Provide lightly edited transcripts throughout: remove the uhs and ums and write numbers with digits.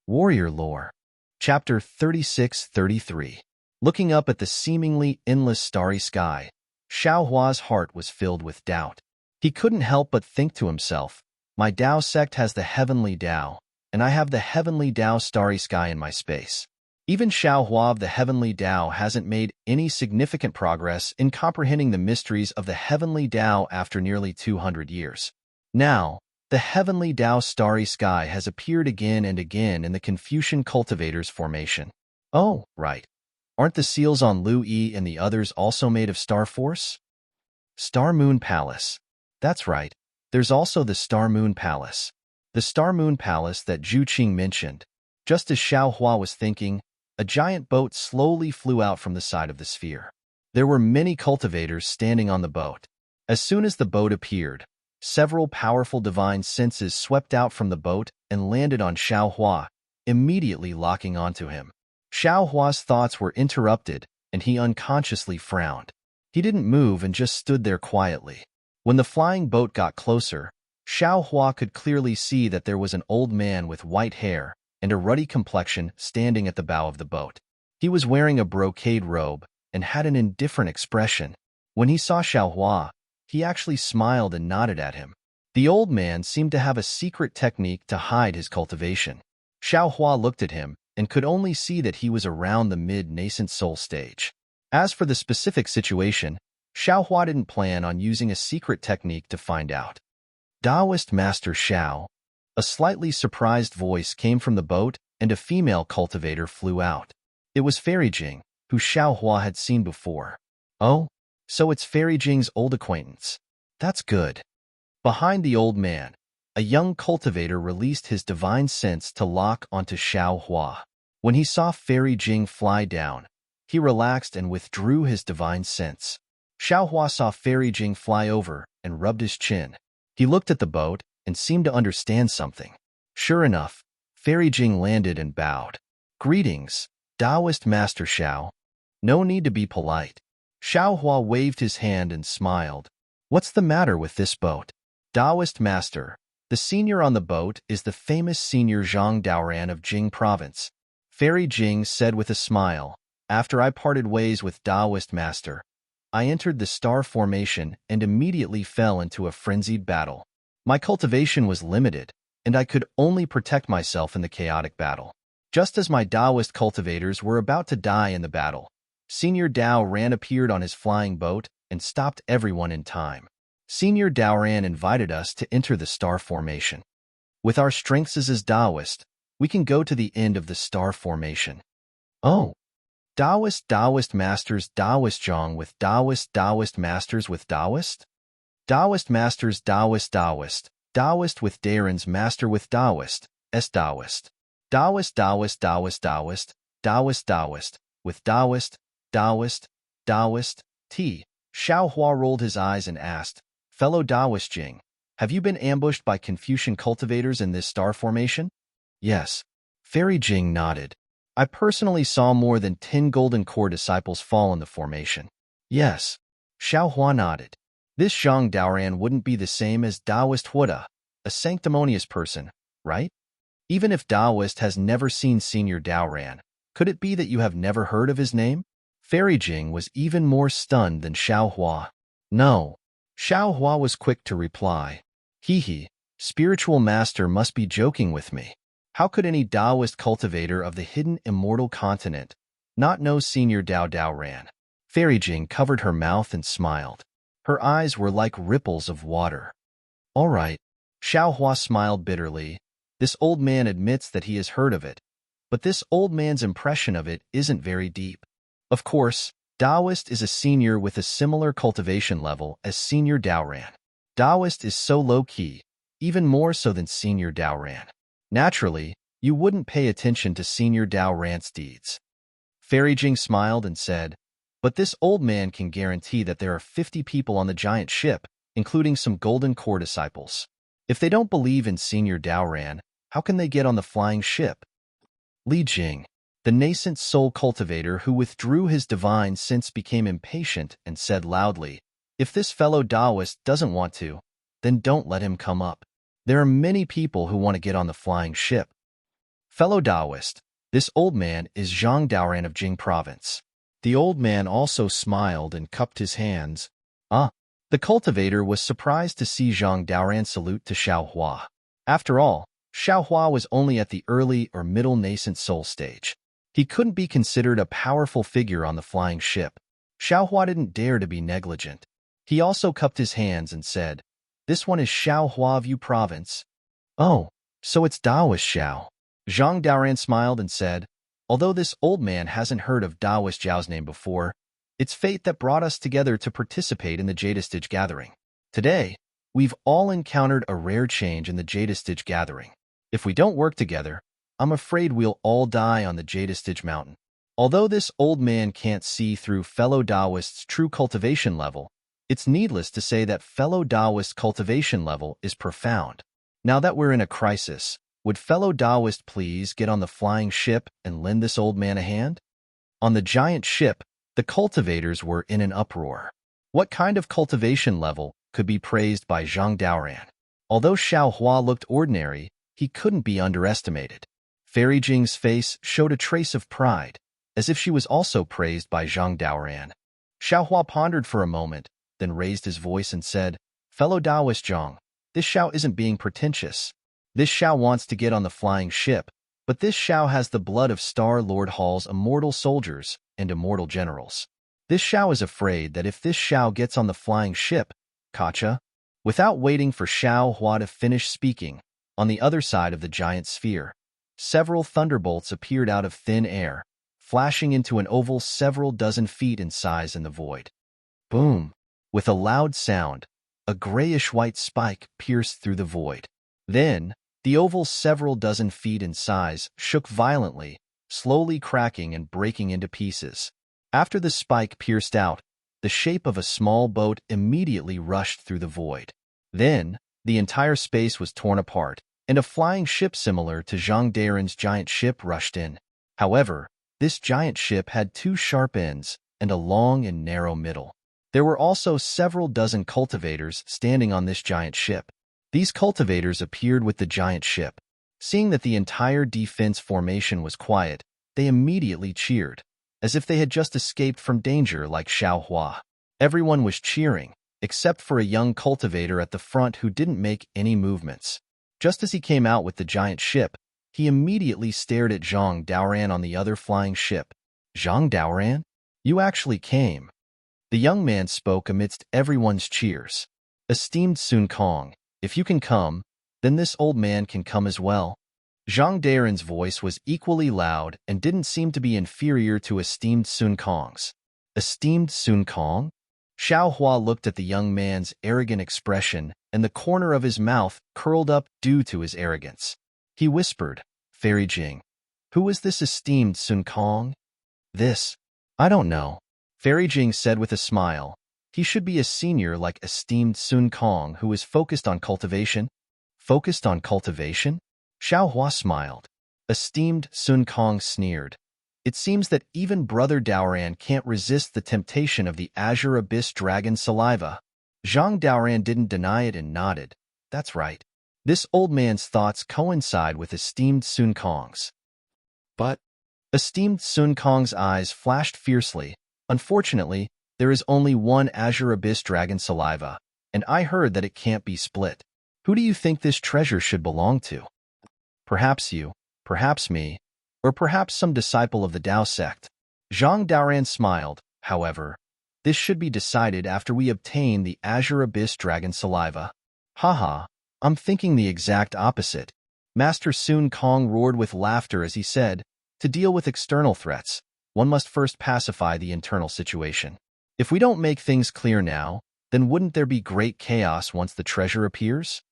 Warrior Lore. Chapter 36-33. Looking up at the seemingly endless starry sky, Xiao Hua's heart was filled with doubt. He couldn't help but think to himself, my Dao sect has the heavenly Dao, and I have the heavenly Dao starry sky in my space. Even Xiao Hua of the heavenly Dao hasn't made any significant progress in comprehending the mysteries of the heavenly Dao after nearly 200 years. Now, the heavenly Dao starry sky has appeared again and again in the Confucian cultivators formation. Oh, right. Aren't the seals on Lu Yi and the others also made of Star Force? Star Moon Palace. That's right. There's also the Star Moon Palace. The Star Moon Palace that Zhu Qing mentioned. Just as Xiao Hua was thinking, a giant boat slowly flew out from the side of the sphere. There were many cultivators standing on the boat. As soon as the boat appeared, several powerful divine senses swept out from the boat and landed on Xiao Hua, immediately locking onto him. Xiao Hua's thoughts were interrupted, and he unconsciously frowned. He didn't move and just stood there quietly. When the flying boat got closer, Xiao Hua could clearly see that there was an old man with white hair and a ruddy complexion standing at the bow of the boat. He was wearing a brocade robe and had an indifferent expression. When he saw Xiao Hua, he actually smiled and nodded at him. The old man seemed to have a secret technique to hide his cultivation. Xiao Hua looked at him and could only see that he was around the mid-nascent soul stage. As for the specific situation, Xiao Hua didn't plan on using a secret technique to find out. Taoist Master Xiao. A slightly surprised voice came from the boat, and a female cultivator flew out. It was Fairy Jing, who Xiao Hua had seen before. Oh, so it's Fairy Jing's old acquaintance. That's good. Behind the old man, a young cultivator released his divine sense to lock onto Xiao Hua. When he saw Fairy Jing fly down, he relaxed and withdrew his divine sense. Xiao Hua saw Fairy Jing fly over and rubbed his chin. He looked at the boat and seemed to understand something. Sure enough, Fairy Jing landed and bowed. Greetings, Taoist Master Xiao. No need to be polite. Xiao Hua waved his hand and smiled. What's the matter with this boat? Taoist Master. The senior on the boat is the famous senior Zhang Daoran of Jing Province. Fairy Jing said with a smile. After I parted ways with Taoist Master, I entered the star formation and immediately fell into a frenzied battle. My cultivation was limited, and I could only protect myself in the chaotic battle. Just as my Taoist cultivators were about to die in the battle, Senior Dao Ran appeared on his flying boat and stopped everyone in time. Senior Dao Ran invited us to enter the star formation. With our strengths as Taoist, we can go to the end of the star formation. Oh. Taoist Masters Taoist Zhang with Taoist Masters with Taoist? Taoist Masters Taoist with Darren's Master with Taoist, Taoist. Taoist with Taoist, T. Xiao Hua rolled his eyes and asked, Fellow Taoist Jing, have you been ambushed by Confucian cultivators in this star formation? Yes. Fairy Jing nodded. I personally saw more than 10 golden core disciples fall in the formation. Yes. Xiao Hua nodded. This Zhang Daoran wouldn't be the same as Taoist Huda, a sanctimonious person, right? Even if Taoist has never seen Senior Daoran, could it be that you have never heard of his name? Fairy Jing was even more stunned than Xiao Hua. No. Xiao Hua was quick to reply. Hee, spiritual master must be joking with me. How could any Taoist cultivator of the hidden immortal continent not know Senior Dao Daoran? Fairy Jing covered her mouth and smiled. Her eyes were like ripples of water. All right. Xiao Hua smiled bitterly. This old man admits that he has heard of it, but this old man's impression of it isn't very deep. Of course, Taoist is a senior with a similar cultivation level as Senior Daoran. Taoist is so low-key, even more so than Senior Daoran. Naturally, you wouldn't pay attention to Senior Daoran's deeds. Fairy Jing smiled and said, but this old man can guarantee that there are 50 people on the giant ship, including some golden core disciples. If they don't believe in Senior Daoran, how can they get on the flying ship? Li Jing, the nascent soul cultivator who withdrew his divine sense, became impatient and said loudly, if this fellow Taoist doesn't want to, then don't let him come up. There are many people who want to get on the flying ship. Fellow Taoist, this old man is Zhang Daoran of Jing Province. The old man also smiled and cupped his hands. Ah. The cultivator was surprised to see Zhang Daoran salute to Xiao Hua. After all, Xiao Hua was only at the early or middle nascent soul stage. He couldn't be considered a powerful figure on the flying ship. Xiao Hua didn't dare to be negligent. He also cupped his hands and said, "This one is Xiao Hua of Yu Province." "Oh, so it's Taoist Xiao." Zhang Daoran smiled and said, "Although this old man hasn't heard of Taoist Zhao's name before, it's fate that brought us together to participate in the Jadestige gathering. Today, we've all encountered a rare change in the Jadestige gathering. If we don't work together, I'm afraid we'll all die on the Jadestige mountain." Although this old man can't see through fellow Taoist's true cultivation level, it's needless to say that fellow Taoist's cultivation level is profound. Now that we're in a crisis, would fellow Taoist please get on the flying ship and lend this old man a hand? On the giant ship, the cultivators were in an uproar. What kind of cultivation level could be praised by Zhang Daoran? Although Xiao Hua looked ordinary, he couldn't be underestimated. Fairy Jing's face showed a trace of pride, as if she was also praised by Zhang Daoran. Xiao Hua pondered for a moment, then raised his voice and said, "Fellow Taoist Zhang, this Xiao isn't being pretentious. This Xiao wants to get on the flying ship, but this Xiao has the blood of Star Lord Hall's immortal soldiers and immortal generals. This Xiao is afraid that if this Xiao gets on the flying ship, Kacha." Without waiting for Xiao Hua to finish speaking, on the other side of the giant sphere, several thunderbolts appeared out of thin air, flashing into an oval several dozen feet in size in the void. Boom! With a loud sound, a grayish-white spike pierced through the void. Then, the oval several dozen feet in size shook violently, slowly cracking and breaking into pieces. After the spike pierced out, the shape of a small boat immediately rushed through the void. Then, the entire space was torn apart, and a flying ship similar to Zhang Daoran's giant ship rushed in. However, this giant ship had two sharp ends and a long and narrow middle. There were also several dozen cultivators standing on this giant ship. These cultivators appeared with the giant ship. Seeing that the entire defense formation was quiet, they immediately cheered, as if they had just escaped from danger like Xiao Hua. Everyone was cheering, except for a young cultivator at the front who didn't make any movements. Just as he came out with the giant ship, he immediately stared at Zhang Daoran on the other flying ship. "Zhang Daoran? You actually came." The young man spoke amidst everyone's cheers. "Esteemed Sun Kong, if you can come, then this old man can come as well." Zhang Daoran's voice was equally loud and didn't seem to be inferior to esteemed Sun Kong's. "Esteemed Sun Kong?" Xiao Hua looked at the young man's arrogant expression, and the corner of his mouth curled up due to his arrogance. He whispered, "Fairy Jing, who is this esteemed Sun Kong?" "This? I don't know," Fairy Jing said with a smile. "He should be a senior like esteemed Sun Kong who is focused on cultivation." "Focused on cultivation?" Xiao Hua smiled. Esteemed Sun Kong sneered. "It seems that even Brother Daoran can't resist the temptation of the Azure Abyss Dragon saliva." Zhang Daoran didn't deny it and nodded. "That's right. This old man's thoughts coincide with esteemed Sun Kong's." "But..." Esteemed Sun Kong's eyes flashed fiercely. "Unfortunately, there is only one Azure Abyss Dragon saliva, and I heard that it can't be split. Who do you think this treasure should belong to? Perhaps you, perhaps me, or perhaps some disciple of the Tao sect." Zhang Daoran smiled. "However, this should be decided after we obtain the Azure Abyss Dragon saliva." "Haha, I'm thinking the exact opposite." Master Sun Kong roared with laughter as he said, "To deal with external threats, one must first pacify the internal situation. If we don't make things clear now, then wouldn't there be great chaos once the treasure appears?"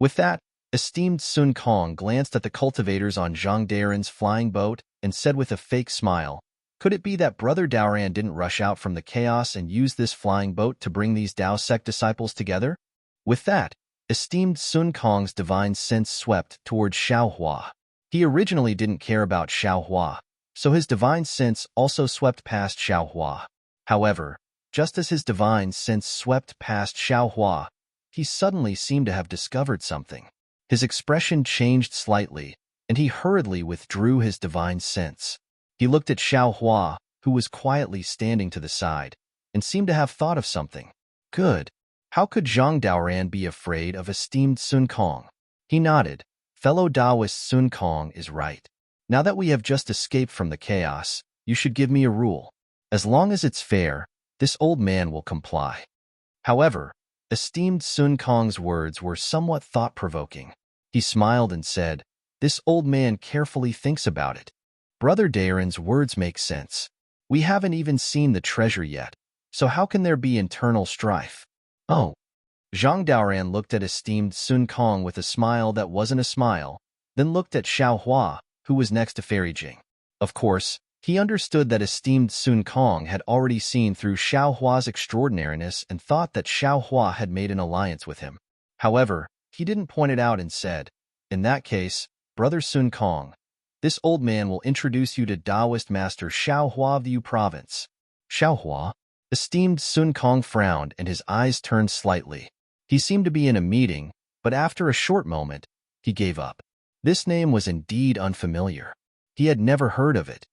With that, esteemed Sun Kong glanced at the cultivators on Zhang Daoran's flying boat and said with a fake smile, "Could it be that Brother Daoran didn't rush out from the chaos and use this flying boat to bring these Tao sect disciples together?" With that, esteemed Sun Kong's divine sense swept towards Xiao Hua. He originally didn't care about Xiao Hua, so his divine sense also swept past Xiao Hua. However, just as his divine sense swept past Xiao Hua, he suddenly seemed to have discovered something. His expression changed slightly, and he hurriedly withdrew his divine sense. He looked at Xiao Hua, who was quietly standing to the side, and seemed to have thought of something. Good. How could Zhang Daoran be afraid of esteemed Sun Kong? He nodded. Fellow Taoist Sun Kong is right. Now that we have just escaped from the chaos, you should give me a rule. As long as it's fair, this old man will comply. However, esteemed Sun Kong's words were somewhat thought-provoking. He smiled and said, "This old man carefully thinks about it. Brother Daren's words make sense. We haven't even seen the treasure yet, so how can there be internal strife?" Oh. Zhang Daoran looked at esteemed Sun Kong with a smile that wasn't a smile, then looked at Xiao Hua, who was next to Fairy Jing. Of course, he understood that esteemed Sun Kong had already seen through Xiao Hua's extraordinariness and thought that Xiao Hua had made an alliance with him. However, he didn't point it out and said, "In that case, Brother Sun Kong, this old man will introduce you to Taoist Master Xiao Hua of the Yu Province." Xiao Hua? Esteemed Sun Kong frowned and his eyes turned slightly. He seemed to be in a meeting, but after a short moment, he gave up. This name was indeed unfamiliar. He had never heard of it.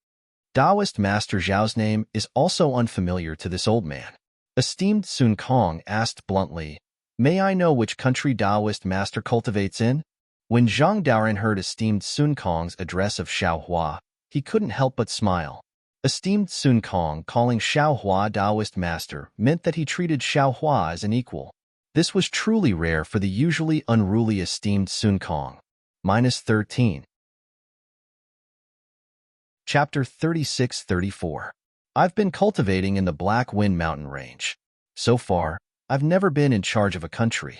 Taoist Master Zhao's name is also unfamiliar to this old man. Esteemed Sun Kong asked bluntly, "May I know which country Taoist Master cultivates in?" When Zhang Daoran heard esteemed Sun Kong's address of Xiao Hua, he couldn't help but smile. Esteemed Sun Kong calling Xiao Hua Taoist Master meant that he treated Xiao Hua as an equal. This was truly rare for the usually unruly esteemed Sun Kong. -13. Chapter 36-34. I've been cultivating in the Black Wind Mountain Range. So far, I've never been in charge of a country.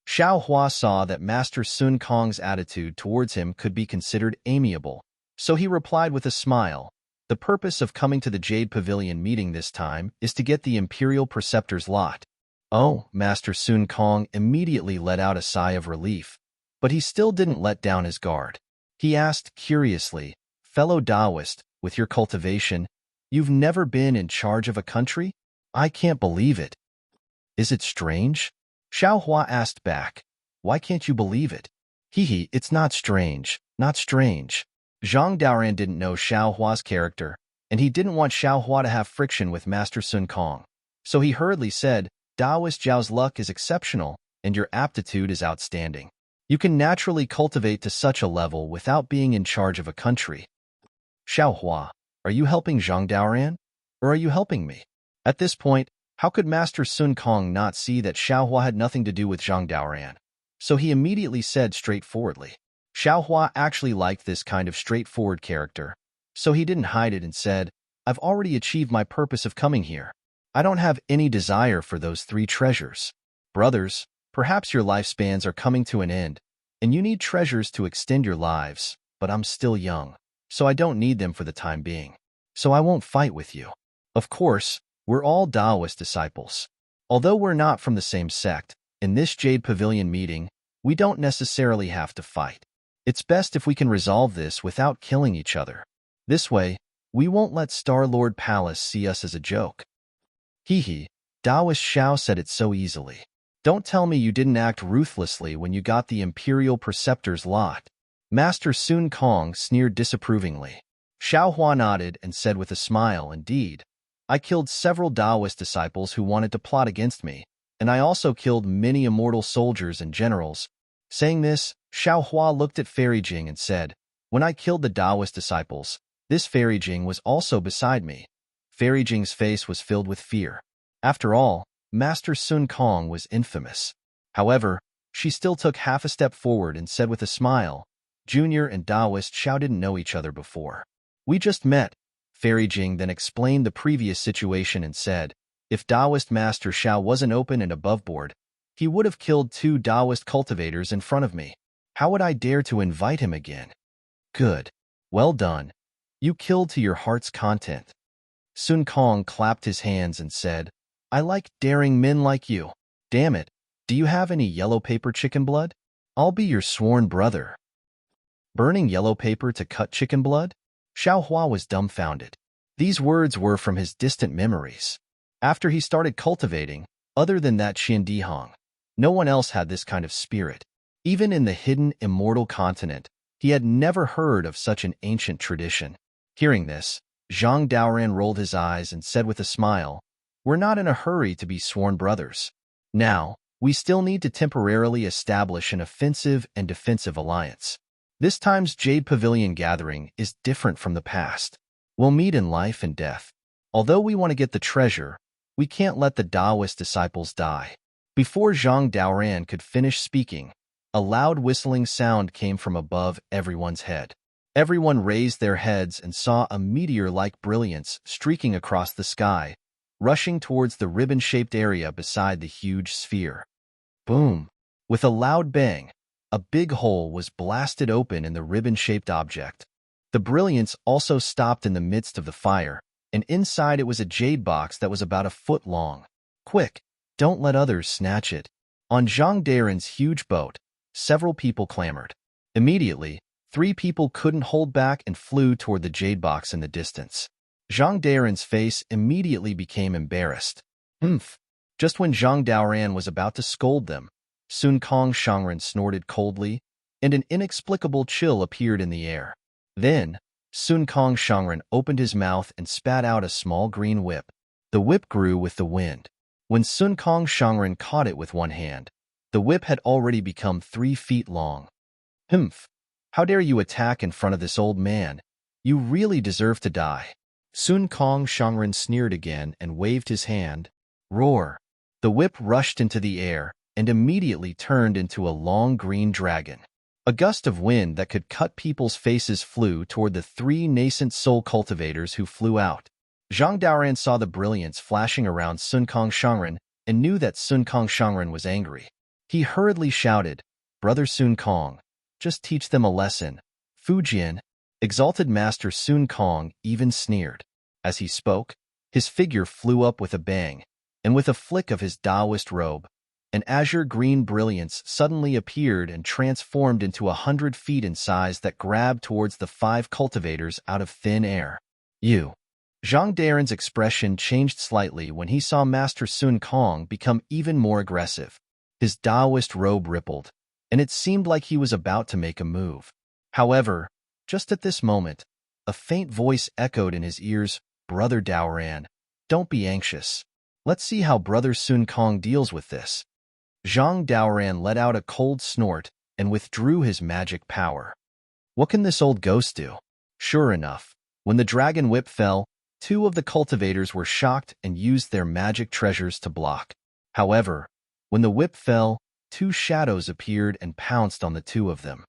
Xiao Hua saw that Master Sun Kong's attitude towards him could be considered amiable, so he replied with a smile, "The purpose of coming to the Jade Pavilion meeting this time is to get the Imperial Preceptor's lot." Oh, Master Sun Kong immediately let out a sigh of relief, but he still didn't let down his guard. He asked curiously, "Fellow Taoist, with your cultivation, you've never been in charge of a country? I can't believe it." "Is it strange?" Xiao Hua asked back. "Why can't you believe it?" "Hee, it's not strange, not strange." Zhang Daoran didn't know Xiao Hua's character, and he didn't want Xiao Hua to have friction with Master Sun Kong. So he hurriedly said, "Taoist Zhao's luck is exceptional, and your aptitude is outstanding. You can naturally cultivate to such a level without being in charge of a country." "Xiao Hua, are you helping Zhang Daoran? Or are you helping me?" At this point, how could Master Sun Kong not see that Xiao Hua had nothing to do with Zhang Daoran? So he immediately said straightforwardly. Xiao Hua actually liked this kind of straightforward character, so he didn't hide it and said, "I've already achieved my purpose of coming here. I don't have any desire for those 3 treasures. Brothers, perhaps your lifespans are coming to an end, and you need treasures to extend your lives, but I'm still young, so I don't need them for the time being. So I won't fight with you. Of course, we're all Taoist disciples. Although we're not from the same sect, in this Jade Pavilion meeting, we don't necessarily have to fight. It's best if we can resolve this without killing each other. This way, we won't let Star-Lord Palace see us as a joke." Hee, Taoist Xiao said it so easily. "Don't tell me you didn't act ruthlessly when you got the Imperial Preceptor's lot." Master Sun Kong sneered disapprovingly. Xiao Hua nodded and said with a smile, "Indeed, I killed several Taoist disciples who wanted to plot against me, and I also killed many immortal soldiers and generals." Saying this, Xiao Hua looked at Fairy Jing and said, "When I killed the Taoist disciples, this Fairy Jing was also beside me." Fairy Jing's face was filled with fear. After all, Master Sun Kong was infamous. However, she still took half a step forward and said with a smile, "Junior and Taoist Xiao didn't know each other before. We just met." Fairy Jing then explained the previous situation and said, "If Taoist Master Xiao wasn't open and above board, he would have killed 2 Taoist cultivators in front of me. How would I dare to invite him again?" "Good. Well done. You killed to your heart's content." Sun Kong clapped his hands and said, "I like daring men like you. Damn it, do you have any yellow paper chicken blood? I'll be your sworn brother." Burning yellow paper to cut chicken blood? Xiao Hua was dumbfounded. These words were from his distant memories. After he started cultivating, other than that Qian Dihong, no one else had this kind of spirit. Even in the hidden immortal continent, He had never heard of such an ancient tradition. Hearing this, Zhang Daoran rolled his eyes and said with a smile, "We're not in a hurry to be sworn brothers. Now, we still need to temporarily establish an offensive and defensive alliance. This time's Jade Pavilion gathering is different from the past. We'll meet in life and death. Although we want to get the treasure, we can't let the Taoist disciples die." Before Zhang Daoran could finish speaking, a loud whistling sound came from above everyone's head. Everyone raised their heads and saw a meteor-like brilliance streaking across the sky, rushing towards the ribbon-shaped area beside the huge sphere. Boom! With a loud bang, a big hole was blasted open in the ribbon-shaped object. The brilliance also stopped in the midst of the fire, and inside it was a jade box that was about a foot long. "Quick, don't let others snatch it." On Zhang Daren's huge boat, several people clamored. Immediately, 3 people couldn't hold back and flew toward the jade box in the distance. Zhang Daren's face immediately became embarrassed. "Humph!" Just when Zhang Daoran was about to scold them, Sun Kong Shangren snorted coldly, and an inexplicable chill appeared in the air. Then, Sun Kong Shangren opened his mouth and spat out a small green whip. The whip grew with the wind. When Sun Kong Shangren caught it with one hand, the whip had already become 3 feet long. "Humph! How dare you attack in front of this old man? You really deserve to die." Sun Kong Shangren sneered again and waved his hand. Roar! The whip rushed into the air and immediately turned into a long green dragon. A gust of wind that could cut people's faces flew toward the 3 nascent soul cultivators who flew out. Zhang Daoran saw the brilliance flashing around Sun Kong Shangren and knew that Sun Kong Shangren was angry. He hurriedly shouted, "Brother Sun Kong, just teach them a lesson." Fujian, exalted Master Sun Kong, even sneered. As he spoke, his figure flew up with a bang, and with a flick of his Taoist robe, an azure green brilliance suddenly appeared and transformed into 100 feet in size that grabbed towards the 5 cultivators out of thin air. "You." Zhang Daren's expression changed slightly when he saw Master Sun Kong become even more aggressive. His Taoist robe rippled, and it seemed like he was about to make a move. However, just at this moment, a faint voice echoed in his ears, "Brother Daoran, don't be anxious. Let's see how Brother Sun Kong deals with this." Zhang Daoran let out a cold snort and withdrew his magic power. What can this old ghost do? Sure enough, when the dragon whip fell, 2 of the cultivators were shocked and used their magic treasures to block. However, when the whip fell, 2 shadows appeared and pounced on the 2 of them.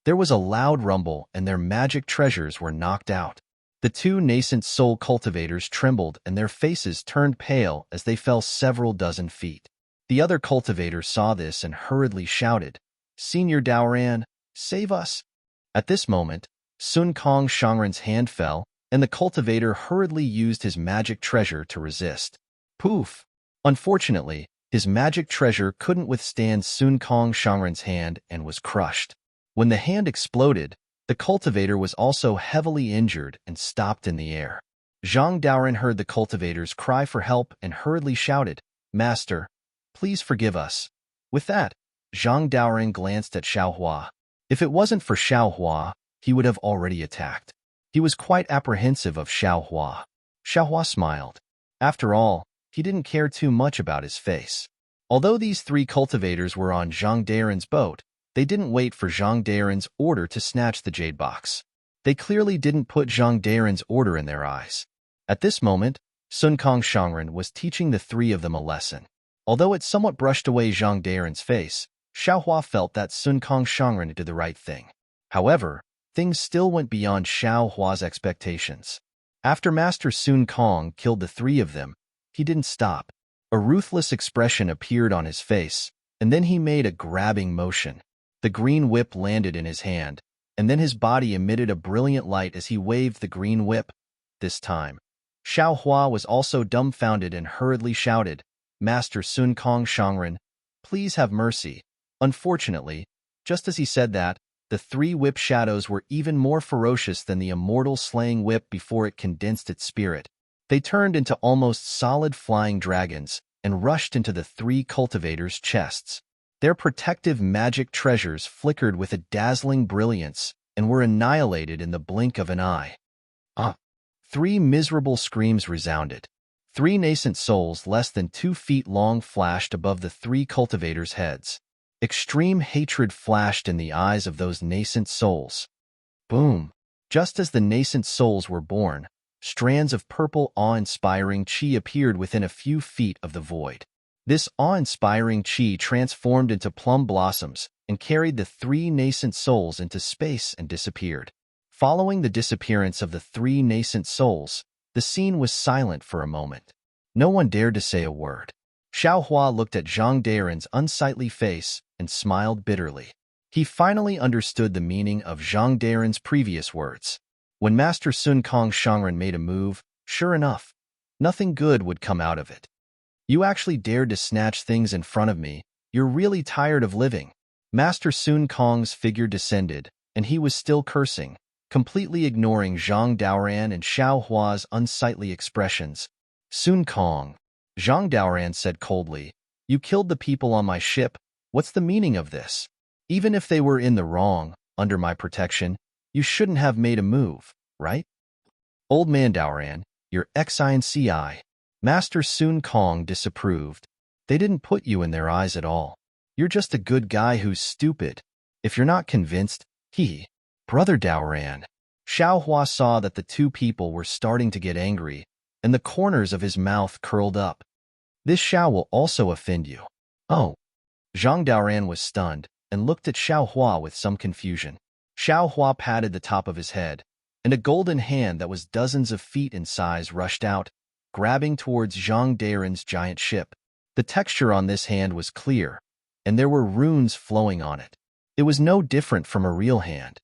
There was a loud rumble and their magic treasures were knocked out. The 2 nascent soul cultivators trembled and their faces turned pale as they fell several dozen feet. The other cultivator saw this and hurriedly shouted, "Senior Daoran, save us." At this moment, Sun Kong Shangren's hand fell, and the cultivator hurriedly used his magic treasure to resist. Poof! Unfortunately, his magic treasure couldn't withstand Sun Kong Shangren's hand and was crushed. When the hand exploded, the cultivator was also heavily injured and stopped in the air. Zhang Daoran heard the cultivators cry for help and hurriedly shouted, "Master, please forgive us." With that, Zhang Daoran glanced at Xiaohua. If it wasn't for Xiaohua, he would have already attacked. He was quite apprehensive of Xiaohua. Xiaohua smiled. After all, he didn't care too much about his face. Although these 3 cultivators were on Zhang Daren's boat, they didn't wait for Zhang Daren's order to snatch the jade box. They clearly didn't put Zhang Daren's order in their eyes. At this moment, Sun Kong Shangren was teaching the 3 of them a lesson. Although it somewhat brushed away Zhang Daren's face, Xiaohua felt that Sun Kong Shangren did the right thing. However, things still went beyond Xiaohua's expectations. After Master Sun Kong killed the 3 of them, he didn't stop. A ruthless expression appeared on his face, and then he made a grabbing motion. The green whip landed in his hand, and then his body emitted a brilliant light as he waved the green whip. This time, Xiaohua was also dumbfounded and hurriedly shouted, "Master Sun Kong Shangren, please have mercy." Unfortunately, just as he said that, the 3 whip shadows were even more ferocious than the immortal slaying whip before it condensed its spirit. They turned into almost solid flying dragons and rushed into the 3 cultivators' chests. Their protective magic treasures flickered with a dazzling brilliance, and were annihilated in the blink of an eye. Ah! 3 miserable screams resounded. 3 nascent souls less than 2 feet long flashed above the 3 cultivators' heads. Extreme hatred flashed in the eyes of those nascent souls. Boom! Just as the nascent souls were born, strands of purple awe-inspiring chi appeared within a few feet of the void. This awe-inspiring chi transformed into plum blossoms and carried the 3 nascent souls into space and disappeared. Following the disappearance of the 3 nascent souls, the scene was silent for a moment. No one dared to say a word. Xiaohua looked at Zhang Daren's unsightly face and smiled bitterly. He finally understood the meaning of Zhang Daren's previous words. When Master Sun Kong Shangren made a move, sure enough, nothing good would come out of it. You actually dared to snatch things in front of me. You're really tired of living. Master Sun Kong's figure descended, and he was still cursing, completely ignoring Zhang Daoran and Xiaohua's unsightly expressions. Sun Kong, Zhang Daoran said coldly, you killed the people on my ship. What's the meaning of this? Even if they were in the wrong, under my protection, you shouldn't have made a move, right? Old man Daoran, you're XINCI. Master Sun Kong disapproved. They didn't put you in their eyes at all. You're just a good guy who's stupid. If you're not convinced, Brother Daoran. Xiaohua saw that the 2 people were starting to get angry, and the corners of his mouth curled up. This Xiao will also offend you. Oh. Zhang Daoran was stunned and looked at Xiaohua with some confusion. Xiaohua patted the top of his head, and a golden hand that was dozens of feet in size rushed out, grabbing towards Zhang Daren's giant ship. The texture on this hand was clear, and there were runes flowing on it. It was no different from a real hand.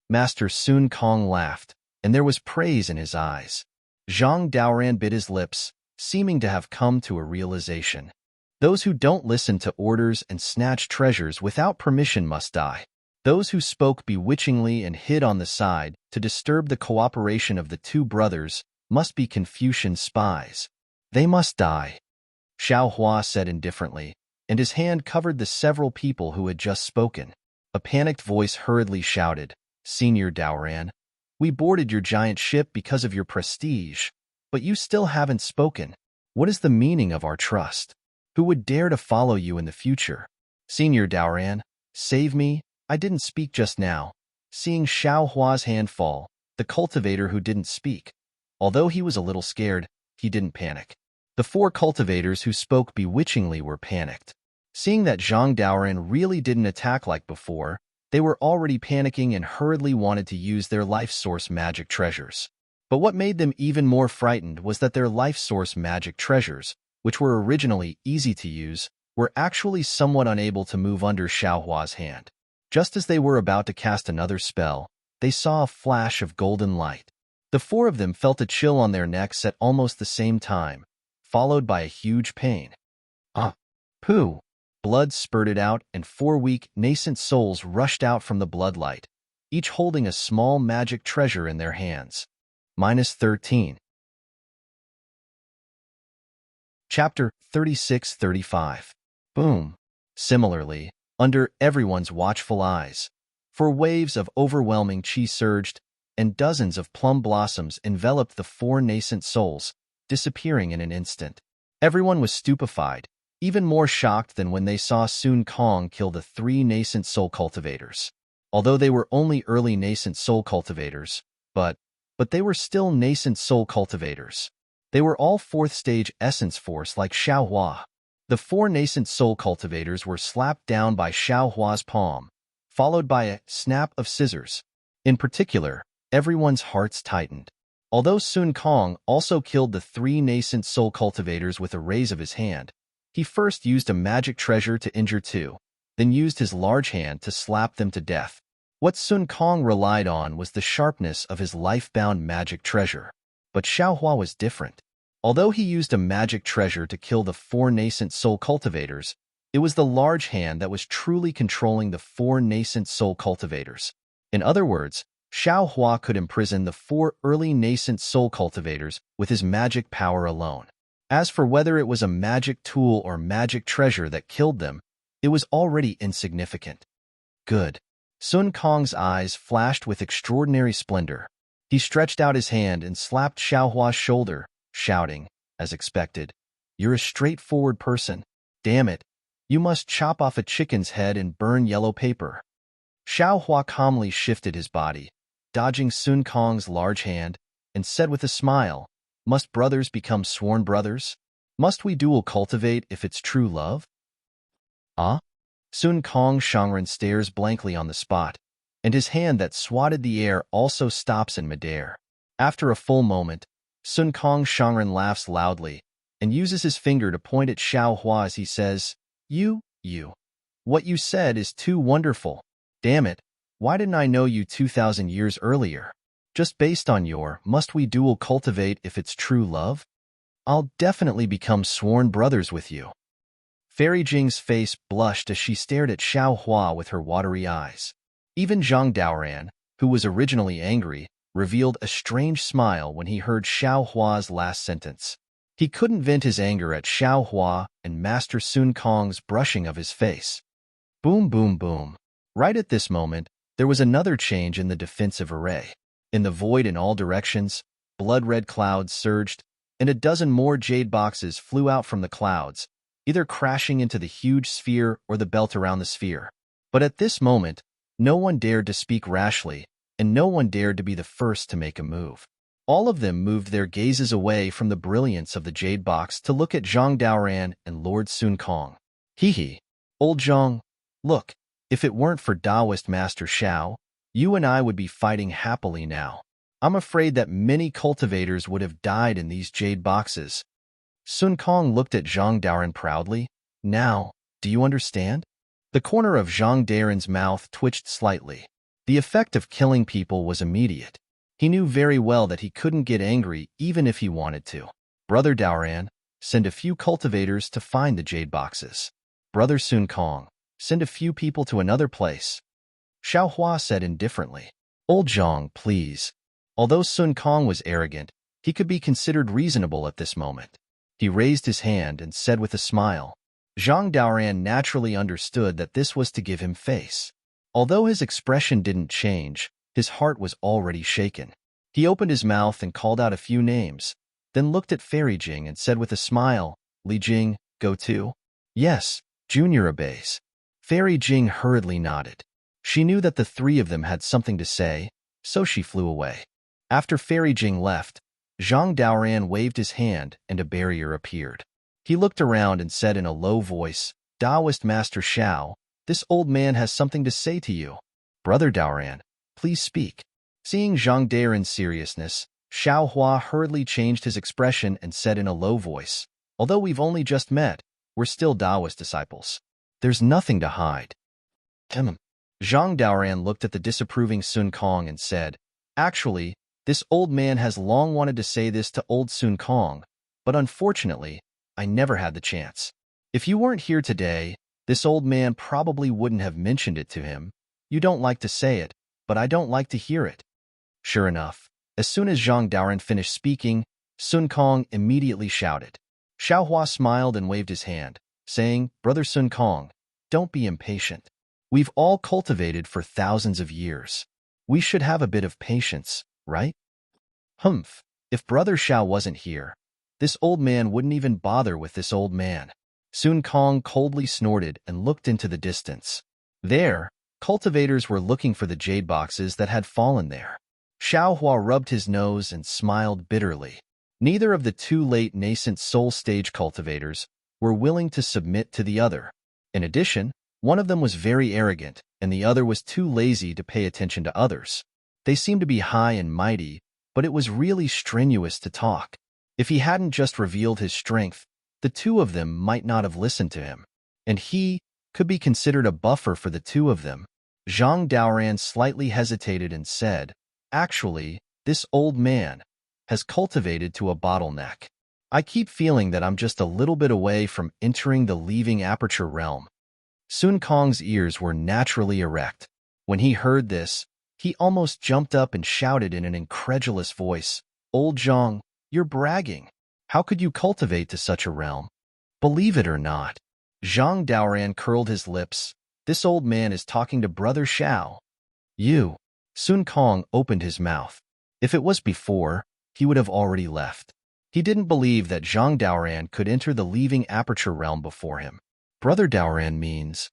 Master Sun Kong laughed, and there was praise in his eyes. Zhang Daoran bit his lips, seeming to have come to a realization. Those who don't listen to orders and snatch treasures without permission must die. Those who spoke bewitchingly and hid on the side to disturb the cooperation of the 2 brothers must be Confucian spies. They must die, Xiaohua said indifferently, and his hand covered the several people who had just spoken. A panicked voice hurriedly shouted, Senior Daoran, we boarded your giant ship because of your prestige, but you still haven't spoken. What is the meaning of our trust? Who would dare to follow you in the future? Senior Daoran, save me, I didn't speak just now. Seeing Xiaohua's hand fall, the cultivator who didn't speak. Although he was a little scared, he didn't panic. The 4 cultivators who spoke bewitchingly were panicked. Seeing that Zhang Daoran really didn't attack like before, they were already panicking and hurriedly wanted to use their life source magic treasures. But what made them even more frightened was that their life source magic treasures, which were originally easy to use, were actually somewhat unable to move under Xiaohua's hand. Just as they were about to cast another spell, they saw a flash of golden light. The 4 of them felt a chill on their necks at almost the same time, followed by a huge pain. Pooh! Blood spurted out and 4 weak, nascent souls rushed out from the bloodlight, each holding a small magic treasure in their hands. -13. Chapter 36-35. Boom. Similarly, under everyone's watchful eyes, 4 waves of overwhelming chi surged, and dozens of plum blossoms enveloped the 4 nascent souls, disappearing in an instant. Everyone was stupefied, even more shocked than when they saw Sun Kong kill the 3 nascent soul cultivators. Although they were only early nascent soul cultivators, but they were still nascent soul cultivators. They were all 4th stage essence force like Xiaohua. The 4 nascent soul cultivators were slapped down by Xiaohua's palm, followed by a snap of scissors. In particular, everyone's hearts tightened. Although Sun Kong also killed the 3 nascent soul cultivators with a raise of his hand, he first used a magic treasure to injure 2, then used his large hand to slap them to death. What Sun Kong relied on was the sharpness of his life-bound magic treasure. But Xiaohua was different. Although he used a magic treasure to kill the 4 nascent soul cultivators, it was the large hand that was truly controlling the 4 nascent soul cultivators. In other words, Xiaohua could imprison the 4 early nascent soul cultivators with his magic power alone. As for whether it was a magic tool or magic treasure that killed them, it was already insignificant. Good. Sun Kong's eyes flashed with extraordinary splendor. He stretched out his hand and slapped Xiaohua's shoulder, shouting, as expected, "You're a straightforward person. Damn it. You must chop off a chicken's head and burn yellow paper." Xiaohua calmly shifted his body, dodging Sun Kong's large hand, and said with a smile, "Must brothers become sworn brothers? Must we dual cultivate if it's true love?" Ah? Sun Kong Shangren stares blankly on the spot, and his hand that swatted the air also stops in midair. After a full moment, Sun Kong Shangren laughs loudly and uses his finger to point at Xiaohua as he says, You. What you said is too wonderful. Damn it, why didn't I know you 2,000 years earlier? Just based on your, must we dual cultivate if it's true love? I'll definitely become sworn brothers with you. Fairy Jing's face blushed as she stared at Xiaohua with her watery eyes. Even Zhang Daoran, who was originally angry, revealed a strange smile when he heard Xiaohua's last sentence. He couldn't vent his anger at Xiaohua and Master Sun Kong's brushing of his face. Boom, boom, boom. Right at this moment, there was another change in the defensive array. In the void in all directions, blood-red clouds surged, and a dozen more jade boxes flew out from the clouds, either crashing into the huge sphere or the belt around the sphere. But at this moment, no one dared to speak rashly, and no one dared to be the first to make a move. All of them moved their gazes away from the brilliance of the jade box to look at Zhang Daoran and Lord Sun Kong. Hee. Old Zhang, look, if it weren't for Taoist Master Xiao, you and I would be fighting happily now. I'm afraid that many cultivators would have died in these jade boxes. Sun Kong looked at Zhang Daoran proudly. Now, do you understand? The corner of Zhang Daoran's mouth twitched slightly. The effect of killing people was immediate. He knew very well that he couldn't get angry even if he wanted to. Brother Daoran, send a few cultivators to find the jade boxes. Brother Sun Kong, send a few people to another place. Xiaohua said indifferently. Old Zhang, please. Although Sun Kong was arrogant, he could be considered reasonable at this moment. He raised his hand and said with a smile. Zhang Daoran naturally understood that this was to give him face. Although his expression didn't change, his heart was already shaken. He opened his mouth and called out a few names, then looked at Fairy Jing and said with a smile, Li Jing, go too? Yes, Junior obeys. Fairy Jing hurriedly nodded. She knew that the three of them had something to say, so she flew away. After Fairy Jing left, Zhang Daoran waved his hand and a barrier appeared. He looked around and said in a low voice, Taoist Master Xiao, this old man has something to say to you. Brother Daoran, please speak. Seeing Zhang Daoran's seriousness, Xiaohua hurriedly changed his expression and said in a low voice, although we've only just met, we're still Taoist disciples. There's nothing to hide. Zhang Daoran looked at the disapproving Sun Kong and said, actually, this old man has long wanted to say this to old Sun Kong, but unfortunately, I never had the chance. If you weren't here today, this old man probably wouldn't have mentioned it to him. You don't like to say it, but I don't like to hear it. Sure enough, as soon as Zhang Daoran finished speaking, Sun Kong immediately shouted. Xiaohua smiled and waved his hand, saying, Brother Sun Kong, don't be impatient. We've all cultivated for thousands of years. We should have a bit of patience, right? Humph, if Brother Xiao wasn't here, this old man wouldn't even bother with this old man. Sun Kong coldly snorted and looked into the distance. There, cultivators were looking for the jade boxes that had fallen there. Xiaohua rubbed his nose and smiled bitterly. Neither of the two late nascent soul stage cultivators were willing to submit to the other. In addition, one of them was very arrogant, and the other was too lazy to pay attention to others. They seemed to be high and mighty, but it was really strenuous to talk. If he hadn't just revealed his strength, the two of them might not have listened to him, and he could be considered a buffer for the two of them. Zhang Daoran slightly hesitated and said, actually, this old man has cultivated to a bottleneck. I keep feeling that I'm just a little bit away from entering the leaving aperture realm. Sun Kong's ears were naturally erect. When he heard this, he almost jumped up and shouted in an incredulous voice, Old Zhang, you're bragging. How could you cultivate to such a realm? Believe it or not. Zhang Daoran curled his lips. This old man is talking to Brother Xiao, You. Sun Kong opened his mouth. If it was before, he would have already left. He didn't believe that Zhang Daoran could enter the leaving aperture realm before him. Brother Daoran means...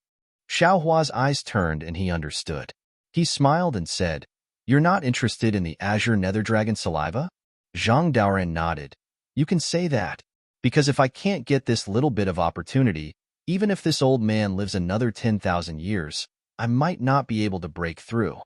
Xiao Hua's eyes turned and he understood. He smiled and said, "You're not interested in the azure nether dragon saliva?" Zhang Daoran nodded. "You can say that, because if I can't get this little bit of opportunity, even if this old man lives another 10,000 years, I might not be able to break through."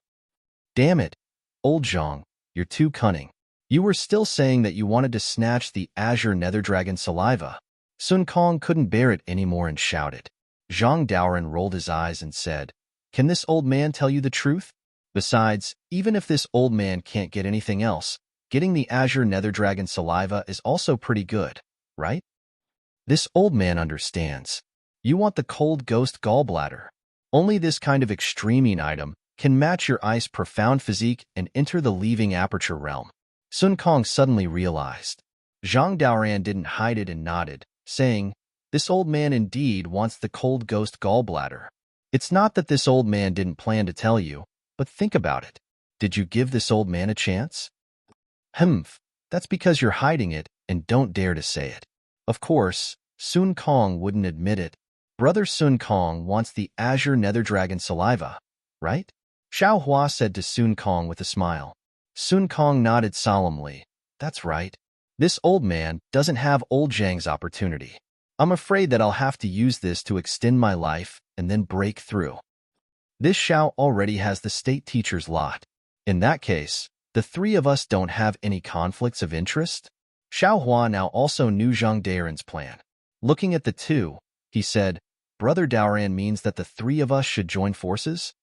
"Damn it, old Zhang, you're too cunning. You were still saying that you wanted to snatch the azure nether dragon saliva." Sun Kong couldn't bear it anymore and shouted. Zhang Daoran rolled his eyes and said, "Can this old man tell you the truth? Besides, even if this old man can't get anything else, getting the azure nether dragon saliva is also pretty good, right?" "This old man understands. You want the cold ghost gallbladder. Only this kind of extremine item can match your ice profound physique and enter the leaving aperture realm." Sun Kong suddenly realized. Zhang Daoran didn't hide it and nodded, saying, "This old man indeed wants the cold ghost gallbladder. It's not that this old man didn't plan to tell you, but think about it. Did you give this old man a chance?" "Humph, that's because you're hiding it and don't dare to say it." Of course, Sun Kong wouldn't admit it. Brother Sun Kong wants the azure nether dragon saliva, right? Xiao Hua said to Sun Kong with a smile. Sun Kong nodded solemnly. "That's right. This old man doesn't have old Zhang's opportunity. I'm afraid that I'll have to use this to extend my life and then break through. This Xiao already has the state teacher's lot. In that case, the three of us don't have any conflicts of interest?" Xiao Hua now also knew Zhang Daoran's plan. Looking at the two, he said, "Brother Daoran means that the three of us should join forces?"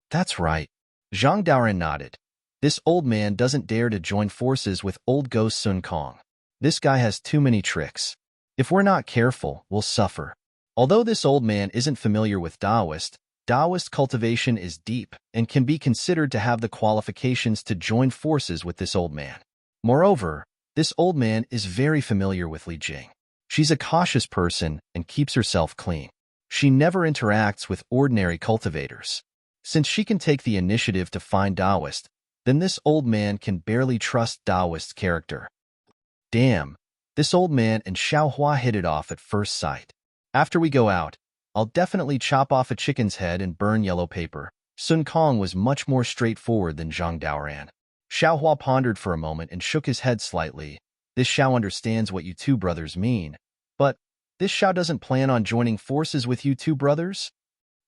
"That's right." Zhang Daoran nodded. "This old man doesn't dare to join forces with old ghost Sun Kong. This guy has too many tricks. If we're not careful, we'll suffer." Although this old man isn't familiar with Taoist cultivation is deep and can be considered to have the qualifications to join forces with this old man. Moreover, this old man is very familiar with Li Jing. She's a cautious person and keeps herself clean. She never interacts with ordinary cultivators. Since she can take the initiative to find Taoist, then this old man can barely trust Taoist's character. Damn, this old man and Xiao Hua hit it off at first sight. "After we go out, I'll definitely chop off a chicken's head and burn yellow paper." Sun Kong was much more straightforward than Zhang Daoran. Xiao Hua pondered for a moment and shook his head slightly. "This Xiao understands what you two brothers mean. But this Xiao doesn't plan on joining forces with you two brothers?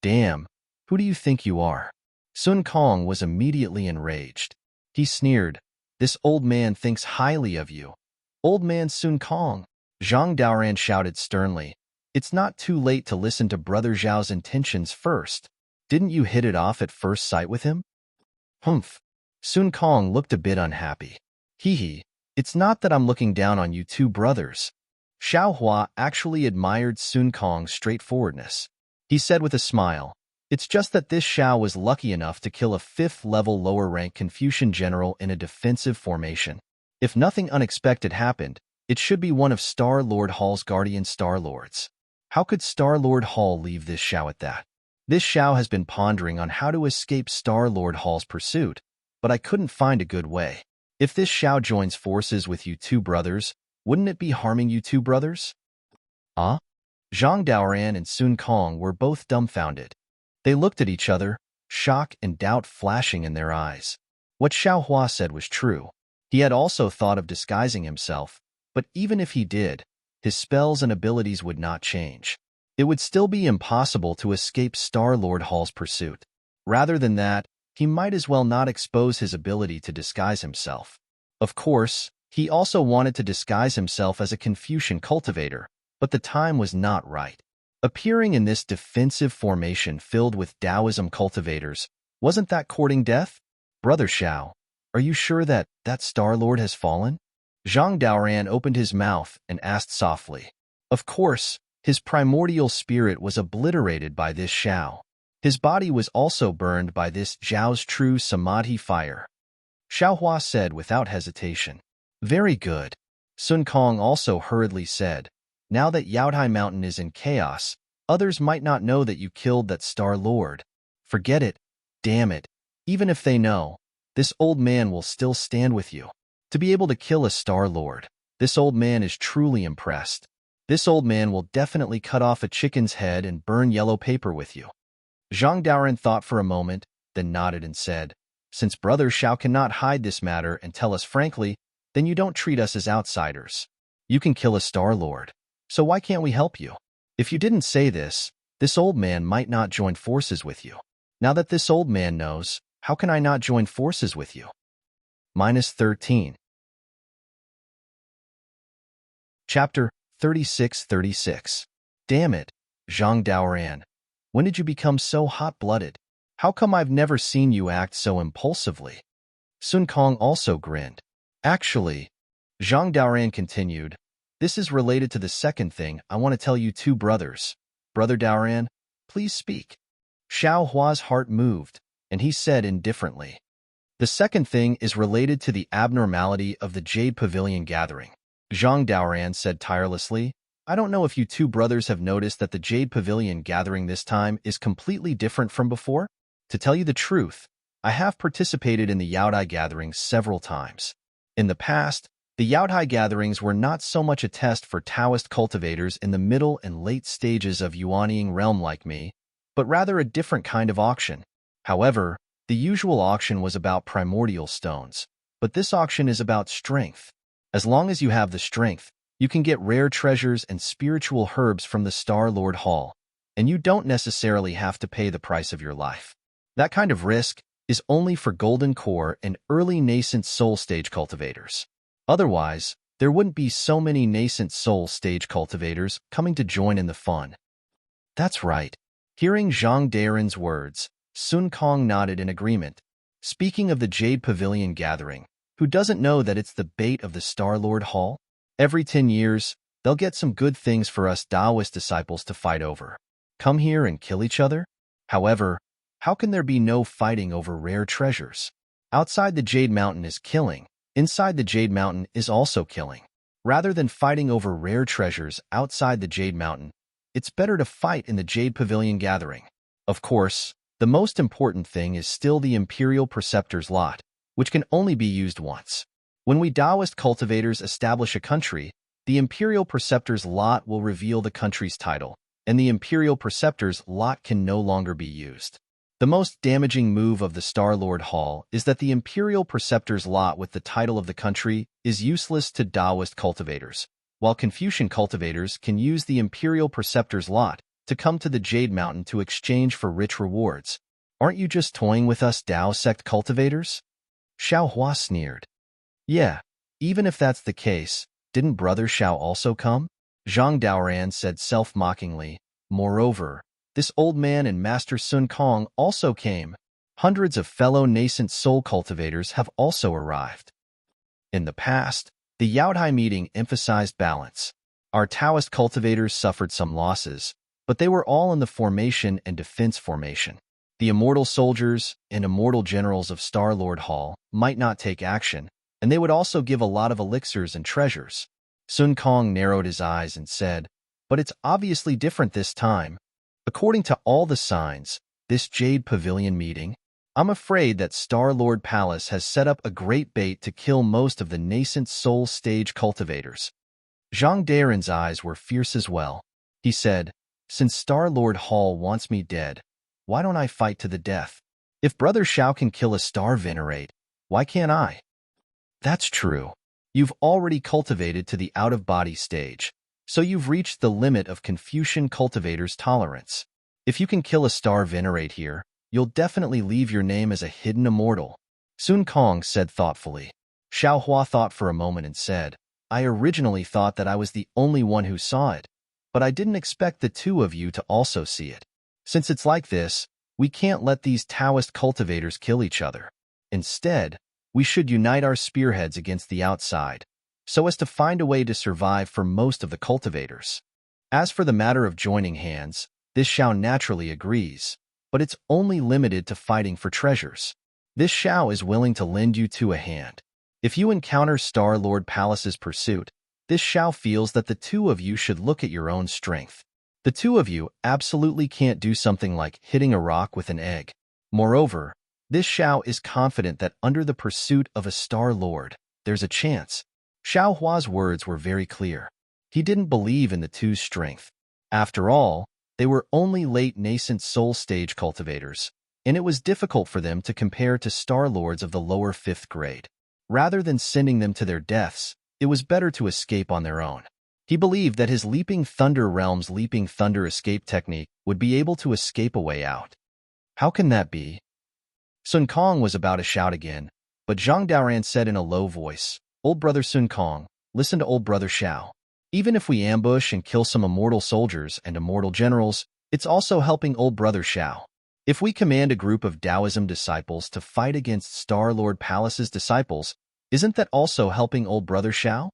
Damn, who do you think you are?" Sun Kong was immediately enraged. He sneered, "This old man thinks highly of you." "Old man Sun Kong," Zhang Daoran shouted sternly, "it's not too late to listen to Brother Zhao's intentions first. Didn't you hit it off at first sight with him?" "Humph." Sun Kong looked a bit unhappy. "Hee, it's not that I'm looking down on you two brothers." Xiao Hua actually admired Sun Kong's straightforwardness. He said with a smile, "It's just that this Xiao was lucky enough to kill a 5th-level lower-rank Confucian general in a defensive formation. If nothing unexpected happened, it should be one of Star-Lord Hall's guardian Star-Lords. How could Star-Lord Hall leave this Xiao at that? This Xiao has been pondering on how to escape Star-Lord Hall's pursuit, but I couldn't find a good way. If this Xiao joins forces with you two brothers, wouldn't it be harming you two brothers?" "Ah?" Zhang Daoran and Sun Kong were both dumbfounded. They looked at each other, shock and doubt flashing in their eyes. What Xiao Hua said was true. He had also thought of disguising himself, but even if he did, his spells and abilities would not change. It would still be impossible to escape Star-Lord Hall's pursuit. Rather than that, he might as well not expose his ability to disguise himself. Of course, he also wanted to disguise himself as a Confucian cultivator, but the time was not right. Appearing in this defensive formation filled with Taoism cultivators, wasn't that courting death? "Brother Xiao, are you sure that Star-Lord has fallen?" Zhang Daoran opened his mouth and asked softly. Of course, his primordial spirit was obliterated by this Xiao. His body was also burned by this Zhao's true Samadhi fire. Xiao Hua said without hesitation. "Very good." Sun Kong also hurriedly said, "Now that Yaotai Mountain is in chaos, others might not know that you killed that Star-Lord. Forget it. Damn it. Even if they know, this old man will still stand with you. To be able to kill a Star Lord, this old man is truly impressed. This old man will definitely cut off a chicken's head and burn yellow paper with you. Zhang Daoren thought for a moment, then nodded and said, Since Brother Shao cannot hide this matter and tell us frankly, then you don't treat us as outsiders. You can kill a Star Lord. So why can't we help you? If you didn't say this old man might not join forces with you. Now that this old man knows, how can I not join forces with you? -13. Chapter 36-36. Damn it, Zhang Daoran. When did you become so hot-blooded? How come I've never seen you act so impulsively? Sun Kong also grinned. Actually, Zhang Daoran continued, this is related to the second thing I want to tell you two brothers. Brother Daoran, please speak. Xiao Hua's heart moved, and he said indifferently. The second thing is related to the abnormality of the Jade Pavilion gathering. Zhang Daoran said tirelessly, I don't know if you two brothers have noticed that the Jade Pavilion gathering this time is completely different from before. To tell you the truth, I have participated in the Yaodai gatherings several times. In the past, the Yaodai gatherings were not so much a test for Taoist cultivators in the middle and late stages of Yuanying realm like me, but rather a different kind of auction. However, the usual auction was about primordial stones, but this auction is about strength. As long as you have the strength, you can get rare treasures and spiritual herbs from the Star Lord Hall, and you don't necessarily have to pay the price of your life. That kind of risk is only for golden core and early nascent soul stage cultivators. Otherwise, there wouldn't be so many nascent soul stage cultivators coming to join in the fun. That's right. Hearing Zhang Daoran's words, Sun Kong nodded in agreement. Speaking of the Jade Pavilion gathering, who doesn't know that it's the bait of the Star Lord Hall? Every 10 years, they'll get some good things for us Taoist disciples to fight over. Come here and kill each other? However, how can there be no fighting over rare treasures? Outside the Jade Mountain is killing. Inside the Jade Mountain is also killing. Rather than fighting over rare treasures outside the Jade Mountain, it's better to fight in the Jade Pavilion gathering. Of course, the most important thing is still the Imperial Preceptor's lot, which can only be used once. When we Taoist cultivators establish a country, the Imperial Preceptor's lot will reveal the country's title, and the Imperial Preceptor's lot can no longer be used. The most damaging move of the Star Lord Hall is that the Imperial Preceptor's lot with the title of the country is useless to Taoist cultivators, while Confucian cultivators can use the Imperial Preceptor's lot to come to the Jade Mountain to exchange for rich rewards. Aren't you just toying with us Tao sect cultivators? Xiao Hua sneered. Yeah, even if that's the case, didn't Brother Shao also come? Zhang Daoran said self-mockingly. Moreover, this old man and Master Sun Kong also came. Hundreds of fellow nascent soul cultivators have also arrived. In the past, the Yaodai meeting emphasized balance. Our Taoist cultivators suffered some losses, but they were all in the formation and defense formation. The immortal soldiers and immortal generals of Star Lord Hall might not take action, and they would also give a lot of elixirs and treasures. Sun Kong narrowed his eyes and said, but it's obviously different this time. According to all the signs, this Jade Pavilion meeting, I'm afraid that Star Lord Palace has set up a great bait to kill most of the nascent soul stage cultivators. Zhang Daoran's eyes were fierce as well. He said, since Star Lord Hall wants me dead, why don't I fight to the death? If Brother Shao can kill a Star Venerate, why can't I? That's true. You've already cultivated to the out-of-body stage, so you've reached the limit of Confucian cultivators' tolerance. If you can kill a Star Venerate here, you'll definitely leave your name as a hidden immortal. Sun Kong said thoughtfully. Xiao Hua thought for a moment and said, I originally thought that I was the only one who saw it, but I didn't expect the two of you to also see it. Since it's like this, we can't let these Taoist cultivators kill each other. Instead, we should unite our spearheads against the outside, so as to find a way to survive for most of the cultivators. As for the matter of joining hands, this Shao naturally agrees, but it's only limited to fighting for treasures. This Shao is willing to lend you two a hand. If you encounter Star Lord Palace's pursuit, this Shao feels that the two of you should look at your own strength. The two of you absolutely can't do something like hitting a rock with an egg. Moreover, This Xiao is confident that under the pursuit of a Star Lord, there's a chance. Xiao Hua's words were very clear. He didn't believe in the two's strength. After all, they were only late nascent soul stage cultivators, and it was difficult for them to compare to Star Lords of the lower 5th grade. Rather than sending them to their deaths, it was better to escape on their own. He believed that his Leaping Thunder Realm's Leaping Thunder escape technique would be able to escape a way out. How can that be? Sun Kong was about to shout again, but Zhang Daoran said in a low voice, "Old brother Sun Kong, listen to old brother Xiao. Even if we ambush and kill some immortal soldiers and immortal generals, it's also helping old brother Xiao. If we command a group of Taoism disciples to fight against Star Lord Palace's disciples, isn't that also helping old brother Xiao?"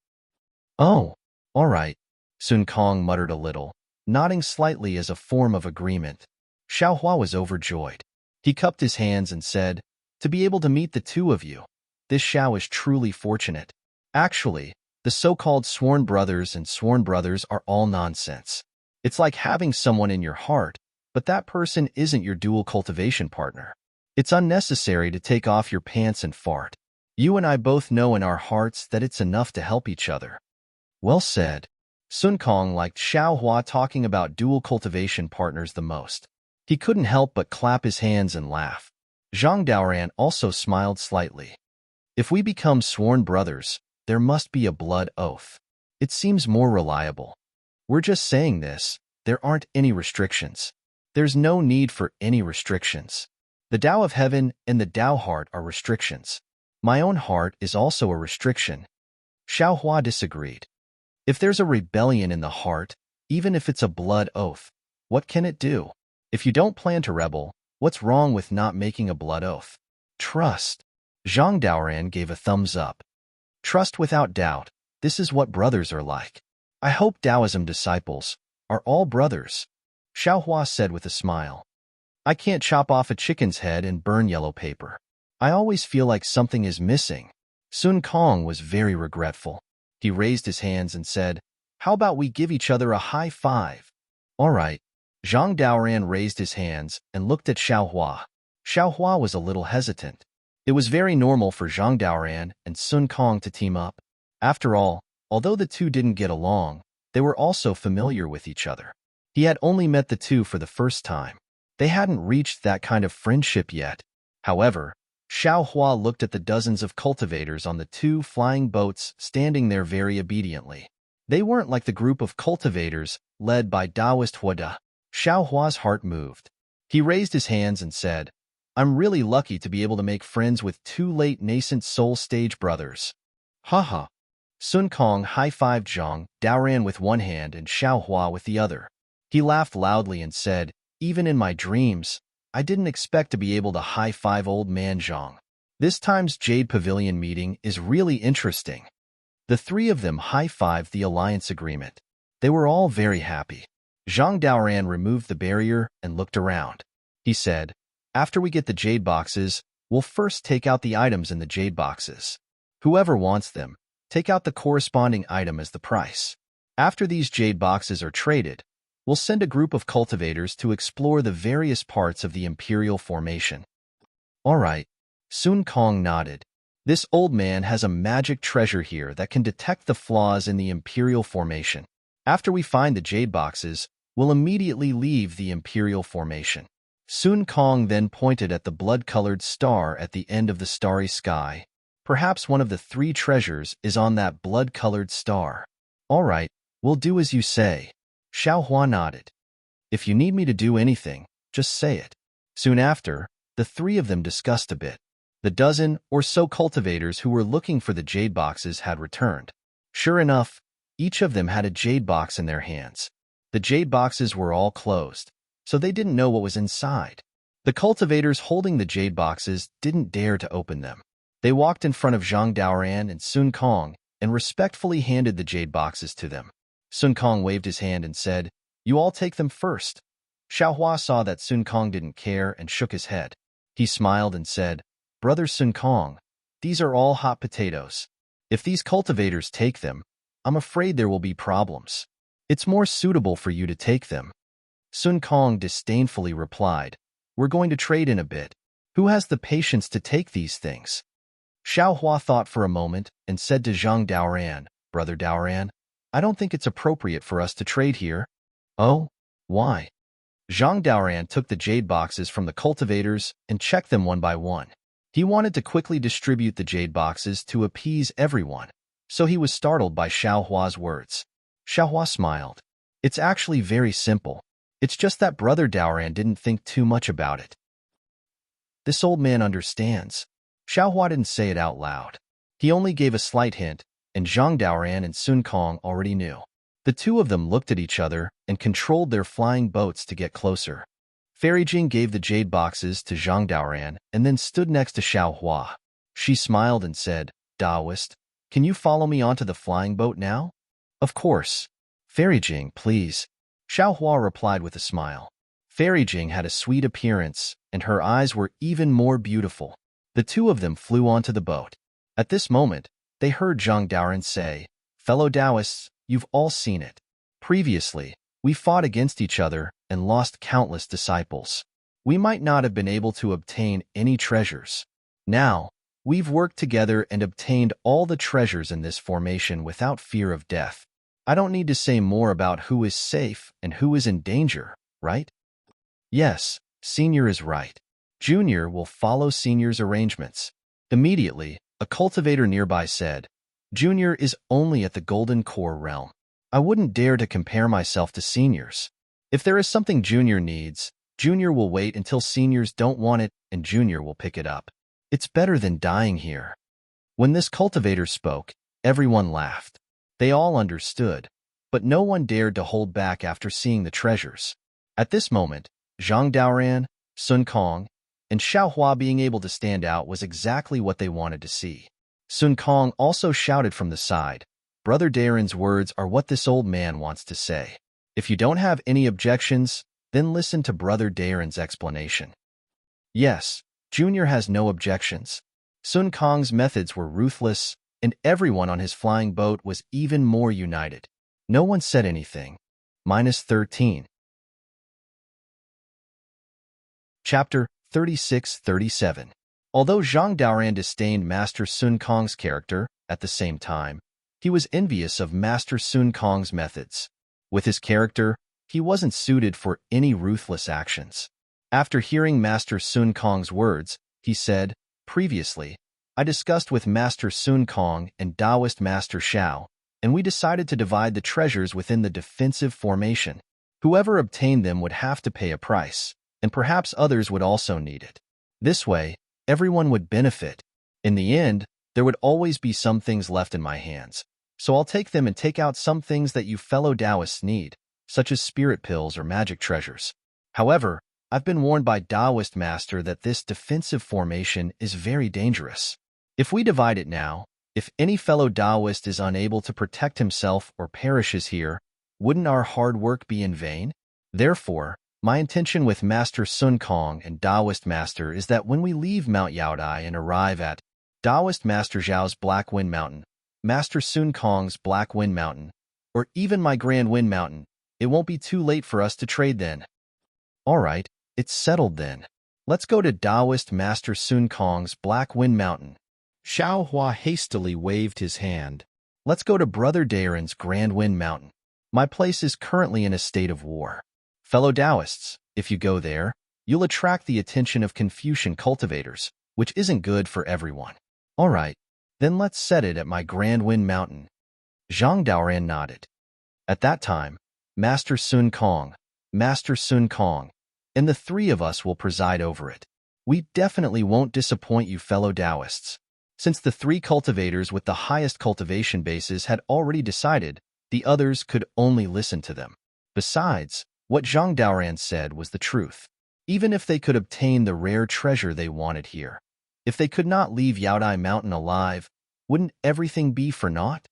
"Oh, all right," Sun Kong muttered a little, nodding slightly as a form of agreement. Xiao Hua was overjoyed. He cupped his hands and said, "To be able to meet the two of you, this Xiao is truly fortunate. Actually, the so-called sworn brothers and sworn brothers are all nonsense. It's like having someone in your heart, but that person isn't your dual cultivation partner. It's unnecessary to take off your pants and fart. You and I both know in our hearts that it's enough to help each other." Well said. Sun Kong liked Xiao Hua talking about dual cultivation partners the most. He couldn't help but clap his hands and laugh. Zhang Daoran also smiled slightly. If we become sworn brothers, there must be a blood oath. It seems more reliable. We're just saying this. There aren't any restrictions. There's no need for any restrictions. The Tao of Heaven and the Tao Heart are restrictions. My own heart is also a restriction. Xiao Hua disagreed. If there's a rebellion in the heart, even if it's a blood oath, what can it do? If you don't plan to rebel, what's wrong with not making a blood oath? Trust. Zhang Daoran gave a thumbs up. Trust without doubt. This is what brothers are like. I hope Taoism disciples are all brothers, Xiao Hua said with a smile. I can't chop off a chicken's head and burn yellow paper. I always feel like something is missing. Sun Kong was very regretful. He raised his hands and said, "How about we give each other a high five?" All right. Zhang Daoran raised his hands and looked at Xiao Hua. Xiao Hua was a little hesitant. It was very normal for Zhang Daoran and Sun Kong to team up. After all, although the two didn't get along, they were also familiar with each other. He had only met the two for the first time. They hadn't reached that kind of friendship yet. However, Xiao Hua looked at the dozens of cultivators on the two flying boats standing there very obediently. They weren't like the group of cultivators led by Taoist Huada. Xiao Hua's heart moved. He raised his hands and said, "I'm really lucky to be able to make friends with two late nascent soul stage brothers." Haha. Sun Kong high-fived Zhang Daoran with one hand and Xiao Hua with the other. He laughed loudly and said, "Even in my dreams, I didn't expect to be able to high-five old man Zhang. This time's Jade Pavilion meeting is really interesting." The three of them high-fived the alliance agreement. They were all very happy. Zhang Daoran removed the barrier and looked around. He said, "After we get the jade boxes, we'll first take out the items in the jade boxes. Whoever wants them, take out the corresponding item as the price. After these jade boxes are traded, we'll send a group of cultivators to explore the various parts of the Imperial Formation." All right. Sun Kong nodded. This old man has a magic treasure here that can detect the flaws in the Imperial Formation. After we find the jade boxes, we'll immediately leave the Imperial Formation. Sun Kong then pointed at the blood-colored star at the end of the starry sky. Perhaps one of the three treasures is on that blood-colored star. All right, we'll do as you say. Xiao Hua nodded. If you need me to do anything, just say it. Soon after, the three of them discussed a bit. The dozen or so cultivators who were looking for the jade boxes had returned. Sure enough, each of them had a jade box in their hands. The jade boxes were all closed, so they didn't know what was inside. The cultivators holding the jade boxes didn't dare to open them. They walked in front of Zhang Daoran and Sun Kong and respectfully handed the jade boxes to them. Sun Kong waved his hand and said, "You all take them first." Xiao Hua saw that Sun Kong didn't care and shook his head. He smiled and said, "Brother Sun Kong, these are all hot potatoes. If these cultivators take them, I'm afraid there will be problems. It's more suitable for you to take them." Sun Kong disdainfully replied, "We're going to trade in a bit. Who has the patience to take these things? Xiao Hua thought for a moment and said to Zhang Daoran, Brother Daoran, I don't think it's appropriate for us to trade here. Oh? Why? Zhang Daoran took the jade boxes from the cultivators and checked them one by one. He wanted to quickly distribute the jade boxes to appease everyone, so he was startled by Xiao Hua's words. Xiao Hua smiled. It's actually very simple. It's just that Brother Daoran didn't think too much about it. This old man understands. Xiao Hua didn't say it out loud. He only gave a slight hint, and Zhang Daoran and Sun Kong already knew. The two of them looked at each other and controlled their flying boats to get closer. Fairy Jing gave the jade boxes to Zhang Daoran and then stood next to Xiao Hua. She smiled and said, Daoist, can you follow me onto the flying boat now? Of course. Fairy Jing, please. Xiao Hua replied with a smile. Fairy Jing had a sweet appearance, and her eyes were even more beautiful. The two of them flew onto the boat. At this moment, they heard Zhang Daoran say, Fellow Taoists, you've all seen it. Previously, we fought against each other and lost countless disciples. We might not have been able to obtain any treasures. Now, we've worked together and obtained all the treasures in this formation without fear of death. I don't need to say more about who is safe and who is in danger, right? Yes, Senior is right. Junior will follow Senior's arrangements. Immediately, a cultivator nearby said, Junior is only at the Golden Core realm. I wouldn't dare to compare myself to Seniors. If there is something Junior needs, Junior will wait until Seniors don't want it and Junior will pick it up. It's better than dying here. When this cultivator spoke, everyone laughed. They all understood, but no one dared to hold back after seeing the treasures. At this moment, Zhang Daoran, Sun Kong, and Xiao Hua being able to stand out was exactly what they wanted to see. Sun Kong also shouted from the side, Brother Daoran's words are what this old man wants to say. If you don't have any objections, then listen to Brother Daoran's explanation. Yes, Junior has no objections. Sun Kong's methods were ruthless, and everyone on his flying boat was even more united. No one said anything. -13. Chapter 36-37. Although Zhang Daoran disdained Master Sun Kong's character, at the same time, he was envious of Master Sun Kong's methods. With his character, he wasn't suited for any ruthless actions. After hearing Master Sun Kong's words, he said, Previously, I discussed with Master Sun Kong and Taoist Master Xiao, and we decided to divide the treasures within the defensive formation. Whoever obtained them would have to pay a price, and perhaps others would also need it. This way, everyone would benefit. In the end, there would always be some things left in my hands, so I'll take them and take out some things that you fellow Taoists need, such as spirit pills or magic treasures. However, I've been warned by Taoist Master that this defensive formation is very dangerous. If we divide it now, if any fellow Taoist is unable to protect himself or perishes here, wouldn't our hard work be in vain? Therefore, my intention with Master Sun Kong and Taoist Master is that when we leave Mount Yaodai and arrive at Taoist Master Zhao's Black Wind Mountain, Master Sun Kong's Black Wind Mountain, or even my Grand Wind Mountain, it won't be too late for us to trade then. All right, it's settled then. Let's go to Taoist Master Sun Kong's Black Wind Mountain. Xiao Hua hastily waved his hand. Let's go to Brother Daoran's Grand Wind Mountain. My place is currently in a state of war. Fellow Taoists, if you go there, you'll attract the attention of Confucian cultivators, which isn't good for everyone. All right, then let's set it at my Grand Wind Mountain. Zhang Daoran nodded. At that time, Master Sun Kong, and the three of us will preside over it. We definitely won't disappoint you fellow Taoists. Since the three cultivators with the highest cultivation bases had already decided, the others could only listen to them. Besides, what Zhang Daoran said was the truth. Even if they could obtain the rare treasure they wanted here, if they could not leave Yaodai Mountain alive, wouldn't everything be for naught?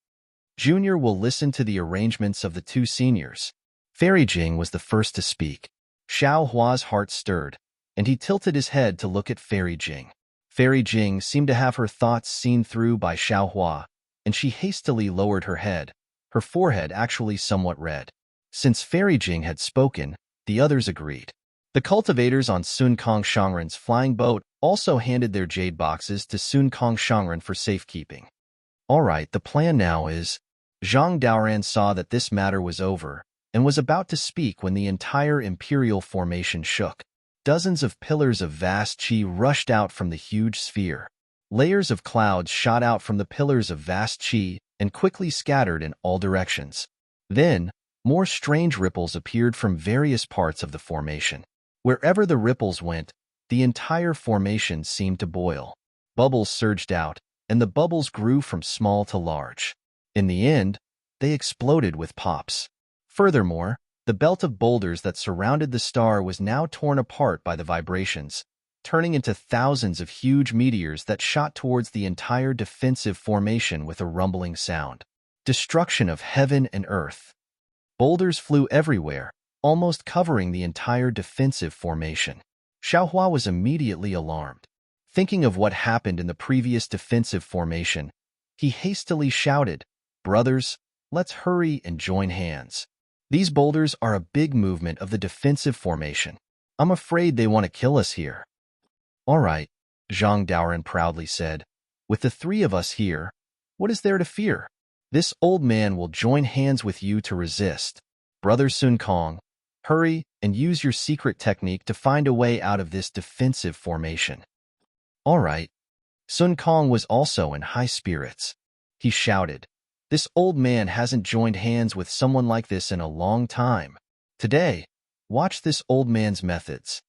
Junior will listen to the arrangements of the two seniors. Fairy Jing was the first to speak. Xiao Hua's heart stirred, and he tilted his head to look at Fairy Jing. Fairy Jing seemed to have her thoughts seen through by Xiao Hua, and she hastily lowered her head, her forehead actually somewhat red. Since Fairy Jing had spoken, the others agreed. The cultivators on Sun Kong Shangren's flying boat also handed their jade boxes to Sun Kong Shangren for safekeeping. All right, the plan now is... Zhang Daoran saw that this matter was over and was about to speak when the entire imperial formation shook. Dozens of pillars of vast qi rushed out from the huge sphere. Layers of clouds shot out from the pillars of vast qi and quickly scattered in all directions. Then, more strange ripples appeared from various parts of the formation. Wherever the ripples went, the entire formation seemed to boil. Bubbles surged out, and the bubbles grew from small to large. In the end, they exploded with pops. Furthermore, the belt of boulders that surrounded the star was now torn apart by the vibrations, turning into thousands of huge meteors that shot towards the entire defensive formation with a rumbling sound. Destruction of heaven and earth. Boulders flew everywhere, almost covering the entire defensive formation. Xiaohua was immediately alarmed. Thinking of what happened in the previous defensive formation, he hastily shouted, "Brothers, let's hurry and join hands. These boulders are a big movement of the defensive formation. I'm afraid they want to kill us here." "All right," Zhang Daoran proudly said. "With the three of us here, what is there to fear? This old man will join hands with you to resist. Brother Sun Kong, hurry and use your secret technique to find a way out of this defensive formation." "All right." Sun Kong was also in high spirits. He shouted, "This old man hasn't joined hands with someone like this in a long time. Today, watch this old man's methods."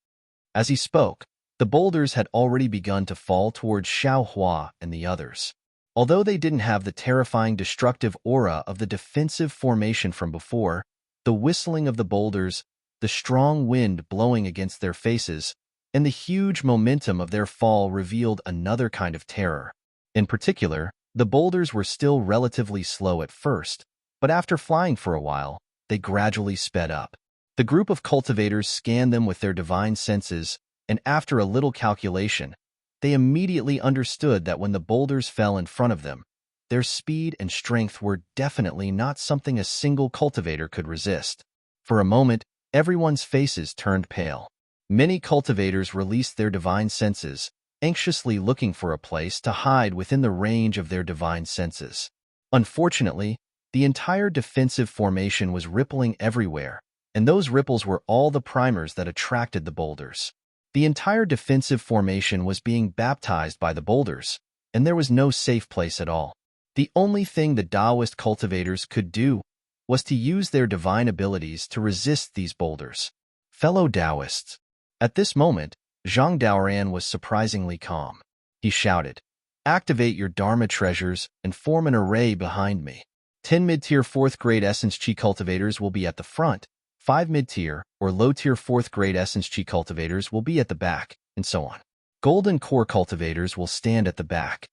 As he spoke, the boulders had already begun to fall towards Xiaohua and the others. Although they didn't have the terrifying destructive aura of the defensive formation from before, the whistling of the boulders, the strong wind blowing against their faces, and the huge momentum of their fall revealed another kind of terror. In particular, the boulders were still relatively slow at first, but after flying for a while, they gradually sped up. The group of cultivators scanned them with their divine senses, and after a little calculation, they immediately understood that when the boulders fell in front of them, their speed and strength were definitely not something a single cultivator could resist. For a moment, everyone's faces turned pale. Many cultivators released their divine senses, anxiously looking for a place to hide within the range of their divine senses. Unfortunately, the entire defensive formation was rippling everywhere, and those ripples were all the primers that attracted the boulders. The entire defensive formation was being baptized by the boulders, and there was no safe place at all. The only thing the Taoist cultivators could do was to use their divine abilities to resist these boulders. Fellow Taoists. At this moment, Zhang Daoran was surprisingly calm. He shouted, "Activate your Dharma treasures and form an array behind me. 10 mid-tier 4th grade Essence Chi cultivators will be at the front, 5 mid-tier or low-tier 4th grade Essence Chi cultivators will be at the back, and so on. Golden core cultivators will stand at the back."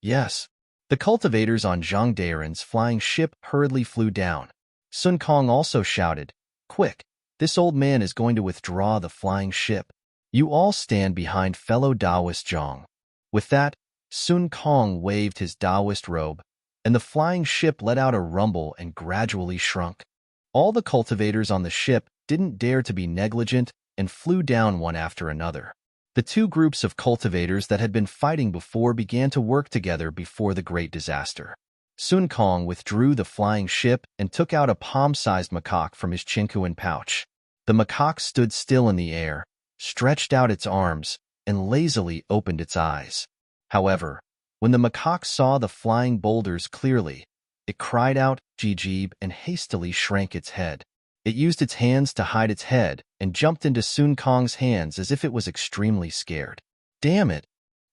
Yes. The cultivators on Zhang Daoran's flying ship hurriedly flew down. Sun Kong also shouted, "Quick, this old man is going to withdraw the flying ship. You all stand behind fellow Taoist Zhang." With that, Sun Kong waved his Taoist robe, and the flying ship let out a rumble and gradually shrunk. All the cultivators on the ship didn't dare to be negligent and flew down one after another. The two groups of cultivators that had been fighting before began to work together before the great disaster. Sun Kong withdrew the flying ship and took out a palm-sized macaque from his chinkuan pouch. The macaque stood still in the air, stretched out its arms, and lazily opened its eyes. However, when the macaque saw the flying boulders clearly, it cried out, "Jijib," and hastily shrank its head. It used its hands to hide its head and jumped into Sun Kong's hands as if it was extremely scared. Damn it!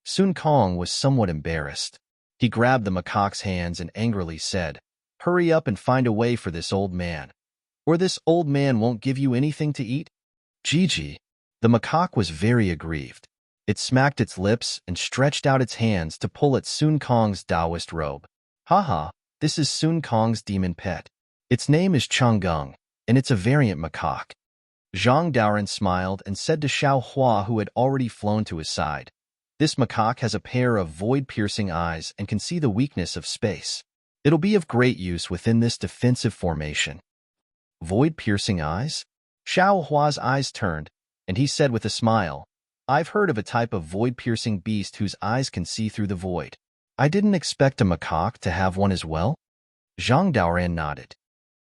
Sun Kong was somewhat embarrassed. He grabbed the macaque's hands and angrily said, "Hurry up and find a way for this old man, or this old man won't give you anything to eat." Gigi. The macaque was very aggrieved. It smacked its lips and stretched out its hands to pull at Sun Kong's Taoist robe. "Haha, this is Sun Kong's demon pet. Its name is Changgung, and it's a variant macaque." Zhang Daoran smiled and said to Xiaohua, who had already flown to his side, "This macaque has a pair of void-piercing eyes and can see the weakness of space. It'll be of great use within this defensive formation." Void-piercing eyes? Xiaohua's eyes turned, and he said with a smile, I've heard of a type of void-piercing beast whose eyes can see through the void. I didn't expect a macaque to have one as well. Zhang Daoran nodded.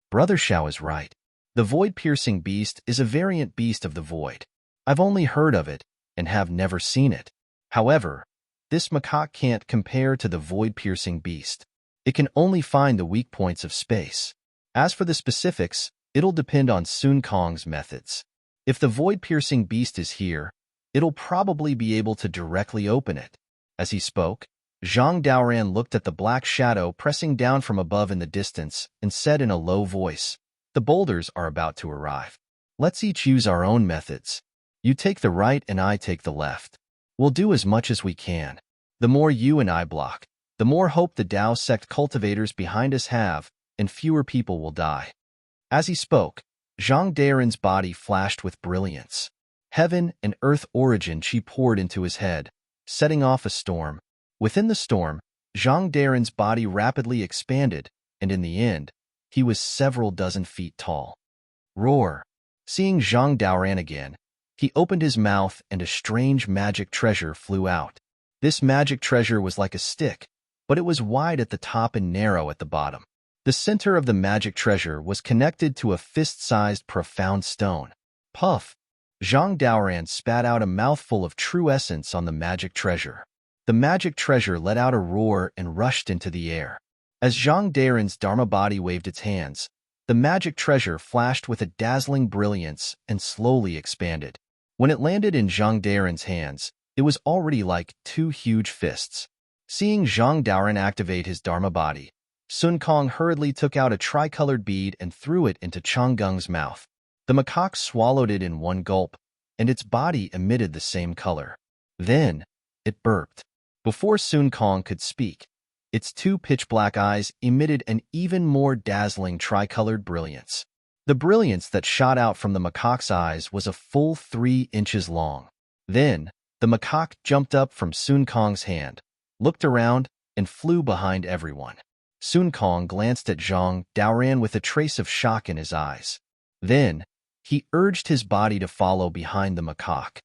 Brother Xiao is right. The void-piercing beast is a variant beast of the void. I've only heard of it and have never seen it. However, this macaque can't compare to the void-piercing beast. It can only find the weak points of space. As for the specifics, it'll depend on Sun Kong's methods. If the void-piercing beast is here, it'll probably be able to directly open it. As he spoke, Zhang Daoran looked at the black shadow pressing down from above in the distance and said in a low voice, "The boulders are about to arrive. Let's each use our own methods. You take the right and I take the left. We'll do as much as we can. The more you and I block, the more hope the Dao sect cultivators behind us have, and fewer people will die." As he spoke, Zhang Daoran's body flashed with brilliance. Heaven and earth origin chi poured into his head, setting off a storm. Within the storm, Zhang Daoran's body rapidly expanded, and in the end, he was several dozen feet tall. Roar! Seeing Zhang Daoran again, he opened his mouth and a strange magic treasure flew out. This magic treasure was like a stick, but it was wide at the top and narrow at the bottom. The center of the magic treasure was connected to a fist-sized profound stone. Puff! Zhang Daoran spat out a mouthful of true essence on the magic treasure. The magic treasure let out a roar and rushed into the air. As Zhang Daoran's Dharma body waved its hands, the magic treasure flashed with a dazzling brilliance and slowly expanded. When it landed in Zhang Daoran's hands, it was already like two huge fists. Seeing Zhang Daoran activate his Dharma body, Sun Kong hurriedly took out a tricolored bead and threw it into Changgeng's mouth. The macaque swallowed it in one gulp, and its body emitted the same color. Then, it burped. Before Sun Kong could speak, its two pitch-black eyes emitted an even more dazzling tricolored brilliance. The brilliance that shot out from the macaque's eyes was a full 3 inches long. Then, the macaque jumped up from Sun Kong's hand, looked around, and flew behind everyone. Sun Kong glanced at Zhang Daoran with a trace of shock in his eyes. Then, he urged his body to follow behind the macaque.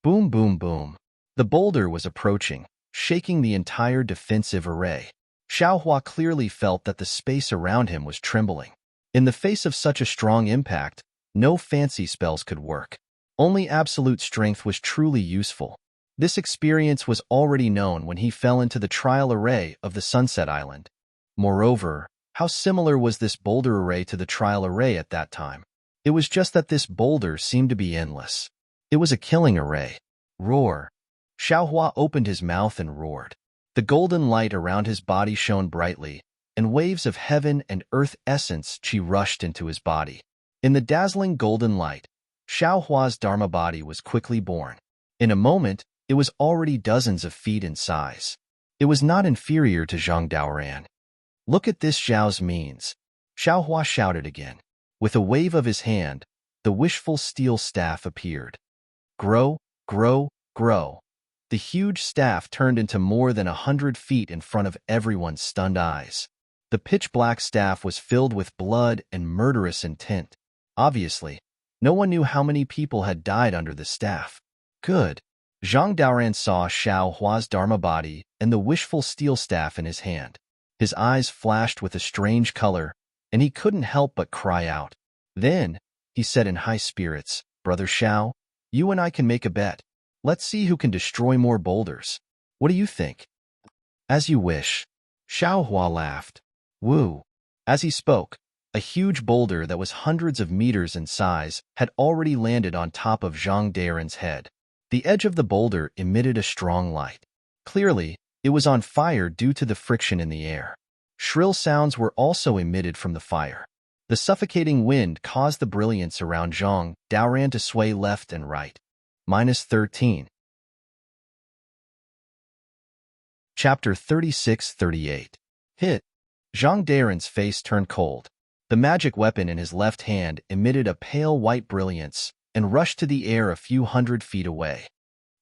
Boom, boom, boom. The boulder was approaching, shaking the entire defensive array. Xiaohua clearly felt that the space around him was trembling. In the face of such a strong impact, no fancy spells could work. Only absolute strength was truly useful. This experience was already known when he fell into the trial array of the Sunset Island. Moreover, how similar was this boulder array to the trial array at that time? It was just that this boulder seemed to be endless. It was a killing array. Roar! Xiaohua opened his mouth and roared. The golden light around his body shone brightly, and waves of heaven and earth essence chi rushed into his body. In the dazzling golden light, Xiaohua's Dharma body was quickly born. In a moment, it was already dozens of feet in size. It was not inferior to Zhang Daoran. "Look at this Zhao's means," Xiaohua shouted again. With a wave of his hand, the wishful steel staff appeared. Grow, grow, grow. The huge staff turned into more than 100 feet in front of everyone's stunned eyes. The pitch-black staff was filled with blood and murderous intent. Obviously, no one knew how many people had died under the staff. Good. Zhang Daoran saw Xiaohua's Dharma body and the wishful steel staff in his hand. His eyes flashed with a strange color, and he couldn't help but cry out. Then, he said in high spirits, "Brother Xiao, you and I can make a bet. Let's see who can destroy more boulders. What do you think?" "As you wish." Xiaohua laughed. Woo! As he spoke, a huge boulder that was hundreds of meters in size had already landed on top of Zhang Daoran's head. The edge of the boulder emitted a strong light. Clearly, it was on fire due to the friction in the air. Shrill sounds were also emitted from the fire. The suffocating wind caused the brilliance around Zhang Daoran to sway left and right. -13. Chapter 36-38. Hit. Zhang Daoran's face turned cold. The magic weapon in his left hand emitted a pale white brilliance and rushed to the air a few hundred feet away.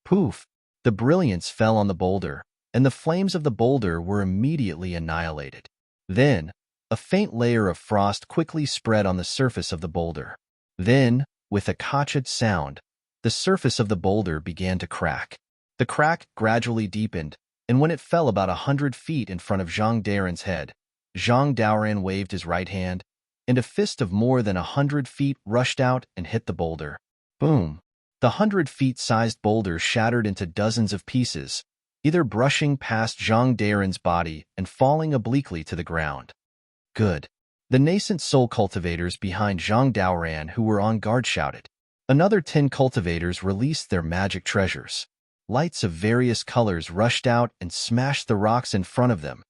Poof! The brilliance fell on the boulder, and the flames of the boulder were immediately annihilated. Then, a faint layer of frost quickly spread on the surface of the boulder. Then, with a cochet sound, the surface of the boulder began to crack. The crack gradually deepened, and when it fell about 100 feet in front of Zhang Daren's head, Zhang Daoran waved his right hand, and a fist of more than 100 feet rushed out and hit the boulder. Boom! The 100-feet-sized boulder shattered into dozens of pieces, either brushing past Zhang Daren's body and falling obliquely to the ground. Good. The nascent soul cultivators behind Zhang Daoran who were on guard shouted. Another 10 cultivators released their magic treasures. Lights of various colors rushed out and smashed the rocks in front of them.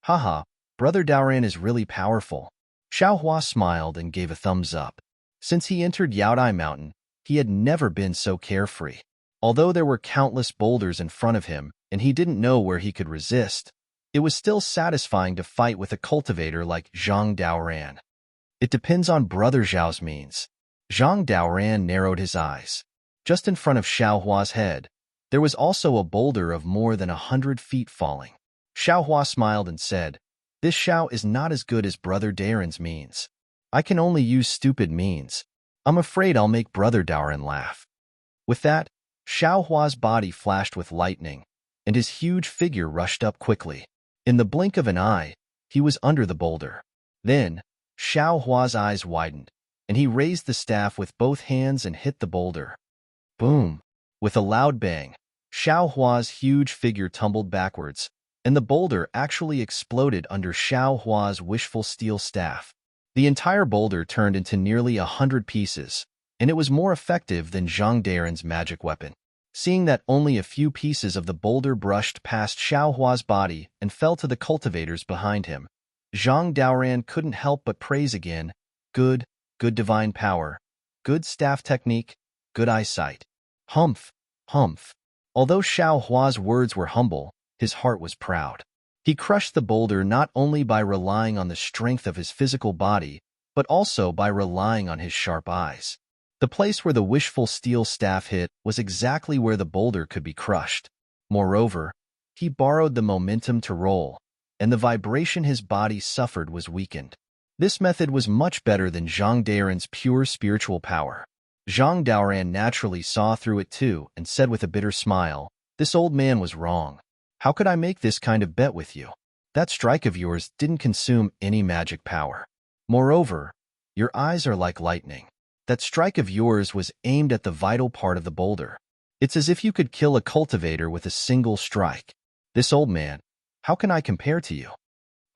Haha, Brother Daoran is really powerful. Xiaohua smiled and gave a thumbs up. Since he entered Yaodai Mountain, he had never been so carefree. Although there were countless boulders in front of him and he didn't know where he could resist, it was still satisfying to fight with a cultivator like Zhang Daoran. It depends on Brother Zhao's means. Zhang Daoran narrowed his eyes. Just in front of Xiaohua's head, there was also a boulder of more than 100 feet falling. Xiaohua smiled and said, "This Xiao is not as good as Brother Daren's means. I can only use stupid means. I'm afraid I'll make Brother Daoran laugh." With that, Xiaohua's body flashed with lightning, and his huge figure rushed up quickly. In the blink of an eye, he was under the boulder. Then, Xiaohua's eyes widened, and he raised the staff with both hands and hit the boulder. Boom! With a loud bang, Xiaohua's huge figure tumbled backwards, and the boulder actually exploded under Xiaohua's wishful steel staff. The entire boulder turned into nearly 100 pieces, and it was more effective than Zhang Daren's magic weapon. Seeing that only a few pieces of the boulder brushed past Xiaohua's body and fell to the cultivators behind him, Zhang Daoran couldn't help but praise again. Good divine power, good staff technique, good eyesight. Humph, humph. Although Xiaohua's words were humble, his heart was proud. He crushed the boulder not only by relying on the strength of his physical body, but also by relying on his sharp eyes. The place where the wishful steel staff hit was exactly where the boulder could be crushed. Moreover, he borrowed the momentum to roll, and the vibration his body suffered was weakened. This method was much better than Zhang Daren's pure spiritual power. Zhang Daoran naturally saw through it too and said with a bitter smile, "This old man was wrong. How could I make this kind of bet with you? That strike of yours didn't consume any magic power. Moreover, your eyes are like lightning. That strike of yours was aimed at the vital part of the boulder. It's as if you could kill a cultivator with a single strike. This old man, how can I compare to you?"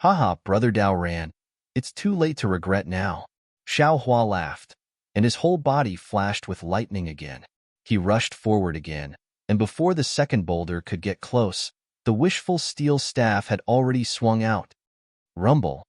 "Haha, Brother Daoran, it's too late to regret now." Xiaohua laughed, and his whole body flashed with lightning again. He rushed forward again, and before the second boulder could get close, the wishful steel staff had already swung out. Rumble.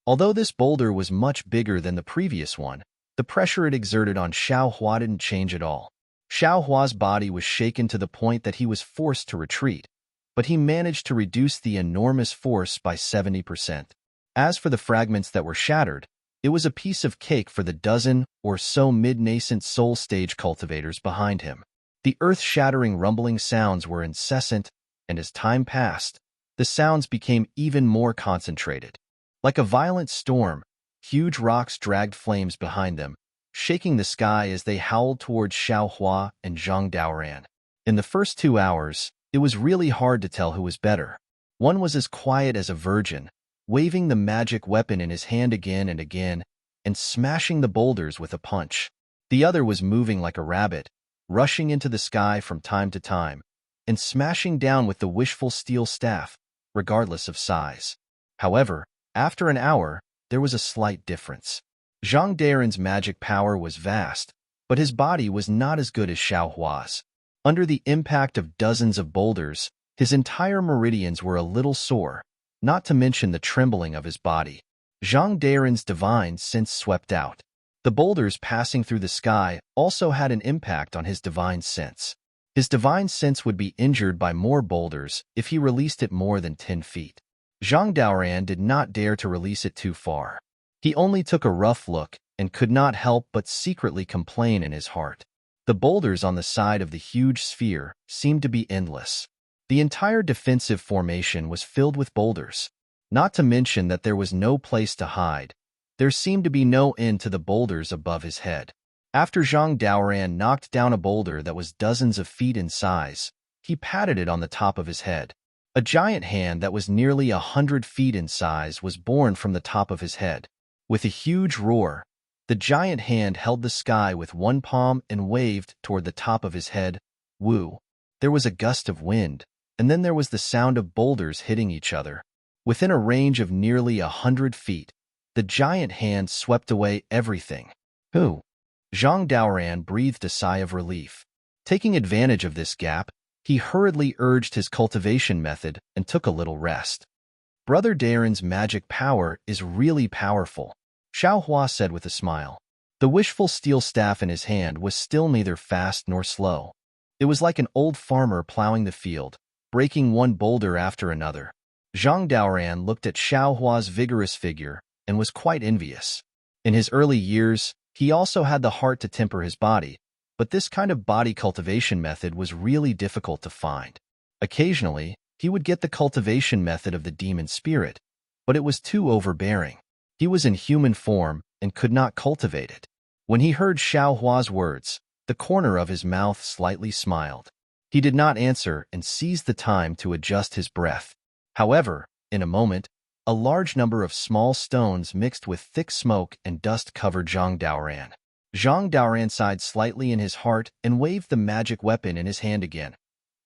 Although this boulder was much bigger than the previous one, the pressure it exerted on Xiaohua didn't change at all. Xiaohua's body was shaken to the point that he was forced to retreat, but he managed to reduce the enormous force by 70%. As for the fragments that were shattered, it was a piece of cake for the dozen or so mid-nascent soul stage cultivators behind him. The earth-shattering rumbling sounds were incessant, and as time passed, the sounds became even more concentrated. Like a violent storm, huge rocks dragged flames behind them, shaking the sky as they howled towards Xiaohua and Zhang Daoran. In the first 2 hours, it was really hard to tell who was better. One was as quiet as a virgin, waving the magic weapon in his hand again and again, and smashing the boulders with a punch. The other was moving like a rabbit, rushing into the sky from time to time, and smashing down with the wishful steel staff, regardless of size. However, after an hour, there was a slight difference. Zhang Daren's magic power was vast, but his body was not as good as Xiaohua's. Under the impact of dozens of boulders, his entire meridians were a little sore, not to mention the trembling of his body. Zhang Daren's divine sense swept out. The boulders passing through the sky also had an impact on his divine sense. His divine sense would be injured by more boulders if he released it more than 10 feet. Zhang Daoran did not dare to release it too far. He only took a rough look and could not help but secretly complain in his heart. The boulders on the side of the huge sphere seemed to be endless. The entire defensive formation was filled with boulders. Not to mention that there was no place to hide. There seemed to be no end to the boulders above his head. After Zhang Daoran knocked down a boulder that was dozens of feet in size, he patted it on the top of his head. A giant hand that was nearly 100 feet in size was born from the top of his head. With a huge roar, the giant hand held the sky with one palm and waved toward the top of his head. Woo! There was a gust of wind, and then there was the sound of boulders hitting each other. Within a range of nearly 100 feet, the giant hand swept away everything. Who? Zhang Daoran breathed a sigh of relief. Taking advantage of this gap, he hurriedly urged his cultivation method and took a little rest. Brother Daren's magic power is really powerful, Xiao Hua said with a smile. The wishful steel staff in his hand was still neither fast nor slow. It was like an old farmer plowing the field, breaking one boulder after another. Zhang Daoran looked at Xiao Hua's vigorous figure and was quite envious. In his early years, he also had the heart to temper his body, but this kind of body cultivation method was really difficult to find. Occasionally, he would get the cultivation method of the demon spirit, but it was too overbearing. He was in human form and could not cultivate it. When he heard Xiao Hua's words, the corner of his mouth slightly smiled. He did not answer and seized the time to adjust his breath. However, in a moment, a large number of small stones mixed with thick smoke and dust covered Zhang Daoran. Zhang Daoran sighed slightly in his heart and waved the magic weapon in his hand again.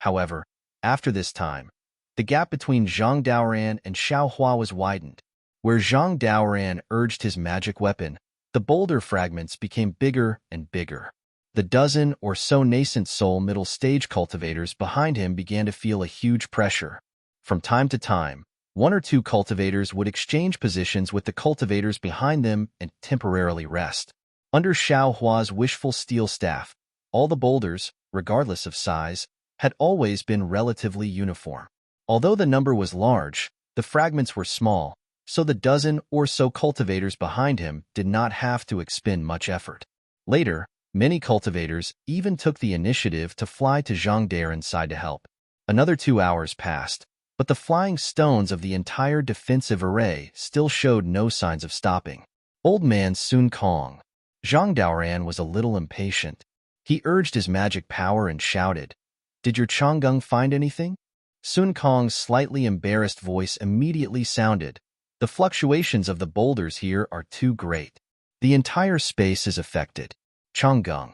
However, after this time, the gap between Zhang Daoran and Xiao Hua was widened. Where Zhang Daoran urged his magic weapon, the boulder fragments became bigger and bigger. The dozen or so nascent soul middle stage cultivators behind him began to feel a huge pressure. From time to time, one or two cultivators would exchange positions with the cultivators behind them and temporarily rest. Under Xiao Hua's wishful steel staff, all the boulders, regardless of size, had always been relatively uniform. Although the number was large, the fragments were small, so the dozen or so cultivators behind him did not have to expend much effort. Later, many cultivators even took the initiative to fly to Zhang Daren's side to help. Another 2 hours passed, but the flying stones of the entire defensive array still showed no signs of stopping. Old man Sun Kong. Zhang Daoran was a little impatient. He urged his magic power and shouted, "Did your Changgung find anything?" Sun Kong's slightly embarrassed voice immediately sounded, "The fluctuations of the boulders here are too great. The entire space is affected. Changgung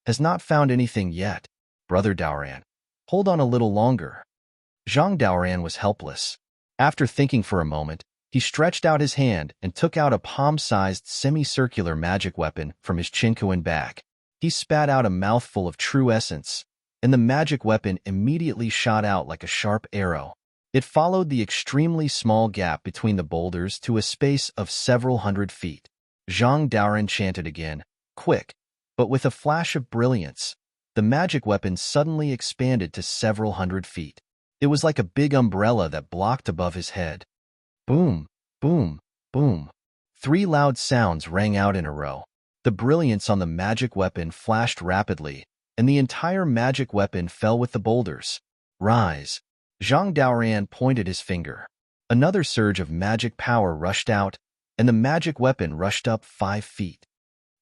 has not found anything yet. Brother Daoran, hold on a little longer." Zhang Daoran was helpless. After thinking for a moment, he stretched out his hand and took out a palm-sized semicircular magic weapon from his Chinkuan bag. He spat out a mouthful of true essence, and the magic weapon immediately shot out like a sharp arrow. It followed the extremely small gap between the boulders to a space of several 100 feet. Zhang Daoran chanted again, "Quick!" But with a flash of brilliance, the magic weapon suddenly expanded to several 100 feet. It was like a big umbrella that blocked above his head. Boom, boom, boom. 3 loud sounds rang out in a row. The brilliance on the magic weapon flashed rapidly, and the entire magic weapon fell with the boulders. "Rise!" Zhang Daoran pointed his finger. Another surge of magic power rushed out, and the magic weapon rushed up 5 feet.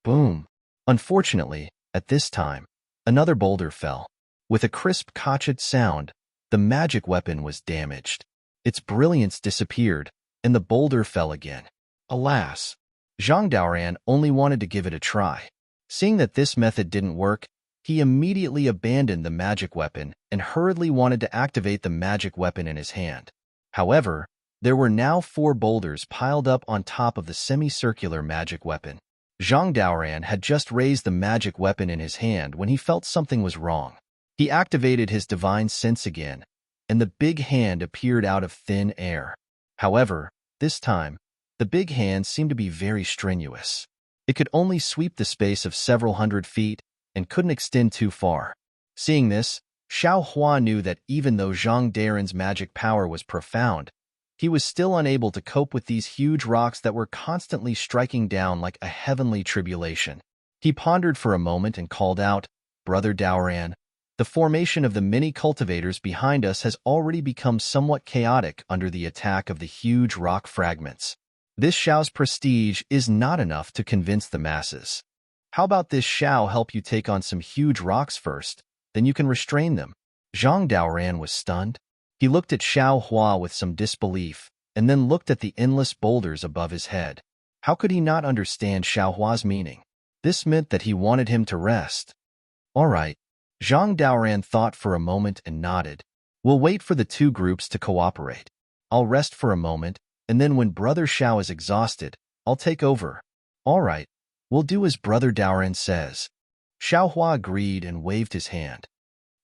Boom! Unfortunately, at this time, another boulder fell. With a crisp kachit sound, the magic weapon was damaged. Its brilliance disappeared, and the boulder fell again. Alas! Zhang Daoran only wanted to give it a try. Seeing that this method didn't work, he immediately abandoned the magic weapon and hurriedly wanted to activate the magic weapon in his hand. However, there were now 4 boulders piled up on top of the semicircular magic weapon. Zhang Daoran had just raised the magic weapon in his hand when he felt something was wrong. He activated his divine sense again, and the big hand appeared out of thin air. However, this time, the big hand seemed to be very strenuous. It could only sweep the space of several 100 feet and couldn't extend too far. Seeing this, Xiao Hua knew that even though Zhang Daren's magic power was profound, he was still unable to cope with these huge rocks that were constantly striking down like a heavenly tribulation. He pondered for a moment and called out, "Brother Daoran, the formation of the many cultivators behind us has already become somewhat chaotic under the attack of the huge rock fragments. This Xiao's prestige is not enough to convince the masses. How about this Shao help you take on some huge rocks first, then you can restrain them? Zhang Daoran was stunned. He looked at Xiao Hua with some disbelief, and then looked at the endless boulders above his head. How could he not understand Xiao Hua's meaning? This meant that he wanted him to rest. All right. Zhang Daoran thought for a moment and nodded. We'll wait for the two groups to cooperate. I'll rest for a moment, and then when Brother Xiao is exhausted, I'll take over. All right. We'll do as Brother Daoran says. Xiao Hua agreed and waved his hand.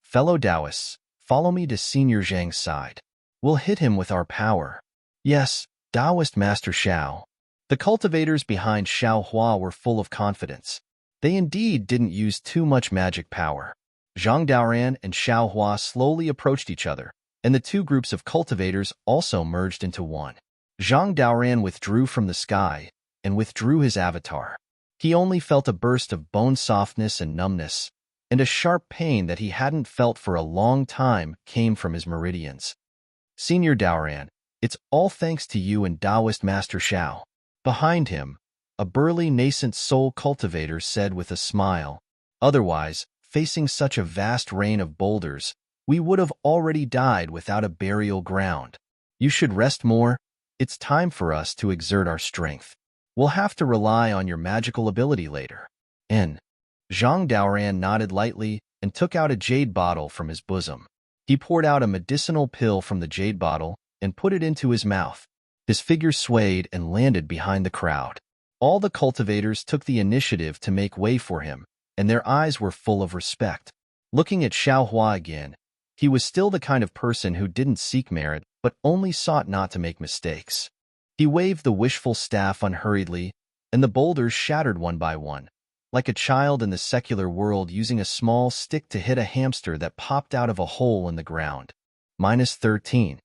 Fellow Taoists, follow me to Senior Zhang's side. We'll hit him with our power. Yes, Taoist Master Xiao. The cultivators behind Xiao Hua were full of confidence. They indeed didn't use too much magic power. Zhang Daoran and Xiao Hua slowly approached each other, and the two groups of cultivators also merged into one. Zhang Daoran withdrew from the sky and withdrew his avatar. He only felt a burst of bone softness and numbness, and a sharp pain that he hadn't felt for a long time came from his meridians. Senior Daoran, it's all thanks to you and Taoist Master Xiao. Behind him, a burly nascent soul cultivator said with a smile, otherwise, facing such a vast rain of boulders, we would have already died without a burial ground. You should rest more. It's time for us to exert our strength. We'll have to rely on your magical ability later. Zhang Daoran nodded lightly and took out a jade bottle from his bosom. He poured out a medicinal pill from the jade bottle and put it into his mouth. His figure swayed and landed behind the crowd. All the cultivators took the initiative to make way for him, and their eyes were full of respect. Looking at Xiao Hua again, he was still the kind of person who didn't seek merit, but only sought not to make mistakes. He waved the wishful staff unhurriedly, and the boulders shattered one by one, like a child in the secular world using a small stick to hit a hamster that popped out of a hole in the ground. -13.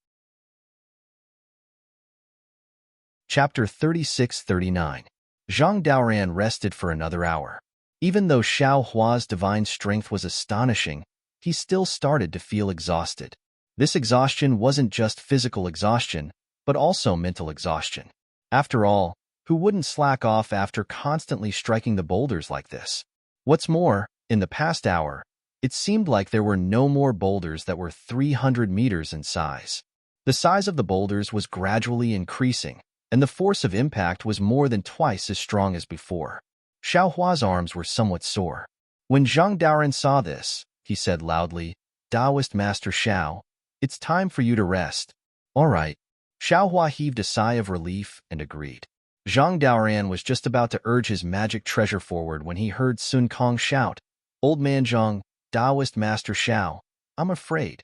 Chapter 36-39. Zhang Daoran rested for another hour. Even though Xiao Hua's divine strength was astonishing, he still started to feel exhausted. This exhaustion wasn't just physical exhaustion, but also mental exhaustion. After all, who wouldn't slack off after constantly striking the boulders like this? What's more, in the past hour, it seemed like there were no more boulders that were 300 meters in size. The size of the boulders was gradually increasing, and the force of impact was more than twice as strong as before. Xiao Hua's arms were somewhat sore. When Zhang Daoran saw this, he said loudly, Taoist Master Xiao, it's time for you to rest. All right. Xiao Hua heaved a sigh of relief and agreed. Zhang Daoran was just about to urge his magic treasure forward when he heard Sun Kong shout, Old Man Zhang, Taoist Master Xiao, I'm afraid.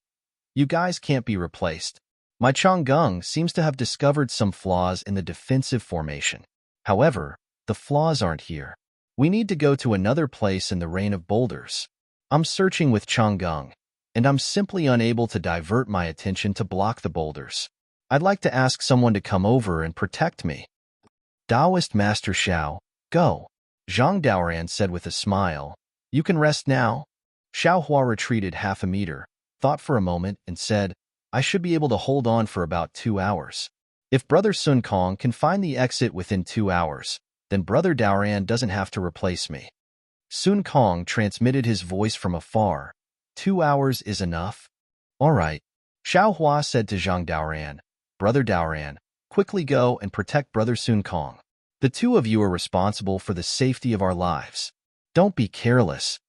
You guys can't be replaced. My Chang'eng seems to have discovered some flaws in the defensive formation. However, the flaws aren't here. We need to go to another place in the rain of boulders. I'm searching with Chang'eng, and I'm simply unable to divert my attention to block the boulders. I'd like to ask someone to come over and protect me. Taoist Master Xiao, go. Zhang Daoran said with a smile. You can rest now. Xiao Hua retreated half a meter, thought for a moment, and said, I should be able to hold on for about 2 hours. If Brother Sun Kong can find the exit within 2 hours, then Brother Daoran doesn't have to replace me. Sun Kong transmitted his voice from afar. 2 hours is enough? All right. Xiao Hua said to Zhang Daoran, Brother Daoran, quickly go and protect Brother Sun Kong. The two of you are responsible for the safety of our lives. Don't be careless.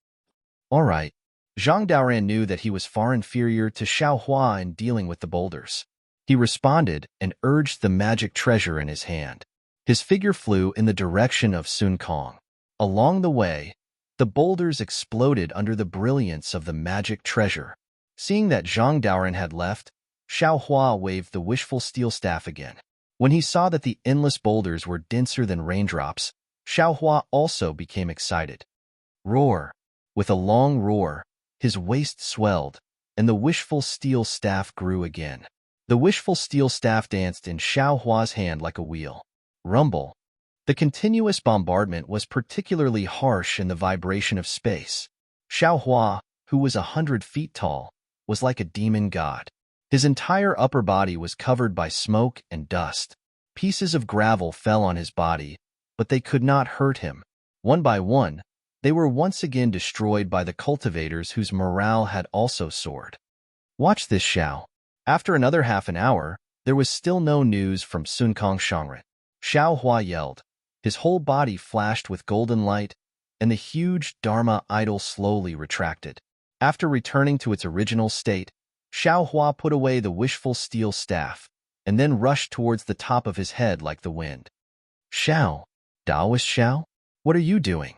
All right. Zhang Daoran knew that he was far inferior to Xiao Hua in dealing with the boulders. He responded and urged the magic treasure in his hand. His figure flew in the direction of Sun Kong. Along the way, the boulders exploded under the brilliance of the magic treasure. Seeing that Zhang Daoran had left, Xiao Hua waved the wishful steel staff again. When he saw that the endless boulders were denser than raindrops, Xiao Hua also became excited. Roar! With a long roar, his waist swelled, and the wishful steel staff grew again. The wishful steel staff danced in Xiao Hua's hand like a wheel. Rumble! The continuous bombardment was particularly harsh in the vibration of space. Xiao Hua, who was 100 feet tall, was like a demon god. His entire upper body was covered by smoke and dust. Pieces of gravel fell on his body, but they could not hurt him. One by one, They were once again destroyed by the cultivators whose morale had also soared. Watch this, Xiao. After another half an hour, there was still no news from Sun Kong Shangren. Xiao Hua yelled. His whole body flashed with golden light, and the huge Dharma idol slowly retracted. After returning to its original state, Xiao Hua put away the wishful steel staff, and then rushed towards the top of his head like the wind. Xiao, Taoist Xiao, what are you doing?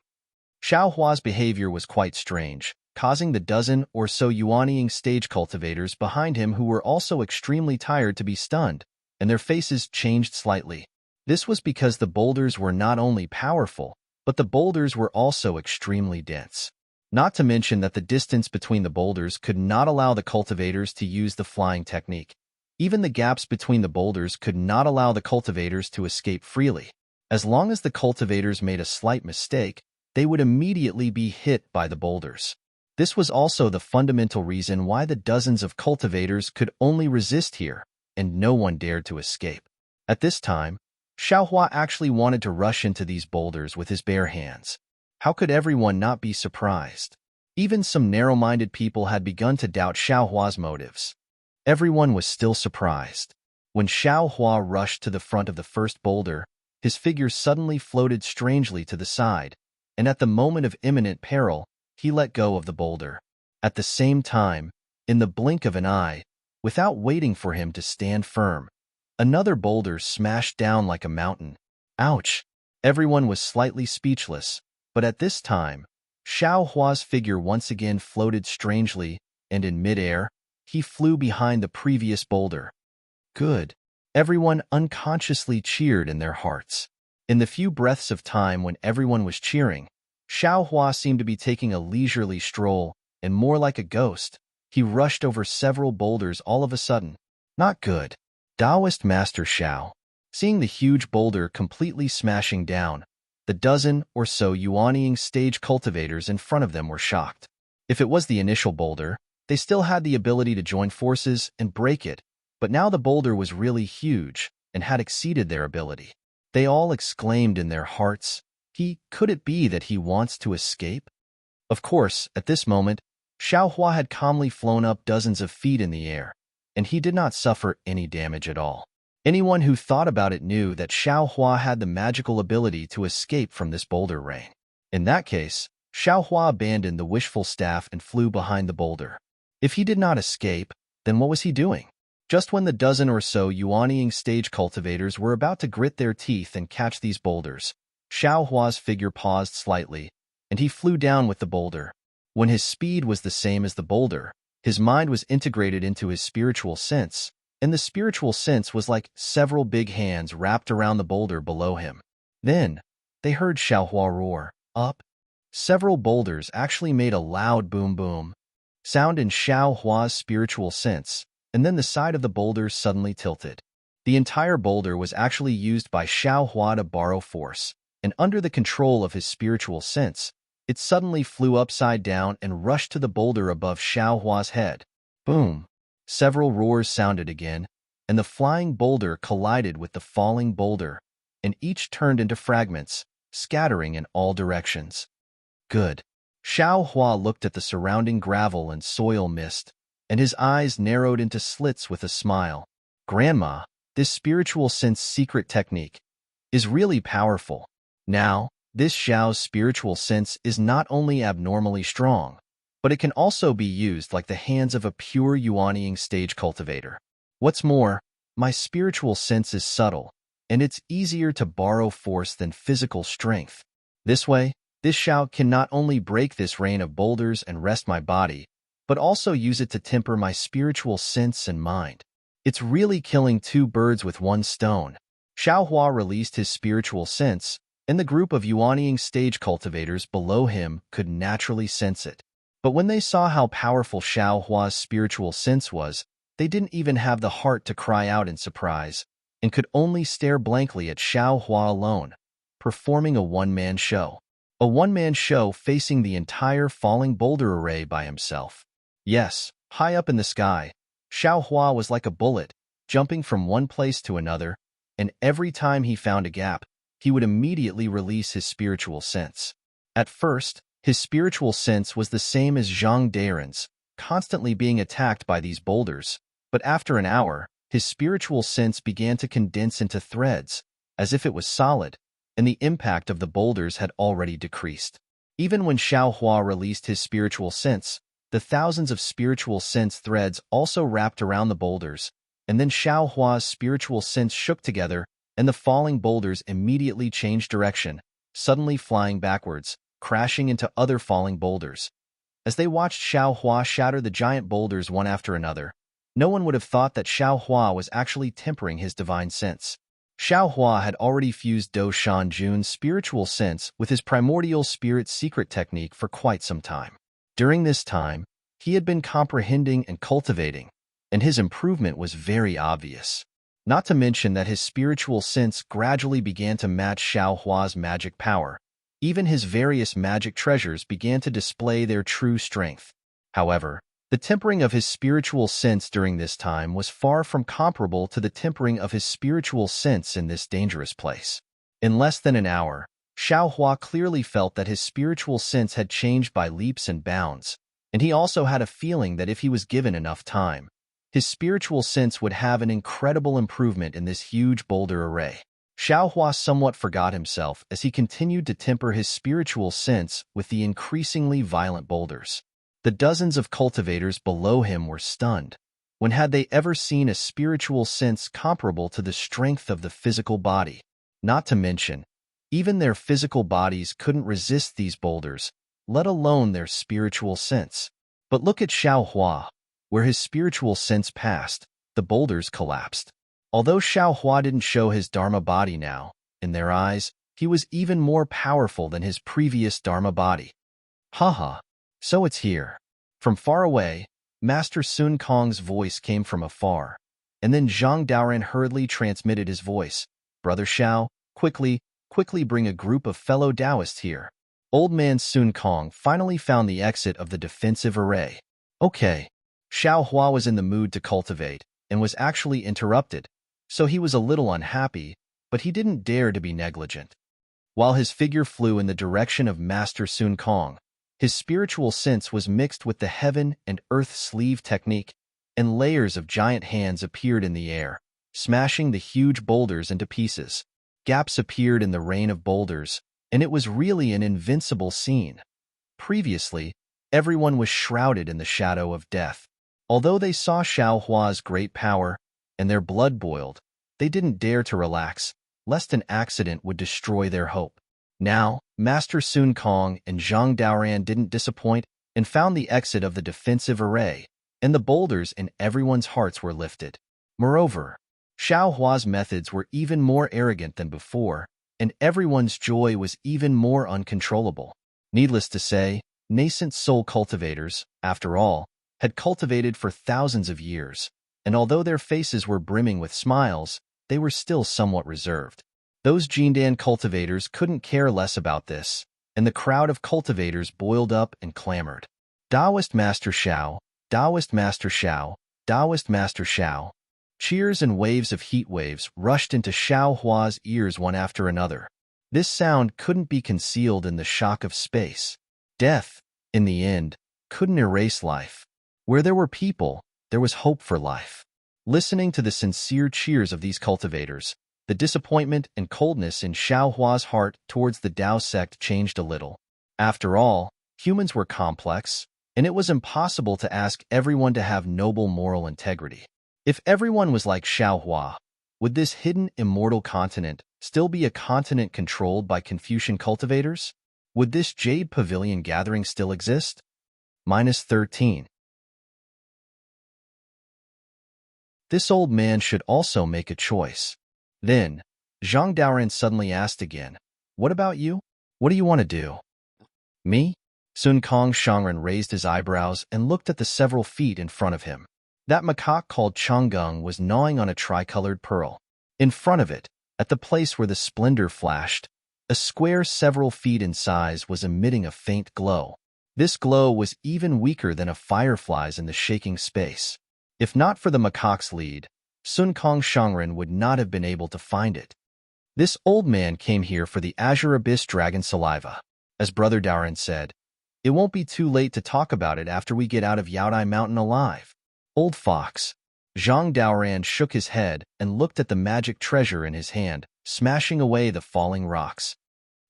Xiao Hua's behavior was quite strange, causing the dozen or so Yuanying stage cultivators behind him who were also extremely tired to be stunned, and their faces changed slightly. This was because the boulders were not only powerful, but the boulders were also extremely dense. Not to mention that the distance between the boulders could not allow the cultivators to use the flying technique. Even the gaps between the boulders could not allow the cultivators to escape freely. As long as the cultivators made a slight mistake, they would immediately be hit by the boulders. This was also the fundamental reason why the dozens of cultivators could only resist here, and no one dared to escape. At this time, Xiao Hua actually wanted to rush into these boulders with his bare hands. How could everyone not be surprised? Even some narrow-minded people had begun to doubt Xiao Hua's motives. Everyone was still surprised. When Xiao Hua rushed to the front of the first boulder, his figure suddenly floated strangely to the side, and at the moment of imminent peril, he let go of the boulder. At the same time, in the blink of an eye, without waiting for him to stand firm, another boulder smashed down like a mountain. Ouch! Everyone was slightly speechless, but at this time, Xiao Hua's figure once again floated strangely, and in midair, he flew behind the previous boulder. Good. Everyone unconsciously cheered in their hearts. In the few breaths of time when everyone was cheering, Xiao Hua seemed to be taking a leisurely stroll, and more like a ghost. He rushed over several boulders all of a sudden. Not good. Taoist Master Xiao. Seeing the huge boulder completely smashing down, the dozen or so Yuanying stage cultivators in front of them were shocked. If it was the initial boulder, they still had the ability to join forces and break it, but now the boulder was really huge and had exceeded their ability. They all exclaimed in their hearts, could it be that he wants to escape? Of course, at this moment, Xiao Hua had calmly flown up dozens of feet in the air, and he did not suffer any damage at all. Anyone who thought about it knew that Xiao Hua had the magical ability to escape from this boulder rain. In that case, Xiao Hua abandoned the wishful staff and flew behind the boulder. If he did not escape, then what was he doing? Just when the dozen or so Yuanying stage cultivators were about to grit their teeth and catch these boulders, Xiao Hua's figure paused slightly, and he flew down with the boulder. When his speed was the same as the boulder, his mind was integrated into his spiritual sense, and the spiritual sense was like several big hands wrapped around the boulder below him. Then, they heard Xiao Hua roar, up. Several boulders actually made a loud boom-boom sound in Xiao Hua's spiritual sense, and then the side of the boulder suddenly tilted. The entire boulder was actually used by Xiao Hua to borrow force, and under the control of his spiritual sense, it suddenly flew upside down and rushed to the boulder above Xiao Hua's head. Boom! Several roars sounded again, and the flying boulder collided with the falling boulder, and each turned into fragments, scattering in all directions. Good. Xiao Hua looked at the surrounding gravel and soil mist, and his eyes narrowed into slits with a smile. Grandma, this spiritual sense secret technique is really powerful. Now, this Xiao's spiritual sense is not only abnormally strong, but it can also be used like the hands of a pure Yuanying stage cultivator. What's more, my spiritual sense is subtle, and it's easier to borrow force than physical strength. This way, this Xiao can not only break this rain of boulders and rest my body, but also use it to temper my spiritual sense and mind. It's really killing two birds with one stone. Xiao Hua released his spiritual sense, and the group of Yuanying stage cultivators below him could naturally sense it. But when they saw how powerful Xiao Hua's spiritual sense was, they didn't even have the heart to cry out in surprise, and could only stare blankly at Xiao Hua alone, performing a one-man show. A one-man show facing the entire falling boulder array by himself. Yes, high up in the sky, Xiao Hua was like a bullet, jumping from one place to another, and every time he found a gap, he would immediately release his spiritual sense. At first, His spiritual sense was the same as Zhang Daren's, constantly being attacked by these boulders, but after an hour, his spiritual sense began to condense into threads, as if it was solid, and the impact of the boulders had already decreased. Even when Xiao Hua released his spiritual sense, the thousands of spiritual sense threads also wrapped around the boulders, and then Xiao Hua's spiritual sense shook together, and the falling boulders immediately changed direction, suddenly flying backwards, crashing into other falling boulders. As they watched Xiao Hua shatter the giant boulders one after another, no one would have thought that Xiao Hua was actually tempering his divine sense. Xiao Hua had already fused Do Shan Jun's spiritual sense with his primordial spirit secret technique for quite some time. During this time, he had been comprehending and cultivating, and his improvement was very obvious. Not to mention that his spiritual sense gradually began to match Xiao Hua's magic power. Even his various magic treasures began to display their true strength. However, the tempering of his spiritual sense during this time was far from comparable to the tempering of his spiritual sense in this dangerous place. In less than an hour, Xiao Hua clearly felt that his spiritual sense had changed by leaps and bounds, and he also had a feeling that if he was given enough time, his spiritual sense would have an incredible improvement in this huge boulder array. Xiao Hua somewhat forgot himself as he continued to temper his spiritual sense with the increasingly violent boulders. The dozens of cultivators below him were stunned. When had they ever seen a spiritual sense comparable to the strength of the physical body? Not to mention, even their physical bodies couldn't resist these boulders, let alone their spiritual sense. But look at Xiao Hua. Where his spiritual sense passed, the boulders collapsed. Although Xiao Hua didn't show his Dharma body now, in their eyes, he was even more powerful than his previous Dharma body. Haha, so it's here. From far away, Master Sun Kong's voice came from afar, and then Zhang Daoran hurriedly transmitted his voice. Brother Xiao, quickly bring a group of fellow Taoists here. Old man Sun Kong finally found the exit of the defensive array. Okay. Xiao Hua was in the mood to cultivate, and was actually interrupted, so he was a little unhappy, but he didn't dare to be negligent. While his figure flew in the direction of Master Sun Kong, his spiritual sense was mixed with the heaven and earth sleeve technique, and layers of giant hands appeared in the air, smashing the huge boulders into pieces. Gaps appeared in the rain of boulders, and it was really an invincible scene. Previously, everyone was shrouded in the shadow of death. Although they saw Xiao Hua's great power, and their blood boiled, they didn't dare to relax, lest an accident would destroy their hope. Now, Master Sun Kong and Zhang Daoran didn't disappoint and found the exit of the defensive array, and the boulders in everyone's hearts were lifted. Moreover, Xiao Hua's methods were even more arrogant than before, and everyone's joy was even more uncontrollable. Needless to say, nascent soul cultivators, after all, had cultivated for thousands of years, and although their faces were brimming with smiles, they were still somewhat reserved. Those Jindan cultivators couldn't care less about this, and the crowd of cultivators boiled up and clamored. Taoist Master Xiao, Taoist Master Xiao, Taoist Master Xiao. Cheers and waves of heat waves rushed into Xiao Hua's ears one after another. This sound couldn't be concealed in the shock of space. Death, in the end, couldn't erase life. Where there were people, there was hope for life. Listening to the sincere cheers of these cultivators, the disappointment and coldness in Xiao Hua's heart towards the Tao sect changed a little. After all, humans were complex, and it was impossible to ask everyone to have noble moral integrity. If everyone was like Xiao Hua, would this hidden immortal continent still be a continent controlled by Confucian cultivators? Would this Jade Pavilion gathering still exist? -13. This old man should also make a choice. Then, Zhang Daoran suddenly asked again, "What about you? What do you want to do?" "Me?" Sun Kong Shangren raised his eyebrows and looked at the several feet in front of him. That macaque called Changgung was gnawing on a tricolored pearl. In front of it, at the place where the splendor flashed, a square several feet in size was emitting a faint glow. This glow was even weaker than a firefly's in the shaking space. If not for the macaque's lead, Sun Kong Shangren would not have been able to find it. This old man came here for the Azure Abyss Dragon Saliva. As Brother Daoran said, It won't be too late to talk about it after we get out of Yaodai Mountain alive. Old fox. Zhang Daoran shook his head and looked at the magic treasure in his hand, smashing away the falling rocks.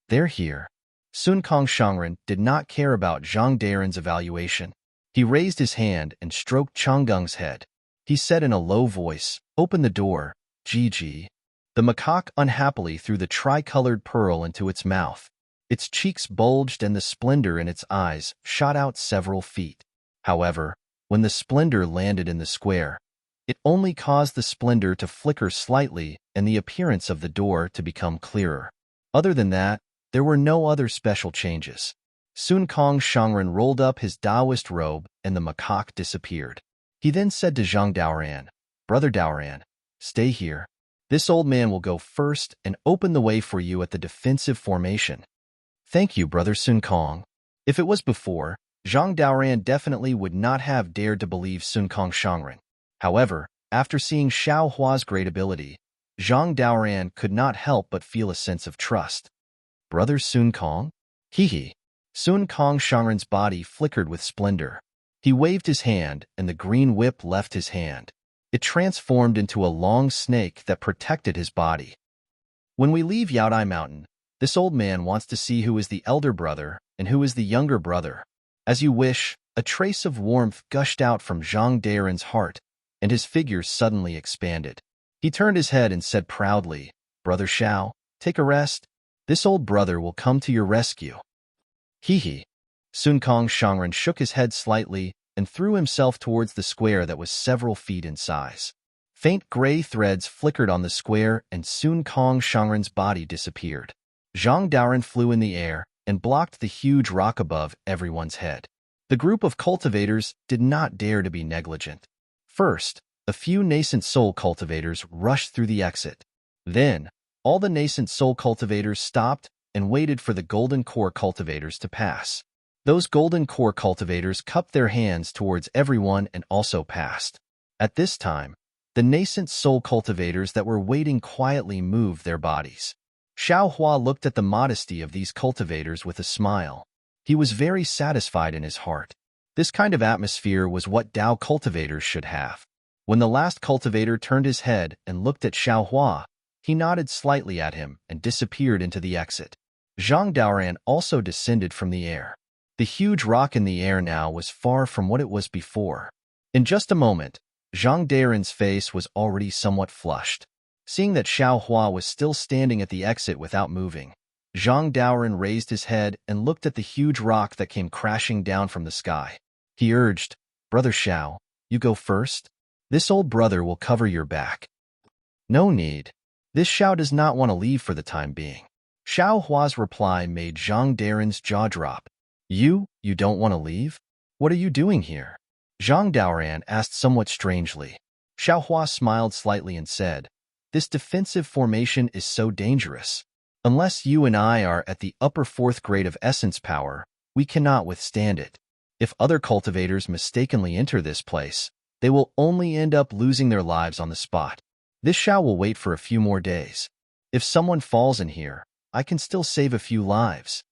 They're here. Sun Kong Shangren did not care about Zhang Daoran's evaluation. He raised his hand and stroked Changgeng's head. He said in a low voice, "Open the door, Gigi." The macaque unhappily threw the tricolored pearl into its mouth. Its cheeks bulged and the splendor in its eyes shot out several feet. However, when the splendor landed in the square, it only caused the splendor to flicker slightly and the appearance of the door to become clearer. Other than that, there were no other special changes. Sun Kong Shangren rolled up his Taoist robe and the macaque disappeared. He then said to Zhang Daoran, "Brother Daoran, stay here. This old man will go first and open the way for you at the defensive formation." "Thank you, Brother Sun Kong." If it was before, Zhang Daoran definitely would not have dared to believe Sun Kong Shangren. However, after seeing Xiao Hua's great ability, Zhang Daoran could not help but feel a sense of trust. "Brother Sun Kong?" Hee. Sun Kong Shangren's body flickered with splendor. He waved his hand, and the green whip left his hand. It transformed into a long snake that protected his body. "When we leave Yaodai Mountain, this old man wants to see who is the elder brother and who is the younger brother." "As you wish." A trace of warmth gushed out from Zhang Daoran's heart, and his figure suddenly expanded. He turned his head and said proudly, "Brother Xiao, take a rest. This old brother will come to your rescue." Hee. Sun Kong Shangren shook his head slightly and threw himself towards the square that was several feet in size. Faint gray threads flickered on the square and Sun Kong Shangren's body disappeared. Zhang Daoran flew in the air and blocked the huge rock above everyone's head. The group of cultivators did not dare to be negligent. First, a few nascent soul cultivators rushed through the exit. Then, all the nascent soul cultivators stopped and waited for the golden core cultivators to pass. Those golden core cultivators cupped their hands towards everyone and also passed. At this time, the nascent soul cultivators that were waiting quietly moved their bodies. Xiao Hua looked at the modesty of these cultivators with a smile. He was very satisfied in his heart. This kind of atmosphere was what Dao cultivators should have. When the last cultivator turned his head and looked at Xiao Hua, he nodded slightly at him and disappeared into the exit. Zhang Daoran also descended from the air. The huge rock in the air now was far from what it was before. In just a moment, Zhang Daoran's face was already somewhat flushed. Seeing that Xiao Hua was still standing at the exit without moving, Zhang Daoran raised his head and looked at the huge rock that came crashing down from the sky. He urged, "Brother Xiao, you go first. This old brother will cover your back." "No need. This Xiao does not want to leave for the time being." Xiao Hua's reply made Zhang Daoran's jaw drop. You don't want to leave? What are you doing here?" Zhang Daoran asked somewhat strangely. Xiao Hua smiled slightly and said, "This defensive formation is so dangerous. Unless you and I are at the upper 4th grade of essence power, we cannot withstand it. If other cultivators mistakenly enter this place, they will only end up losing their lives on the spot. This Xiao will wait for a few more days. If someone falls in here, I can still save a few lives."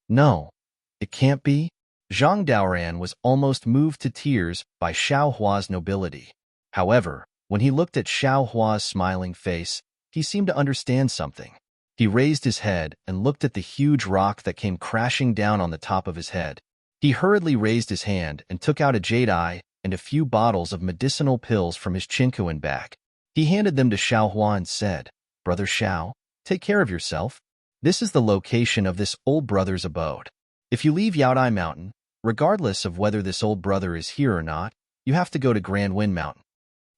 "No. It can't be." Zhang Daoran was almost moved to tears by Xiao Hua's nobility. However, when he looked at Xiao Hua's smiling face, he seemed to understand something. He raised his head and looked at the huge rock that came crashing down on the top of his head. He hurriedly raised his hand and took out a jade eye and a few bottles of medicinal pills from his chinkuan bag. He handed them to Xiao Hua and said, "Brother Xiao, take care of yourself. This is the location of this old brother's abode. If you leave Yaodai Mountain, regardless of whether this old brother is here or not, you have to go to Grand Wind Mountain."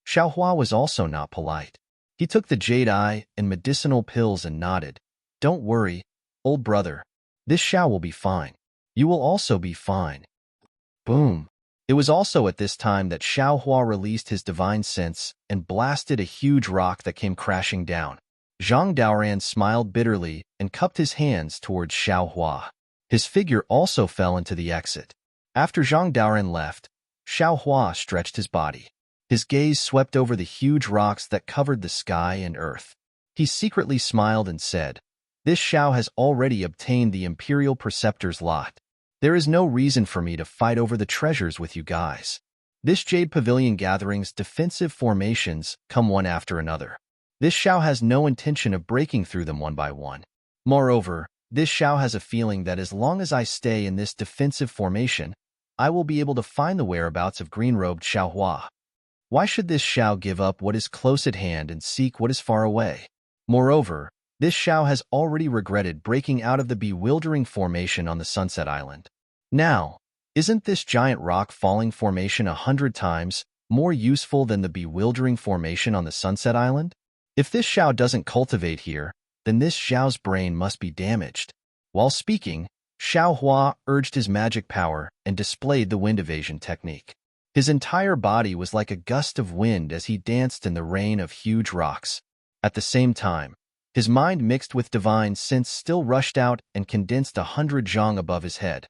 Xiao Hua was also not polite. He took the jade eye and medicinal pills and nodded. "Don't worry, old brother. This Xiao will be fine. You will also be fine." Boom. It was also at this time that Xiao Hua released his divine sense and blasted a huge rock that came crashing down. Zhang Daoran smiled bitterly and cupped his hands towards Xiao Hua. His figure also fell into the exit. After Zhang Daoran left, Xiao Hua stretched his body. His gaze swept over the huge rocks that covered the sky and earth. He secretly smiled and said, "This Xiao has already obtained the Imperial Preceptor's lot. There is no reason for me to fight over the treasures with you guys. This Jade Pavilion gathering's defensive formations come one after another. This Xiao has no intention of breaking through them one by one. Moreover, this Xiao has a feeling that as long as I stay in this defensive formation, I will be able to find the whereabouts of green-robed Xiaohua. Why should this Xiao give up what is close at hand and seek what is far away? Moreover, this Xiao has already regretted breaking out of the bewildering formation on the Sunset Island. Now, isn't this giant rock falling formation 100 times more useful than the bewildering formation on the Sunset Island? If this Xiao doesn't cultivate here, then this Xiao's brain must be damaged. While speaking, Xiaohua urged his magic power and displayed the wind evasion technique. His entire body was like a gust of wind as he danced in the rain of huge rocks. At the same time, his mind mixed with divine sense still rushed out and condensed 100 zhang above his head.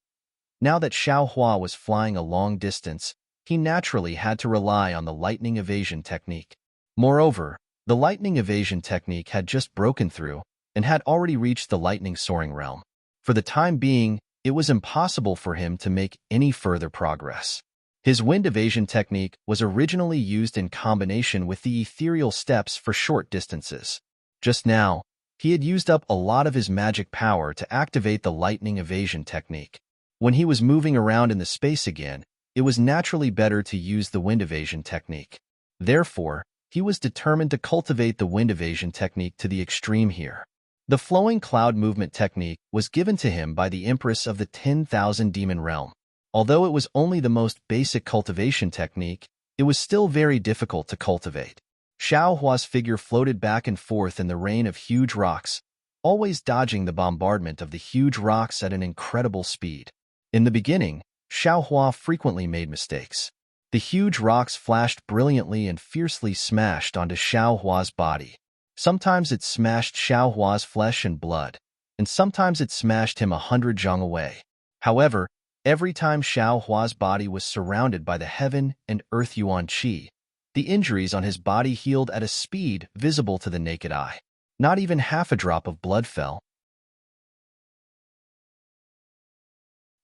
Now that Xiaohua was flying a long distance, he naturally had to rely on the lightning evasion technique. Moreover, the lightning evasion technique had just broken through and had already reached the lightning soaring realm. For the time being, it was impossible for him to make any further progress. His wind evasion technique was originally used in combination with the ethereal steps for short distances. Just now, he had used up a lot of his magic power to activate the lightning evasion technique. When he was moving around in the space again, it was naturally better to use the wind evasion technique. Therefore, he was determined to cultivate the wind evasion technique to the extreme here. The flowing cloud movement technique was given to him by the Empress of the 10,000 Demon Realm. Although it was only the most basic cultivation technique, it was still very difficult to cultivate. Xiaohua's figure floated back and forth in the rain of huge rocks, always dodging the bombardment of the huge rocks at an incredible speed. In the beginning, Xiaohua frequently made mistakes. The huge rocks flashed brilliantly and fiercely smashed onto Xiaohua's body. Sometimes it smashed Xiaohua's flesh and blood, and sometimes it smashed him 100 zhang away. However, every time Xiaohua's body was surrounded by the heaven and earth yuan qi, the injuries on his body healed at a speed visible to the naked eye. Not even half a drop of blood fell.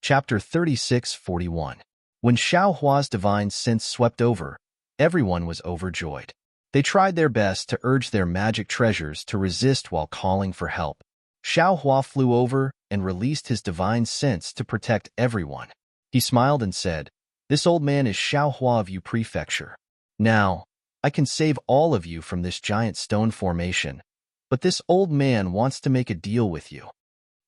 Chapter 36:41. When Xiaohua's divine sense swept over, everyone was overjoyed. They tried their best to urge their magic treasures to resist while calling for help. Xiaohua flew over and released his divine sense to protect everyone. He smiled and said, "This old man is Xiaohua of Yu Prefecture. Now, I can save all of you from this giant stone formation, but this old man wants to make a deal with you."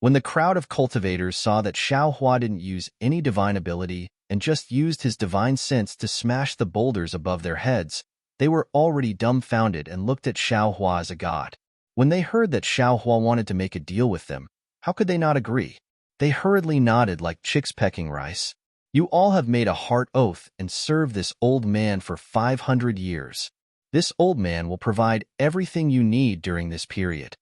When the crowd of cultivators saw that Xiaohua didn't use any divine ability and just used his divine sense to smash the boulders above their heads, they were already dumbfounded and looked at Xiaohua as a god. When they heard that Xiaohua wanted to make a deal with them, how could they not agree? They hurriedly nodded like chicks pecking rice. "You all have made a heart oath and served this old man for 500 years. This old man will provide everything you need during this period."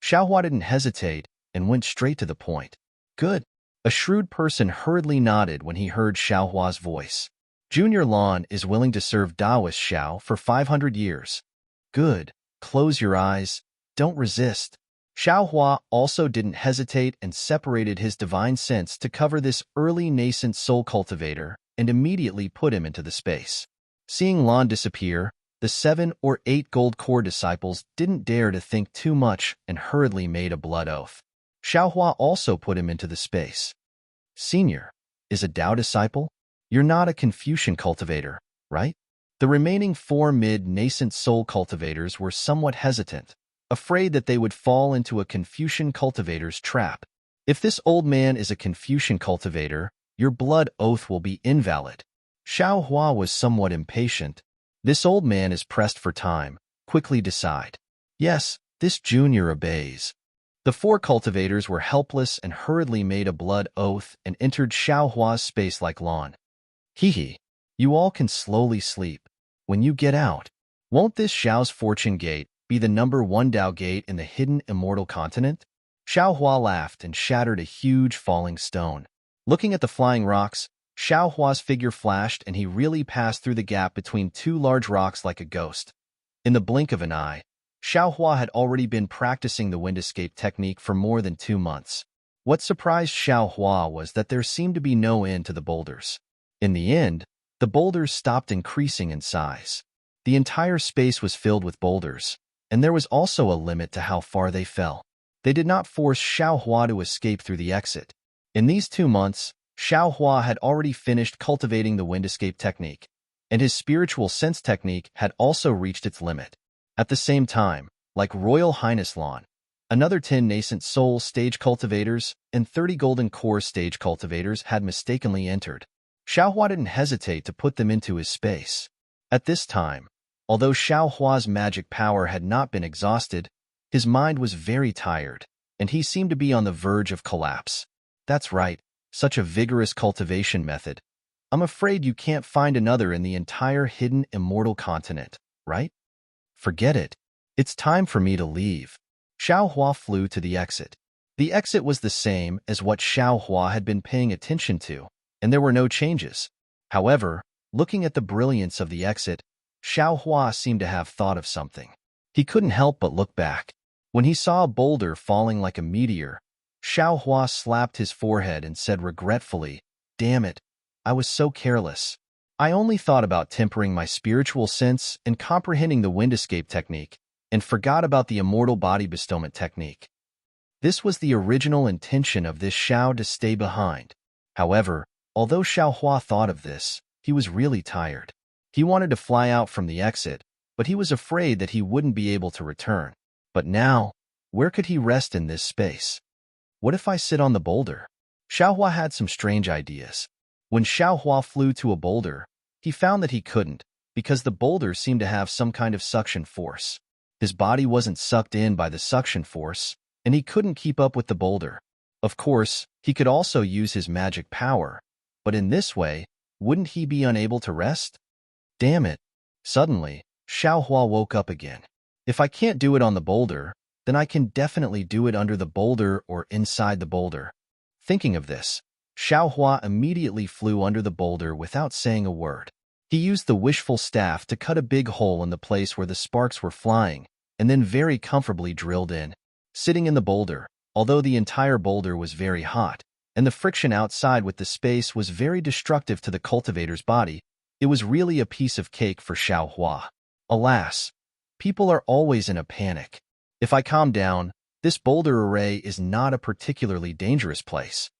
Xiaohua didn't hesitate and went straight to the point. "Good." A shrewd person hurriedly nodded when he heard Xiaohua's voice. "Junior Lan is willing to serve Daoist Xiao for 500 years. Good. Close your eyes. Don't resist." Xiaohua also didn't hesitate and separated his divine sense to cover this early nascent soul cultivator and immediately put him into the space. Seeing Lan disappear, the 7 or 8 gold core disciples didn't dare to think too much and hurriedly made a blood oath. Xiaohua also put him into the space. "Senior, is a Dao disciple? You're not a Confucian cultivator, right?" The remaining 4 mid-nascent soul cultivators were somewhat hesitant, afraid that they would fall into a Confucian cultivator's trap. "If this old man is a Confucian cultivator, your blood oath will be invalid." Xiaohua was somewhat impatient. "This old man is pressed for time. Quickly decide." "Yes, this junior obeys." The 4 cultivators were helpless and hurriedly made a blood oath and entered Xiaohua's space like lawn. "Hee. You all can slowly sleep. When you get out, won't this Xiao's fortune gate be the #1 Dao gate in the hidden immortal continent?" Xiaohua laughed and shattered a huge falling stone. Looking at the flying rocks, Xiaohua's figure flashed and he really passed through the gap between 2 large rocks like a ghost. In the blink of an eye, Xiaohua had already been practicing the wind escape technique for more than 2 months. What surprised Xiao Hua was that there seemed to be no end to the boulders. In the end, the boulders stopped increasing in size. The entire space was filled with boulders, and there was also a limit to how far they fell. They did not force Xiao Hua to escape through the exit. In these 2 months, Xiao Hua had already finished cultivating the wind escape technique, and his spiritual sense technique had also reached its limit. At the same time, like Royal Highness Lan, another 10 nascent soul stage cultivators and 30 golden core stage cultivators had mistakenly entered. Xiao Hua didn't hesitate to put them into his space. At this time, although Xiao Hua's magic power had not been exhausted, his mind was very tired, and he seemed to be on the verge of collapse. That's right, such a vigorous cultivation method. I'm afraid you can't find another in the entire hidden immortal continent, right? Forget it. It's time for me to leave. Xiao Hua flew to the exit. The exit was the same as what Xiao Hua had been paying attention to, and there were no changes. However, looking at the brilliance of the exit, Xiao Hua seemed to have thought of something. He couldn't help but look back. When he saw a boulder falling like a meteor, Xiao Hua slapped his forehead and said regretfully, "Damn it, I was so careless. I only thought about tempering my spiritual sense and comprehending the wind escape technique, and forgot about the immortal body bestowment technique." This was the original intention of this Xiao to stay behind. However, although Xiao Hua thought of this, he was really tired. He wanted to fly out from the exit, but he was afraid that he wouldn't be able to return. But now, where could he rest in this space? What if I sit on the boulder? Xiao Hua had some strange ideas. When Xiao Hua flew to a boulder, he found that he couldn't, because the boulder seemed to have some kind of suction force. His body wasn't sucked in by the suction force, and he couldn't keep up with the boulder. Of course, he could also use his magic power, but in this way, wouldn't he be unable to rest? Damn it. Suddenly, Xiao Hua woke up again. If I can't do it on the boulder, then I can definitely do it under the boulder or inside the boulder. Thinking of this, Xiao Hua immediately flew under the boulder without saying a word. He used the wishful staff to cut a big hole in the place where the sparks were flying, and then very comfortably drilled in. Sitting in the boulder, although the entire boulder was very hot, and the friction outside with the space was very destructive to the cultivator's body, it was really a piece of cake for Xiao Hua. Alas, people are always in a panic. If I calm down, this boulder array is not a particularly dangerous place.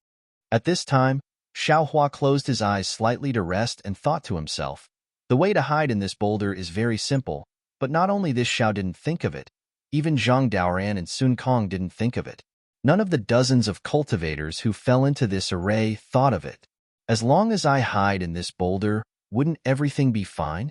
At this time, Xiao Hua closed his eyes slightly to rest and thought to himself, the way to hide in this boulder is very simple, but not only this Xiao didn't think of it, even Zhang Daoran and Sun Kong didn't think of it. None of the dozens of cultivators who fell into this array thought of it. As long as I hide in this boulder, wouldn't everything be fine?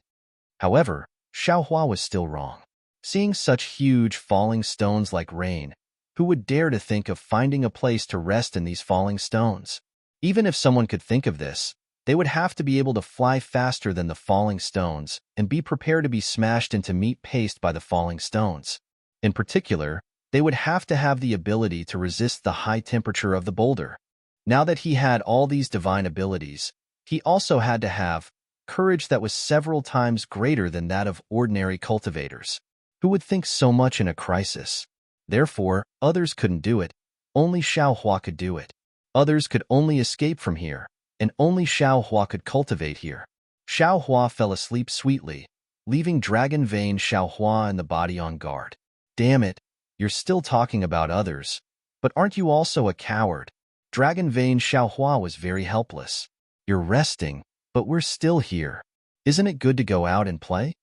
However, Xiao Hua was still wrong. Seeing such huge falling stones like rain, who would dare to think of finding a place to rest in these falling stones? Even if someone could think of this, they would have to be able to fly faster than the falling stones and be prepared to be smashed into meat paste by the falling stones. In particular, they would have to have the ability to resist the high temperature of the boulder. Now that he had all these divine abilities, he also had to have courage that was several times greater than that of ordinary cultivators, who would think so much in a crisis. Therefore, others couldn't do it. Only Xiao Hua could do it. Others could only escape from here, and only Xiao Hua could cultivate here. Xiao Hua fell asleep sweetly, leaving Dragon Vein Xiao Hua and the body on guard. Damn it, you're still talking about others, but aren't you also a coward? Dragon Vein Xiao Hua was very helpless. You're resting, but we're still here. Isn't it good to go out and play?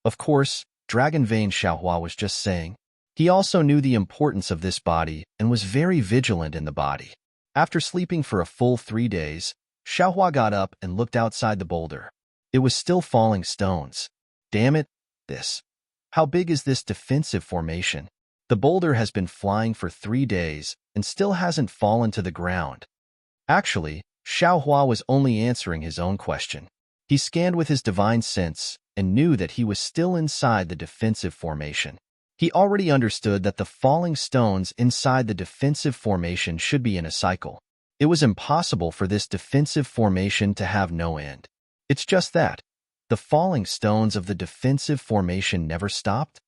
Of course, Dragon Vein Xiao Hua was just saying. He also knew the importance of this body and was very vigilant in the body. After sleeping for a full 3 days, Xiao Hua got up and looked outside the boulder. It was still falling stones. Damn it, this. How big is this defensive formation? The boulder has been flying for 3 days and still hasn't fallen to the ground. Actually, Xiao Hua was only answering his own question. He scanned with his divine sense and knew that he was still inside the defensive formation. He already understood that the falling stones inside the defensive formation should be in a cycle. It was impossible for this defensive formation to have no end. It's just that the falling stones of the defensive formation never stopped.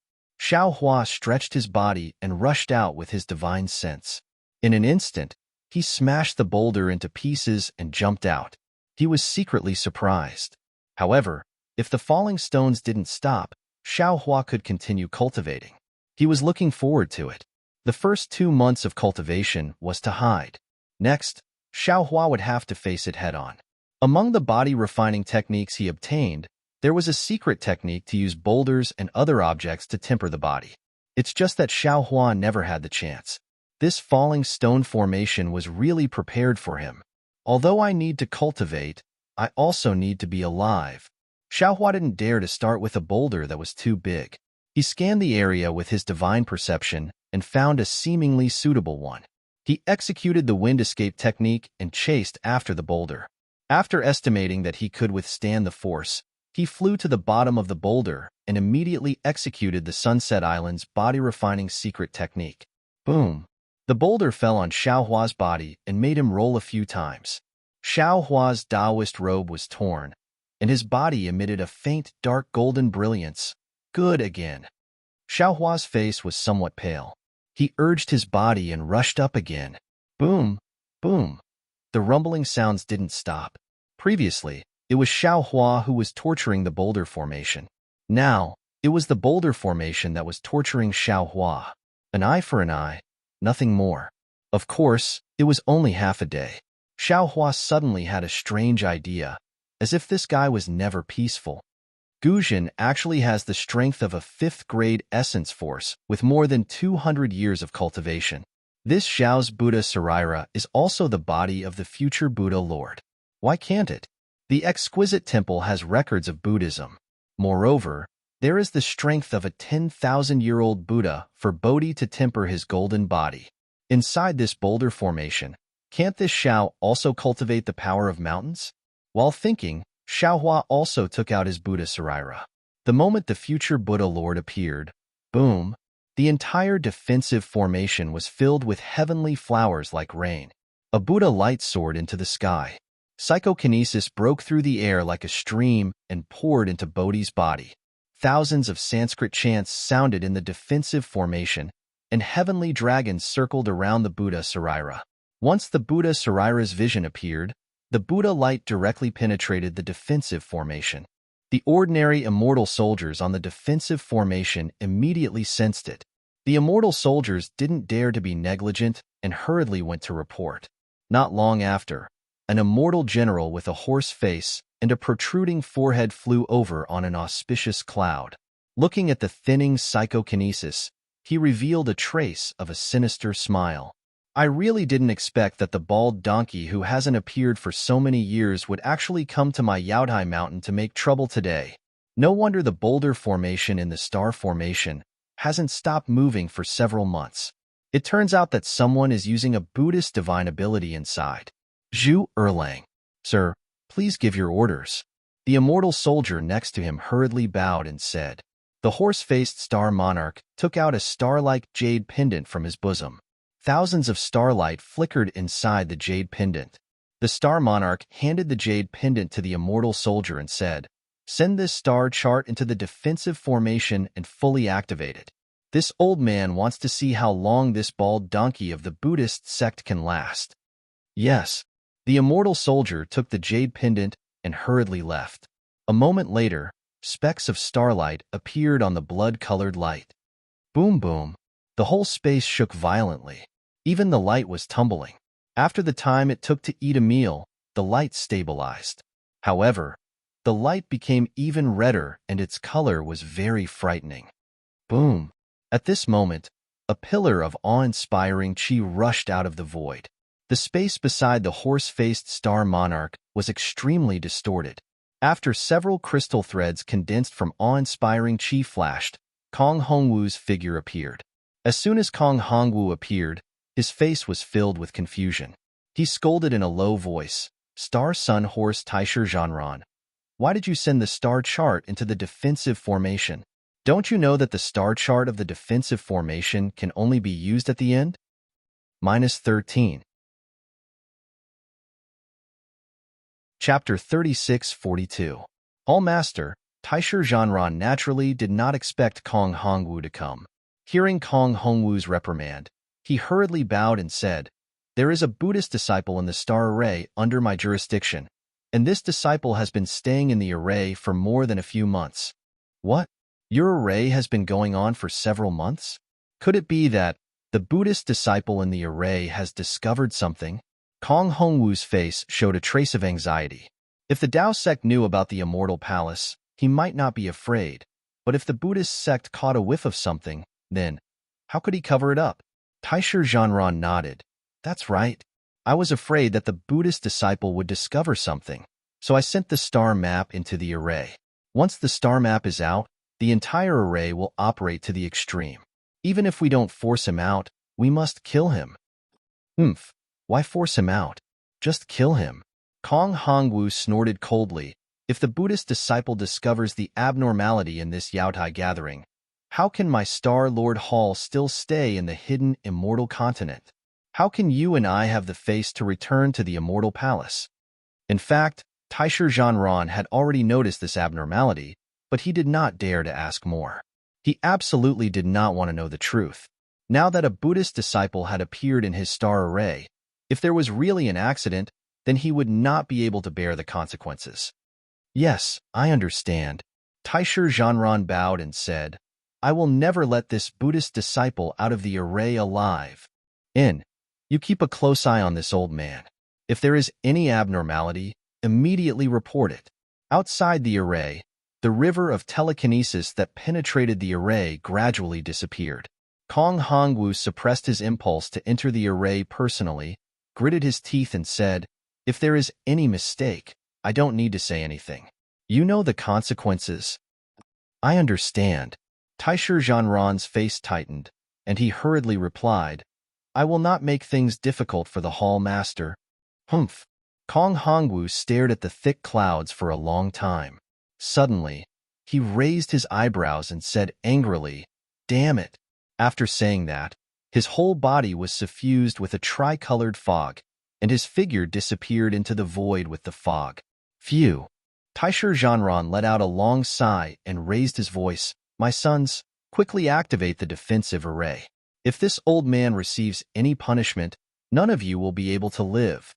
Xiao Hua stretched his body and rushed out with his divine sense. In an instant, He smashed the boulder into pieces and jumped out. He was secretly surprised. However, if the falling stones didn't stop, Xiaohua could continue cultivating. He was looking forward to it. The first 2 months of cultivation was to hide. Next, Xiaohua would have to face it head-on. Among the body-refining techniques he obtained, there was a secret technique to use boulders and other objects to temper the body. It's just that Xiaohua never had the chance. This falling stone formation was really prepared for him. Although I need to cultivate, I also need to be alive. Xiaohua didn't dare to start with a boulder that was too big. He scanned the area with his divine perception and found a seemingly suitable one. He executed the wind escape technique and chased after the boulder. After estimating that he could withstand the force, he flew to the bottom of the boulder and immediately executed the Sunset Island's body-refining secret technique. Boom! The boulder fell on Xiaohua's body and made him roll a few times. Xiaohua's Taoist robe was torn, and his body emitted a faint, dark golden brilliance. Good again. Xiaohua's face was somewhat pale. He urged his body and rushed up again. Boom! Boom! The rumbling sounds didn't stop. Previously, it was Xiaohua who was torturing the boulder formation. Now, it was the boulder formation that was torturing Xiaohua. An eye for an eye. Nothing more. Of course, it was only half a day. Xiaohua suddenly had a strange idea, as if this guy was never peaceful. Guzhen actually has the strength of a 5th-grade essence force with more than 200 years of cultivation. This Xiao's Buddha Saraira is also the body of the future Buddha Lord. Why can't it? The exquisite temple has records of Buddhism. Moreover, there is the strength of a 10,000-year-old Buddha for Bodhi to temper his golden body. Inside this boulder formation, can't this Xiao also cultivate the power of mountains? While thinking, Xiaohua also took out his Buddha Saraira. The moment the future Buddha Lord appeared, boom, the entire defensive formation was filled with heavenly flowers like rain. A Buddha light soared into the sky. Psychokinesis broke through the air like a stream and poured into Bodhi's body. Thousands of Sanskrit chants sounded in the defensive formation, and heavenly dragons circled around the Buddha Saraira. Once the Buddha Saraira's vision appeared, the Buddha light directly penetrated the defensive formation. The ordinary immortal soldiers on the defensive formation immediately sensed it. The immortal soldiers didn't dare to be negligent and hurriedly went to report. Not long after, an immortal general with a horse face and a protruding forehead flew over on an auspicious cloud. Looking at the thinning psychokinesis, he revealed a trace of a sinister smile. I really didn't expect that the bald donkey who hasn't appeared for so many years would actually come to my Yaodai mountain to make trouble today. No wonder the boulder formation in the star formation hasn't stopped moving for several months. It turns out that someone is using a Buddhist divine ability inside. Zhu Erlang. Sir, please give your orders. The immortal soldier next to him hurriedly bowed and said. The horse-faced star monarch took out a star-like jade pendant from his bosom. Thousands of starlight flickered inside the jade pendant. The star monarch handed the jade pendant to the immortal soldier and said, "Send this star chart into the defensive formation and fully activate it. This old man wants to see how long this bald donkey of the Buddhist sect can last." Yes. The immortal soldier took the jade pendant and hurriedly left. A moment later, specks of starlight appeared on the blood-colored light. Boom boom. The whole space shook violently. Even the light was tumbling. After the time it took to eat a meal, the light stabilized. However, the light became even redder and its color was very frightening. Boom. At this moment, a pillar of awe-inspiring chi rushed out of the void. The space beside the horse-faced star monarch was extremely distorted. After several crystal threads condensed from awe-inspiring chi flashed, Kong Hongwu's figure appeared. As soon as Kong Hongwu appeared, his face was filled with confusion. He scolded in a low voice, "Star Sun Horse Taisher Zhanran, why did you send the star chart into the defensive formation? Don't you know that the star chart of the defensive formation can only be used at the end?" -13. Chapter 3642. All Master, Taisher Zhanran naturally did not expect Kong Hongwu to come. Hearing Kong Hongwu's reprimand, he hurriedly bowed and said, There is a Buddhist disciple in the star array under my jurisdiction, and this disciple has been staying in the array for more than a few months. What? Your array has been going on for several months? Could it be that the Buddhist disciple in the array has discovered something? Kong Hongwu's face showed a trace of anxiety. If the Tao sect knew about the immortal palace, he might not be afraid. But if the Buddhist sect caught a whiff of something, then how could he cover it up? Taisher Zhanran nodded. That's right. I was afraid that the Buddhist disciple would discover something, so I sent the star map into the array. Once the star map is out, the entire array will operate to the extreme. Even if we don't force him out, we must kill him. Why force him out? Just kill him. Kong Hongwu snorted coldly. If the Buddhist disciple discovers the abnormality in this Yaotai gathering, how can my Star Lord Hall still stay in the hidden immortal continent? How can you and I have the face to return to the immortal palace? In fact, Taisher Zhanran had already noticed this abnormality, but he did not dare to ask more. He absolutely did not want to know the truth. Now that a Buddhist disciple had appeared in his star array, if there was really an accident, then he would not be able to bear the consequences. Yes, I understand. Taisher Zhanran bowed and said, I will never let this Buddhist disciple out of the array alive. You keep a close eye on this old man. If there is any abnormality, immediately report it. Outside the array, the river of telekinesis that penetrated the array gradually disappeared. Kong Hongwu suppressed his impulse to enter the array personally, gritted his teeth and said, If there is any mistake, I don't need to say anything. You know the consequences. I understand. Taisher Zhanran's face tightened, and he hurriedly replied, I will not make things difficult for the hall master. Humph. Kong Hongwu stared at the thick clouds for a long time. Suddenly, he raised his eyebrows and said angrily, Damn it. After saying that, his whole body was suffused with a tricolored fog, and his figure disappeared into the void with the fog. Phew. Taisher Zhanran let out a long sigh and raised his voice. My sons, quickly activate the defensive array. If this old man receives any punishment, none of you will be able to live.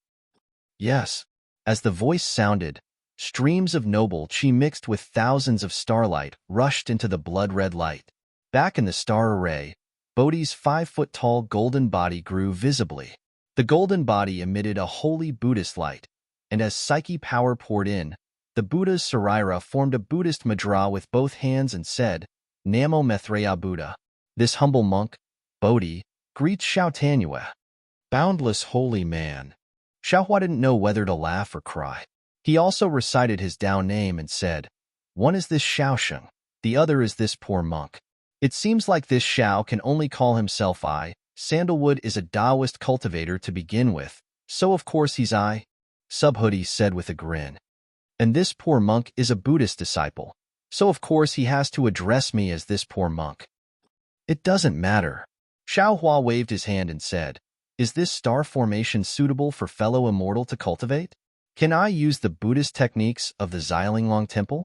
Yes. As the voice sounded, streams of noble chi mixed with thousands of starlight rushed into the blood-red light. Back in the star array, Bodhi's 5-foot-tall golden body grew visibly. The golden body emitted a holy Buddhist light, and as psyche power poured in, the Buddha's Sarira formed a Buddhist mudra with both hands and said, Namo Maitreya Buddha. This humble monk, Bodhi, greets Xiao Tanyue. Boundless holy man. Xiaohua didn't know whether to laugh or cry. He also recited his Tao name and said, One is this Xiaosheng, the other is this poor monk. It seems like this Xiao can only call himself I. Sandalwood is a Taoist cultivator to begin with, so of course he's I. Subhoodie said with a grin. And this poor monk is a Buddhist disciple, so of course he has to address me as this poor monk. It doesn't matter. Xiaohua waved his hand and said, Is this star formation suitable for fellow immortal to cultivate? Can I use the Buddhist techniques of the Xiaolinglong Temple?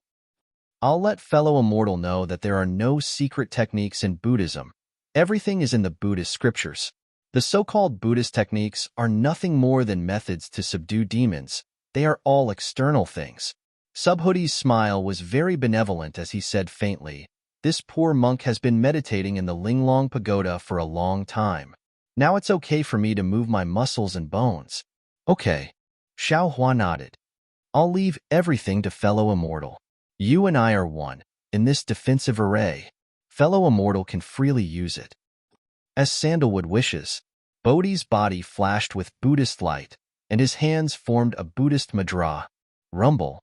I'll let fellow immortal know that there are no secret techniques in Buddhism. Everything is in the Buddhist scriptures. The so-called Buddhist techniques are nothing more than methods to subdue demons. They are all external things. Subhoodie's smile was very benevolent as he said faintly, This poor monk has been meditating in the Linglong Pagoda for a long time. Now it's okay for me to move my muscles and bones. Okay. Xiaohua nodded. I'll leave everything to fellow immortal. You and I are one. In this defensive array, fellow immortal can freely use it. As Sandalwood wishes, Bodhi's body flashed with Buddhist light, and his hands formed a Buddhist mudra. Rumble.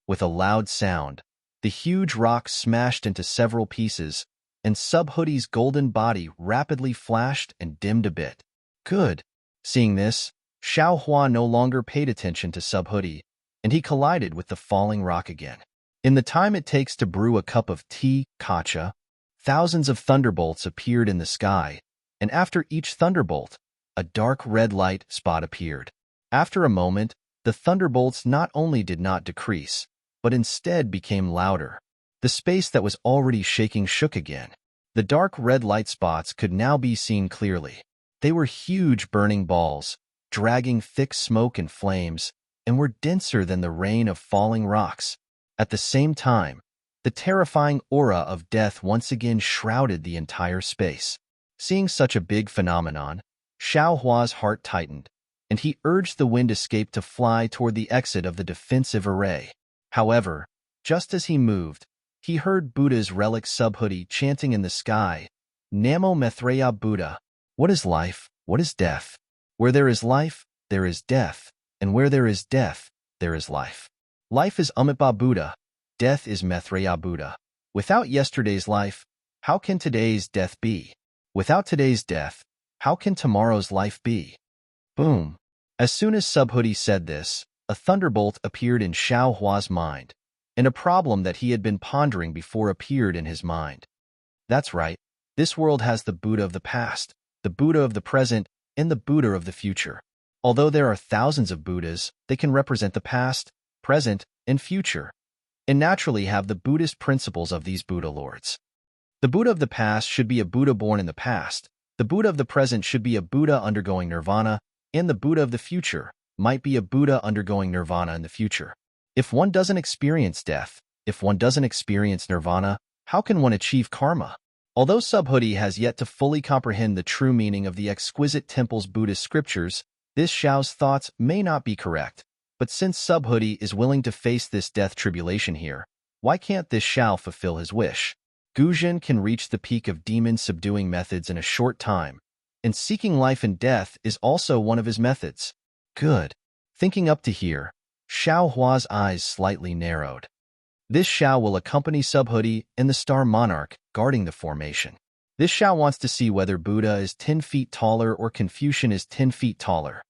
With a loud sound, the huge rock smashed into several pieces, and Subhoodie's golden body rapidly flashed and dimmed a bit. Good. Seeing this, Xiaohua no longer paid attention to Subhoodie, and he collided with the falling rock again. In the time it takes to brew a cup of tea, kacha, thousands of thunderbolts appeared in the sky, and after each thunderbolt, a dark red light spot appeared. After a moment, the thunderbolts not only did not decrease, but instead became louder. The space that was already shaking shook again. The dark red light spots could now be seen clearly. They were huge burning balls, dragging thick smoke and flames, and were denser than the rain of falling rocks. At the same time, the terrifying aura of death once again shrouded the entire space. Seeing such a big phenomenon, Xiao Hua's heart tightened, and he urged the wind escape to fly toward the exit of the defensive array. However, just as he moved, he heard Buddha's relic Subhuti chanting in the sky, Namo Maitreya Buddha. What is life? What is death? Where there is life, there is death, and where there is death, there is life. Life is Amitabha Buddha, death is Maitreya Buddha. Without yesterday's life, how can today's death be? Without today's death, how can tomorrow's life be? Boom. As soon as Subhuti said this, a thunderbolt appeared in Xiao Hua's mind, and a problem that he had been pondering before appeared in his mind. That's right, this world has the Buddha of the past, the Buddha of the present, and the Buddha of the future. Although there are thousands of Buddhas, they can represent the past, present, and future, and naturally have the Buddhist principles of these Buddha lords. The Buddha of the past should be a Buddha born in the past, the Buddha of the present should be a Buddha undergoing nirvana, and the Buddha of the future might be a Buddha undergoing nirvana in the future. If one doesn't experience death, if one doesn't experience nirvana, how can one achieve karma? Although Subhuti has yet to fully comprehend the true meaning of the exquisite temple's Buddhist scriptures, this Xiao's thoughts may not be correct. But since Subhuti is willing to face this death tribulation here, why can't this Xiao fulfill his wish? Guzhen can reach the peak of demon-subduing methods in a short time, and seeking life and death is also one of his methods. Good. Thinking up to here, Xiao Hua's eyes slightly narrowed. This Xiao will accompany Subhuti and the Star Monarch, guarding the formation. This Xiao wants to see whether Buddha is 10 feet taller or Confucian is 10 feet taller.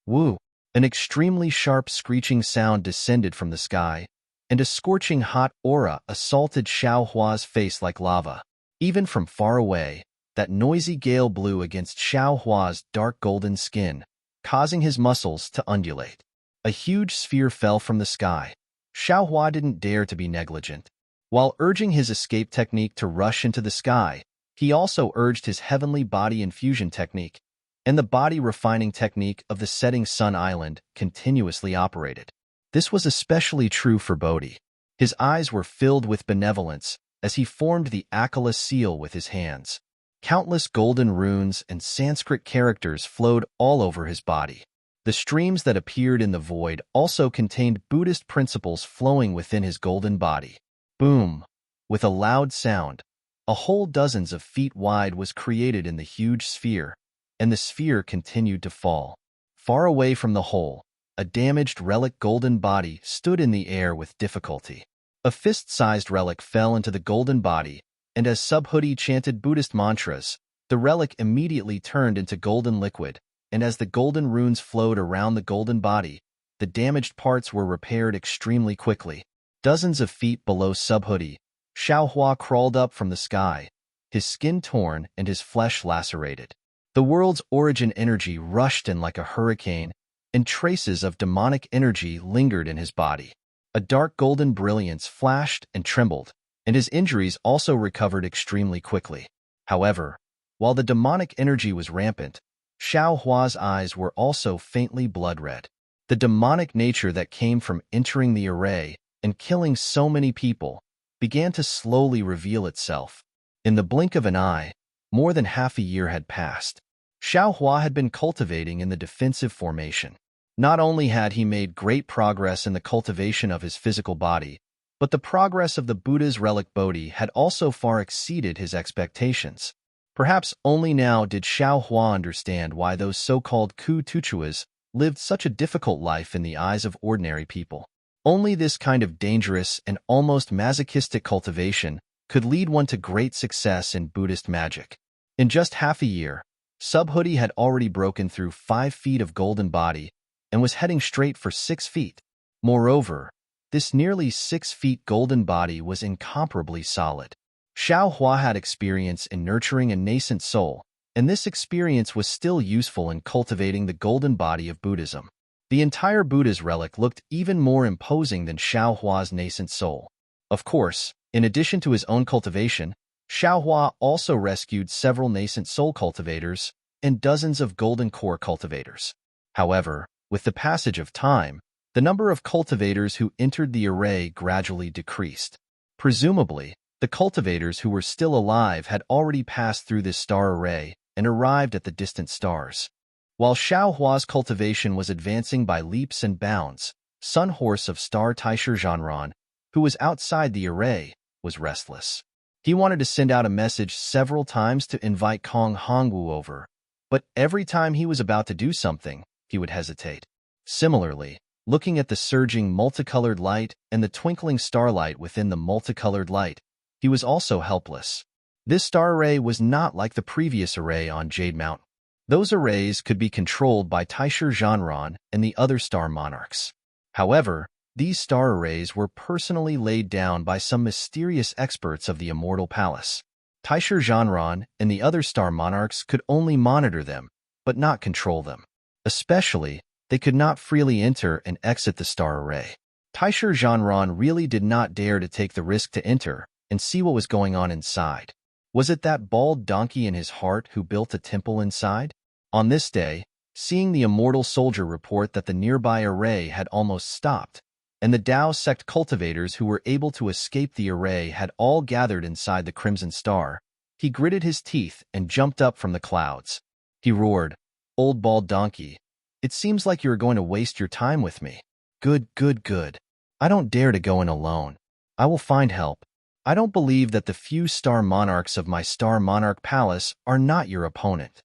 Woo! An extremely sharp screeching sound descended from the sky, and a scorching hot aura assaulted Xiao Hua's face like lava. Even from far away, that noisy gale blew against Xiao Hua's dark golden skin, causing his muscles to undulate. A huge sphere fell from the sky. Xiao Hua didn't dare to be negligent. While urging his escape technique to rush into the sky, he also urged his heavenly body infusion technique, and the body refining technique of the setting sun island continuously operated. This was especially true for Bodhi. His eyes were filled with benevolence as he formed the Akala seal with his hands. Countless golden runes and Sanskrit characters flowed all over his body. The streams that appeared in the void also contained Buddhist principles flowing within his golden body. Boom! With a loud sound, a hole dozens of feet wide was created in the huge sphere, and the sphere continued to fall. Far away from the hole, a damaged relic golden body stood in the air with difficulty. A fist-sized relic fell into the golden body, and as Subhuti chanted Buddhist mantras, the relic immediately turned into golden liquid, and as the golden runes flowed around the golden body, the damaged parts were repaired extremely quickly. Dozens of feet below Subhuti, Xiao Hua crawled up from the sky, his skin torn and his flesh lacerated. The world's origin energy rushed in like a hurricane, and traces of demonic energy lingered in his body. A dark golden brilliance flashed and trembled, and his injuries also recovered extremely quickly. However, while the demonic energy was rampant, Xiao Hua's eyes were also faintly blood-red. The demonic nature that came from entering the array and killing so many people began to slowly reveal itself. In the blink of an eye, more than half a year had passed. Xiao Hua had been cultivating in the defensive formation. Not only had he made great progress in the cultivation of his physical body, but the progress of the Buddha's relic Bodhi had also far exceeded his expectations. Perhaps only now did Xiao Hua understand why those so-called Ku Tuchuas lived such a difficult life in the eyes of ordinary people. Only this kind of dangerous and almost masochistic cultivation could lead one to great success in Buddhist magic. In just half a year, Subhuti had already broken through 5 feet of golden body and was heading straight for 6 feet. Moreover, this nearly 6 feet golden body was incomparably solid. Xiao Hua had experience in nurturing a nascent soul, and this experience was still useful in cultivating the golden body of Buddhism. The entire Buddha's relic looked even more imposing than Xiao Hua's nascent soul. Of course, in addition to his own cultivation, Xiao Hua also rescued several nascent soul cultivators and dozens of golden core cultivators. However, with the passage of time, the number of cultivators who entered the array gradually decreased. Presumably, the cultivators who were still alive had already passed through this star array and arrived at the distant stars. While Xiao Hua's cultivation was advancing by leaps and bounds, Sun Horse of Star Taisher Zhanran, who was outside the array, was restless. He wanted to send out a message several times to invite Kong Hongwu over, but every time he was about to do something, he would hesitate. Similarly, looking at the surging multicolored light and the twinkling starlight within the multicolored light, he was also helpless. This star array was not like the previous array on Jade Mountain. Those arrays could be controlled by Taisher Zhanran and the other star monarchs. However, these star arrays were personally laid down by some mysterious experts of the Immortal Palace. Taisher Zhanran and the other star monarchs could only monitor them, but not control them. Especially, they could not freely enter and exit the star array. Taisher Zhanran really did not dare to take the risk to enter and see what was going on inside. Was it that bald donkey in his heart who built a temple inside? On this day, seeing the immortal soldier report that the nearby array had almost stopped, and the Tao sect cultivators who were able to escape the array had all gathered inside the Crimson Star, he gritted his teeth and jumped up from the clouds. He roared, "Old bald donkey, it seems like you are going to waste your time with me. Good, good, good. I don't dare to go in alone. I will find help. I don't believe that the few star monarchs of my star monarch palace are not your opponent."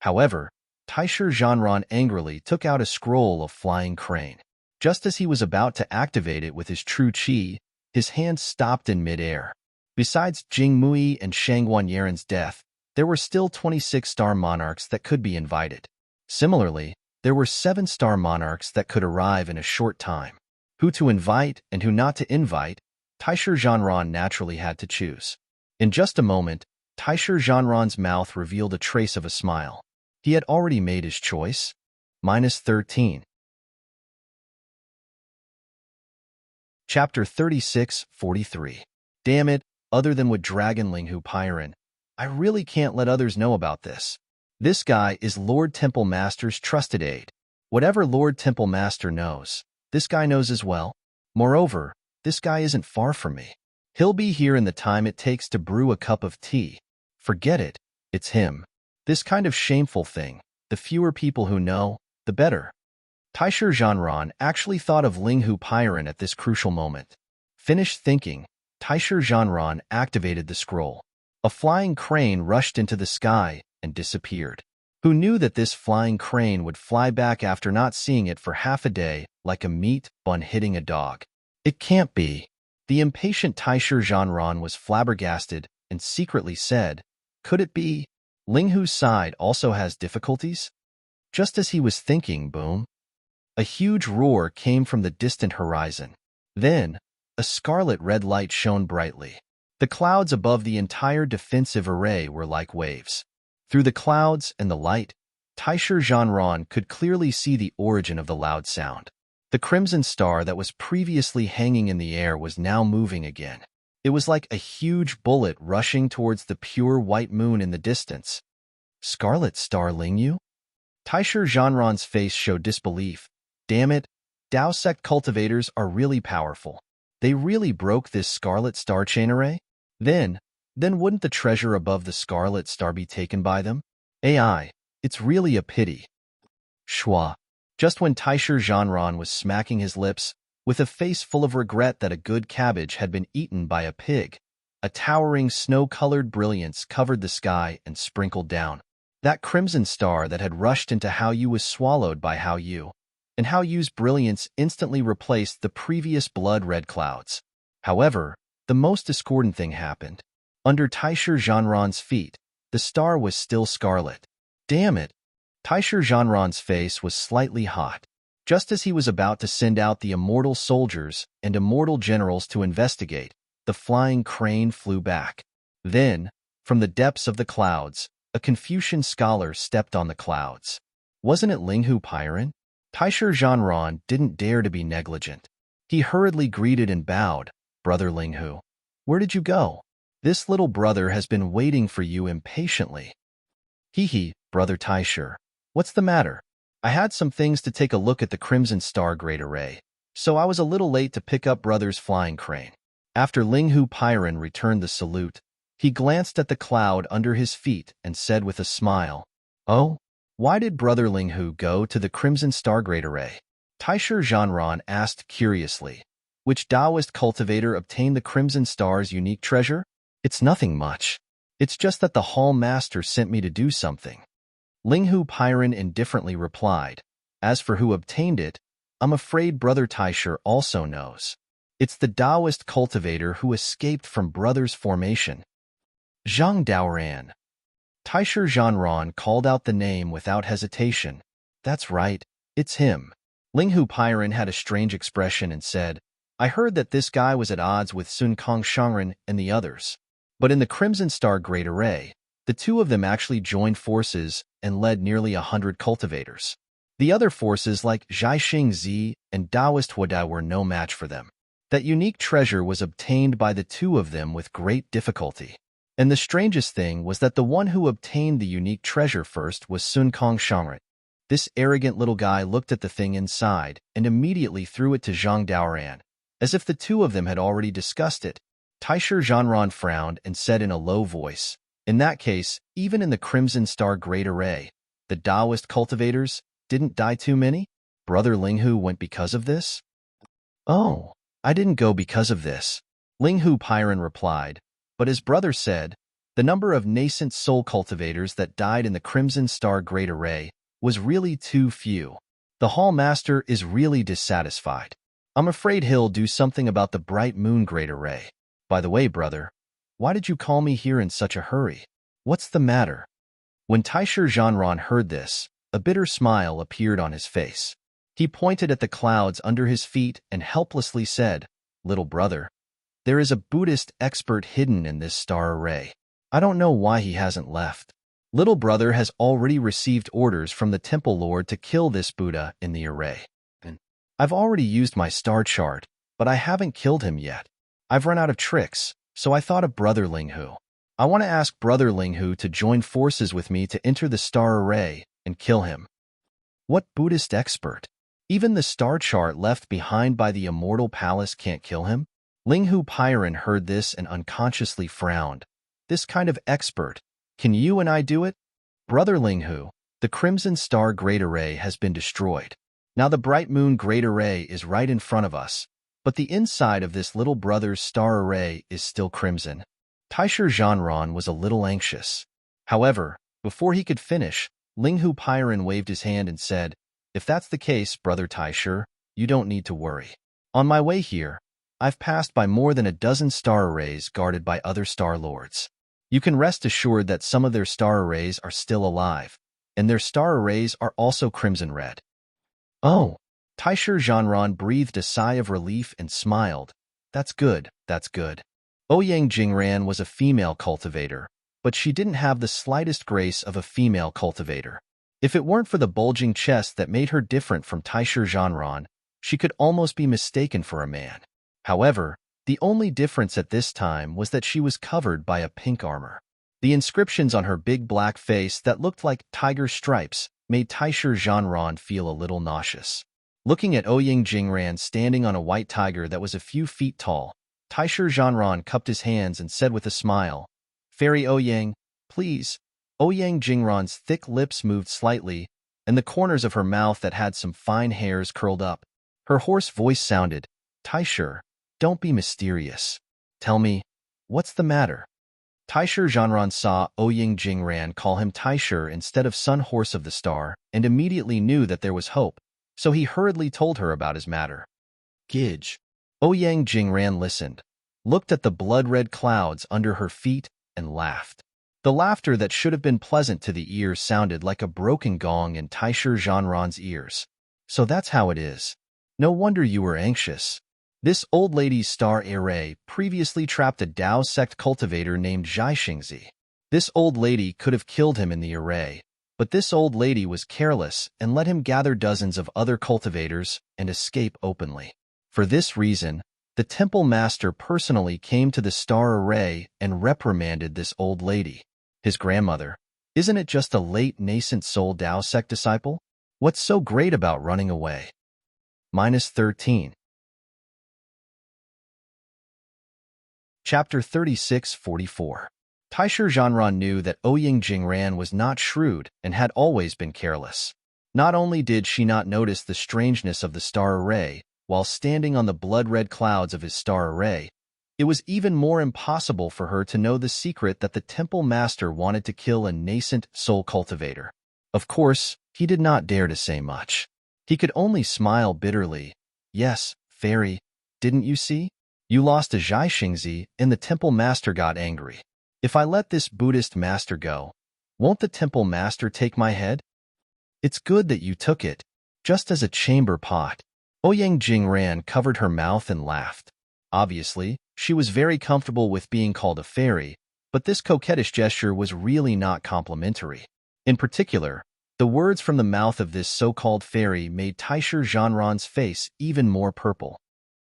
However, Taisher Zhanran angrily took out a scroll of flying crane. Just as he was about to activate it with his true qi, his hand stopped in midair. Besides Jing Mui and Shang Wanyaren's death, there were still 26 star monarchs that could be invited. Similarly, there were 7 star monarchs that could arrive in a short time. Who to invite and who not to invite, Taisher Zhanran naturally had to choose. In just a moment, Taisher Zhanran's mouth revealed a trace of a smile. He had already made his choice. -13. Chapter 36:43. Damn it, other than with Dragon Linghu Pyron, I really can't let others know about this. This guy is Lord Temple Master's trusted aide. Whatever Lord Temple Master knows, this guy knows as well. Moreover, this guy isn't far from me. He'll be here in the time it takes to brew a cup of tea. Forget it, it's him. This kind of shameful thing, the fewer people who know, the better. Taisher Zhanran actually thought of Linghu Pyron at this crucial moment. Finished thinking, Taisher Zhanran activated the scroll. A flying crane rushed into the sky and disappeared. Who knew that this flying crane would fly back after not seeing it for half a day, like a meat bun hitting a dog? It can't be. The impatient Taisher Zhanran was flabbergasted and secretly said, "Could it be? Linghu's side also has difficulties?" Just as he was thinking, boom. A huge roar came from the distant horizon. Then, a scarlet-red light shone brightly. The clouds above the entire defensive array were like waves. Through the clouds and the light, Taisher Zhanran could clearly see the origin of the loud sound. The crimson star that was previously hanging in the air was now moving again. It was like a huge bullet rushing towards the pure white moon in the distance. Scarlet Star Lingyu? Taisher Zhanran's face showed disbelief. Damn it, Tao sect cultivators are really powerful. They really broke this Scarlet Star chain array? Then wouldn't the treasure above the Scarlet Star be taken by them? AI, it's really a pity. Schwa. Just when Taisher Zhanran was smacking his lips, with a face full of regret that a good cabbage had been eaten by a pig, a towering snow-colored brilliance covered the sky and sprinkled down. That crimson star that had rushed into Hao Yu was swallowed by Hao Yu, and Hao Yu's brilliance instantly replaced the previous blood-red clouds. However, the most discordant thing happened. Under Taisher Zhanran's feet, the star was still scarlet. Damn it! Taisher Zhanran's face was slightly hot. Just as he was about to send out the immortal soldiers and immortal generals to investigate, the flying crane flew back. Then, from the depths of the clouds, a Confucian scholar stepped on the clouds. Wasn't it Linghu Pyron? Taisher Zhanran didn't dare to be negligent. He hurriedly greeted and bowed. "Brother Linghu, where did you go? This little brother has been waiting for you impatiently." "Hee hee, Brother Taisher. What's the matter? I had some things to take a look at the Crimson Star Great Array, so I was a little late to pick up Brother's flying crane. After Linghu Pyron returned the salute, he glanced at the cloud under his feet and said with a smile, "Oh, why did Brother Linghu go to the Crimson Star Great Array?" Taisher Zhanran asked curiously. Which Taoist cultivator obtained the Crimson Star's unique treasure? It's nothing much. It's just that the Hall Master sent me to do something. Linghu Pyron indifferently replied. As for who obtained it, I'm afraid Brother Taisher also knows. It's the Taoist cultivator who escaped from Brother's formation. Zhang Daoran. Taisher Zhanran called out the name without hesitation. That's right, it's him. Linghu Pyron had a strange expression and said, I heard that this guy was at odds with Sun Kong Shangren and the others. But in the Crimson Star Great Array, the two of them actually joined forces and led nearly 100 cultivators. The other forces like Zhaixing Zi and Taoist Huadai were no match for them. That unique treasure was obtained by the two of them with great difficulty. And the strangest thing was that the one who obtained the unique treasure first was Sun Kong Shangren. This arrogant little guy looked at the thing inside and immediately threw it to Zhang Daoran, as if the two of them had already discussed it. Taisher Zhanran frowned and said in a low voice, in that case, even in the Crimson Star Great Array, the Taoist cultivators didn't die too many? Brother Linghu went because of this? Oh, I didn't go because of this. Linghu Pyron replied, but as Brother said, the number of nascent soul cultivators that died in the Crimson Star Great Array was really too few. The Hall Master is really dissatisfied. I'm afraid he'll do something about the Bright Moon Great Array. By the way, Brother, why did you call me here in such a hurry? What's the matter? When Taisher Zhanran heard this, a bitter smile appeared on his face. He pointed at the clouds under his feet and helplessly said, Little brother, there is a Buddhist expert hidden in this star array. I don't know why he hasn't left. Little brother has already received orders from the Temple Lord to kill this Buddha in the array. I've already used my star chart, but I haven't killed him yet. I've run out of tricks, so I thought of Brother Linghu. I want to ask Brother Linghu to join forces with me to enter the star array and kill him. What Buddhist expert? Even the star chart left behind by the immortal palace can't kill him? Linghu Pyron heard this and unconsciously frowned. This kind of expert. Can you and I do it? Brother Linghu, the Crimson Star Great Array has been destroyed. Now the Bright Moon Great Array is right in front of us, but the inside of this little brother's star array is still crimson. Taisher Zhanran was a little anxious. However, before he could finish, Linghu Pyron waved his hand and said, If that's the case, Brother Taisher, you don't need to worry. On my way here, I've passed by more than a dozen star arrays guarded by other star lords. You can rest assured that some of their star arrays are still alive, and their star arrays are also crimson red. Oh, Taisher Zhanran breathed a sigh of relief and smiled. That's good, that's good. Ouyang Jingran was a female cultivator, but she didn't have the slightest grace of a female cultivator. If it weren't for the bulging chest that made her different from Taisher Zhanran, she could almost be mistaken for a man. However, the only difference at this time was that she was covered by a pink armor. The inscriptions on her big black face that looked like tiger stripes made Taisher Zhanran feel a little nauseous. Looking at Ouyang Jingran standing on a white tiger that was a few feet tall, Taisher Zhanran cupped his hands and said with a smile, Fairy Ouyang, please. Ouyang Jingran's thick lips moved slightly, and the corners of her mouth that had some fine hairs curled up. Her hoarse voice sounded, Taisher, don't be mysterious. Tell me, what's the matter? Taisher Zhanran saw Ouyang Jingran call him Taisher instead of Sun Horse of the Star and immediately knew that there was hope, so he hurriedly told her about his matter. Gidge. Ouyang Jingran listened, looked at the blood-red clouds under her feet, and laughed. The laughter that should have been pleasant to the ears sounded like a broken gong in Taisher Zhanran's ears. So that's how it is. No wonder you were anxious. This old lady's star array previously trapped a Dao sect cultivator named Zhaixingzi. This old lady could have killed him in the array, but this old lady was careless and let him gather dozens of other cultivators and escape openly. For this reason, the temple master personally came to the star array and reprimanded this old lady. His grandmother. Isn't it just a late nascent soul Dao sect disciple? What's so great about running away? -13. Chapter 36:44. Taisher Zhanran knew that Ouyang Jingran was not shrewd and had always been careless. Not only did she not notice the strangeness of the star array while standing on the blood-red clouds of his star array, it was even more impossible for her to know the secret that the temple master wanted to kill a nascent soul cultivator. Of course, he did not dare to say much. He could only smile bitterly. Yes, fairy, didn't you see? You lost a Zhai Xingzi, and the temple master got angry. If I let this Buddhist master go, won't the temple master take my head? It's good that you took it, just as a chamber pot. Ouyang Jingran covered her mouth and laughed. Obviously, she was very comfortable with being called a fairy, but this coquettish gesture was really not complimentary. In particular, the words from the mouth of this so-called fairy made Taisher Zhanran's face even more purple.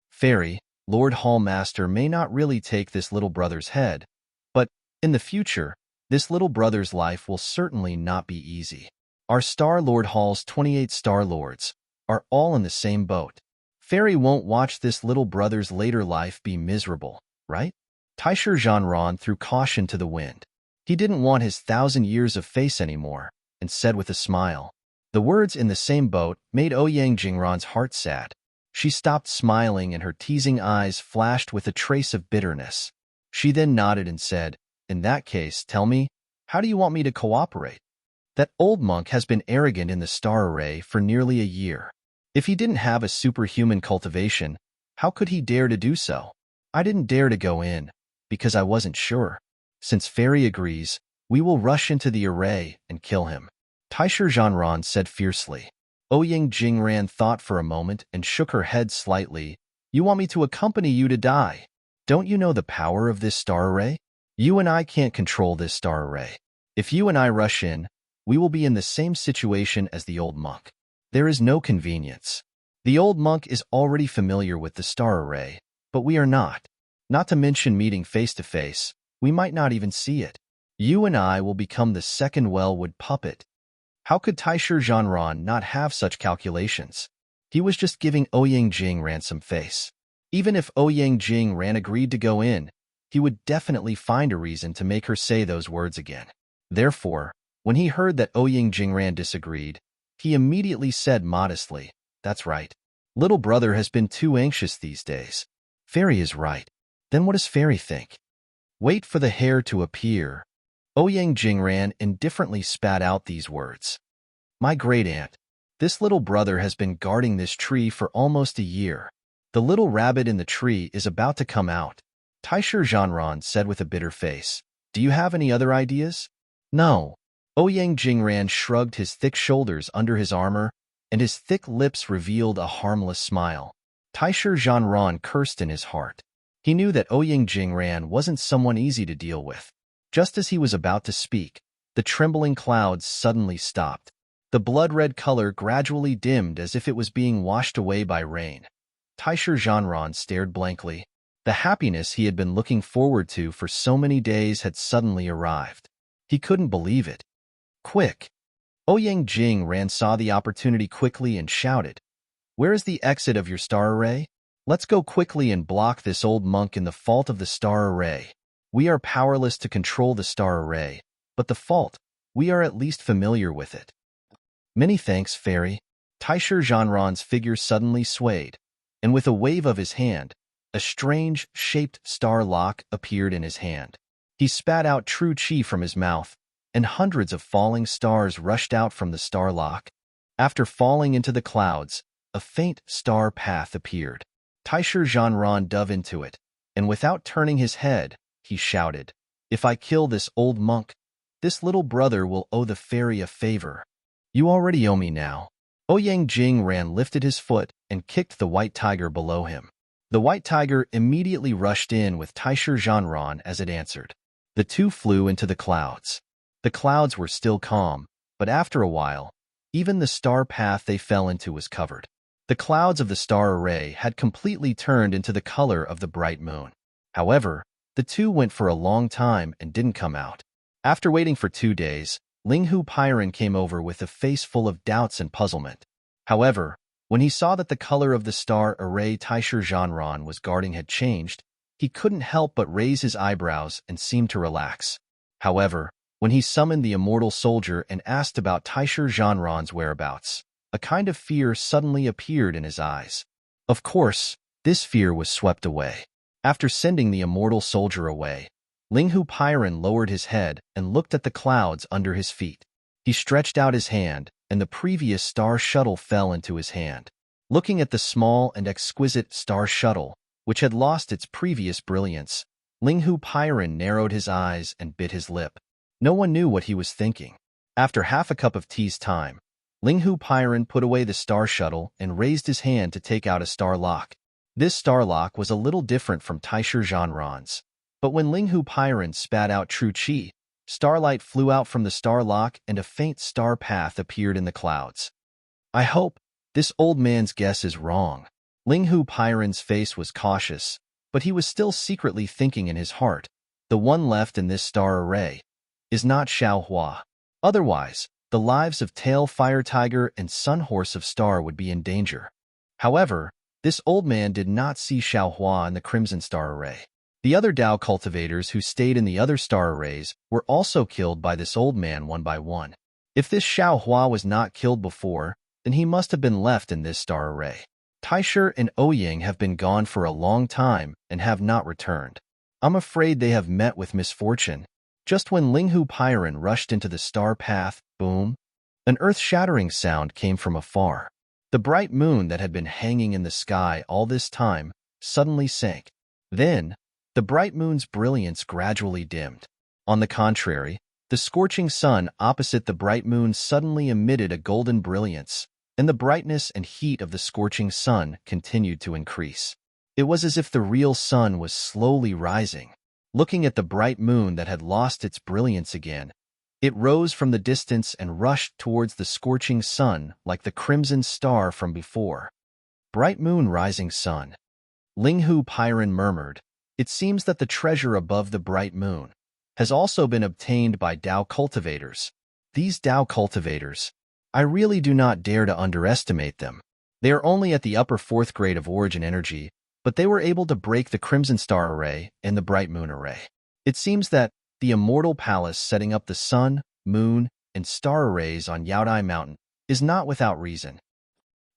Fairy, Lord Hallmaster may not really take this little brother's head, but, in the future, this little brother's life will certainly not be easy. Our Star Lord Hall's 28 Star Lords are all in the same boat. Fairy won't watch this little brother's later life be miserable, right? Taisher Zhanran threw caution to the wind. He didn't want his 1,000 years of face anymore, and said with a smile. The words "in the same boat" made Ouyang Jingran's heart sad. She stopped smiling and her teasing eyes flashed with a trace of bitterness. She then nodded and said, "In that case, tell me, how do you want me to cooperate? That old monk has been arrogant in the star array for nearly a year. If he didn't have a superhuman cultivation, how could he dare to do so? I didn't dare to go in, because I wasn't sure. Since Fairy agrees, we will rush into the array and kill him." Taisher Zhanran said fiercely. Ouyang Jingran thought for a moment and shook her head slightly. "You want me to accompany you to die? Don't you know the power of this star array? You and I can't control this star array. If you and I rush in, we will be in the same situation as the old monk. There is no convenience. The old monk is already familiar with the star array, but we are not. Not to mention meeting face to face, we might not even see it. You and I will become the second Wellwood puppet." How could Taisher Zhanran not have such calculations? He was just giving Ouyang Jingran some face. Even if Ouyang Jingran agreed to go in, he would definitely find a reason to make her say those words again. Therefore, when he heard that Ouyang Jingran disagreed, he immediately said modestly, "That's right. Little brother has been too anxious these days. Fairy is right. Then what does Fairy think? Wait for the hair to appear." Ouyang Jingran indifferently spat out these words. "My great-aunt, this little brother has been guarding this tree for almost a year. The little rabbit in the tree is about to come out." Taisher Zhanran said with a bitter face, "Do you have any other ideas?" "No." Ouyang Jingran shrugged his thick shoulders under his armor, and his thick lips revealed a harmless smile. Taisher Zhanran cursed in his heart. He knew that Ouyang Jingran wasn't someone easy to deal with. Just as he was about to speak, the trembling clouds suddenly stopped. The blood-red color gradually dimmed as if it was being washed away by rain. Taisher Zhanran stared blankly. The happiness he had been looking forward to for so many days had suddenly arrived. He couldn't believe it. "Quick!" Ouyang Jingran saw the opportunity quickly and shouted, "Where is the exit of your star array? Let's go quickly and block this old monk in the fault of the star array. We are powerless to control the star array, but the fault, we are at least familiar with it." "Many thanks, Fairy." Taisher Zhanran's figure suddenly swayed, and with a wave of his hand, a strange, shaped star lock appeared in his hand. He spat out true chi from his mouth, and hundreds of falling stars rushed out from the star lock. After falling into the clouds, a faint star path appeared. Taisher Zhanran dove into it, and without turning his head, he shouted, "If I kill this old monk, this little brother will owe the fairy a favor. You already owe me now." Ouyang Jingran lifted his foot and kicked the white tiger below him. The white tiger immediately rushed in with Taisher Zhanran as it answered. The two flew into the clouds. The clouds were still calm, but after a while, even the star path they fell into was covered. The clouds of the star array had completely turned into the color of the bright moon. However, the two went for a long time and didn't come out. After waiting for 2 days, Ling Hu Pairan came over with a face full of doubts and puzzlement. However, when he saw that the color of the star array Taisher Zhanran was guarding had changed, he couldn't help but raise his eyebrows and seem to relax. However, when he summoned the immortal soldier and asked about Taisher Zhanran's whereabouts, a kind of fear suddenly appeared in his eyes. Of course, this fear was swept away. After sending the immortal soldier away, Ling Hu Pairan lowered his head and looked at the clouds under his feet. He stretched out his hand, and the previous star shuttle fell into his hand. Looking at the small and exquisite star shuttle, which had lost its previous brilliance, Ling Hu Pairan narrowed his eyes and bit his lip. No one knew what he was thinking. After half a cup of tea's time, Ling Hu Pairan put away the star shuttle and raised his hand to take out a star lock. This star lock was a little different from Taisher Zhanran's. But when Ling Hu Pairan spat out true qi, starlight flew out from the star lock and a faint star path appeared in the clouds. I hope this old man's guess is wrong. Ling Hu Pairan's face was cautious, but he was still secretly thinking in his heart, the one left in this star array is not Xiao Hua. Otherwise, the lives of Tail Fire Tiger and Sun Horse of Star would be in danger. However, this old man did not see Xiao Hua in the Crimson Star Array. The other Dao cultivators who stayed in the other star arrays were also killed by this old man one by one. If this Xiao Hua was not killed before, then he must have been left in this star array. Taisher and Ouyang have been gone for a long time and have not returned. I'm afraid they have met with misfortune. Just when Ling Hu Pairan rushed into the star path, boom, an earth-shattering sound came from afar. The bright moon that had been hanging in the sky all this time suddenly sank. Then, the bright moon's brilliance gradually dimmed. On the contrary, the scorching sun opposite the bright moon suddenly emitted a golden brilliance, and the brightness and heat of the scorching sun continued to increase. It was as if the real sun was slowly rising. Looking at the bright moon that had lost its brilliance again, it rose from the distance and rushed towards the scorching sun like the crimson star from before. Bright moon, rising sun. Ling Hu Pairan murmured, it seems that the treasure above the bright moon has also been obtained by Dao cultivators. These Dao cultivators, I really do not dare to underestimate them. They are only at the upper 4th grade of origin energy, but they were able to break the Crimson Star Array and the Bright Moon Array. It seems that the Immortal Palace setting up the sun, moon, and star arrays on Yaodai Mountain is not without reason.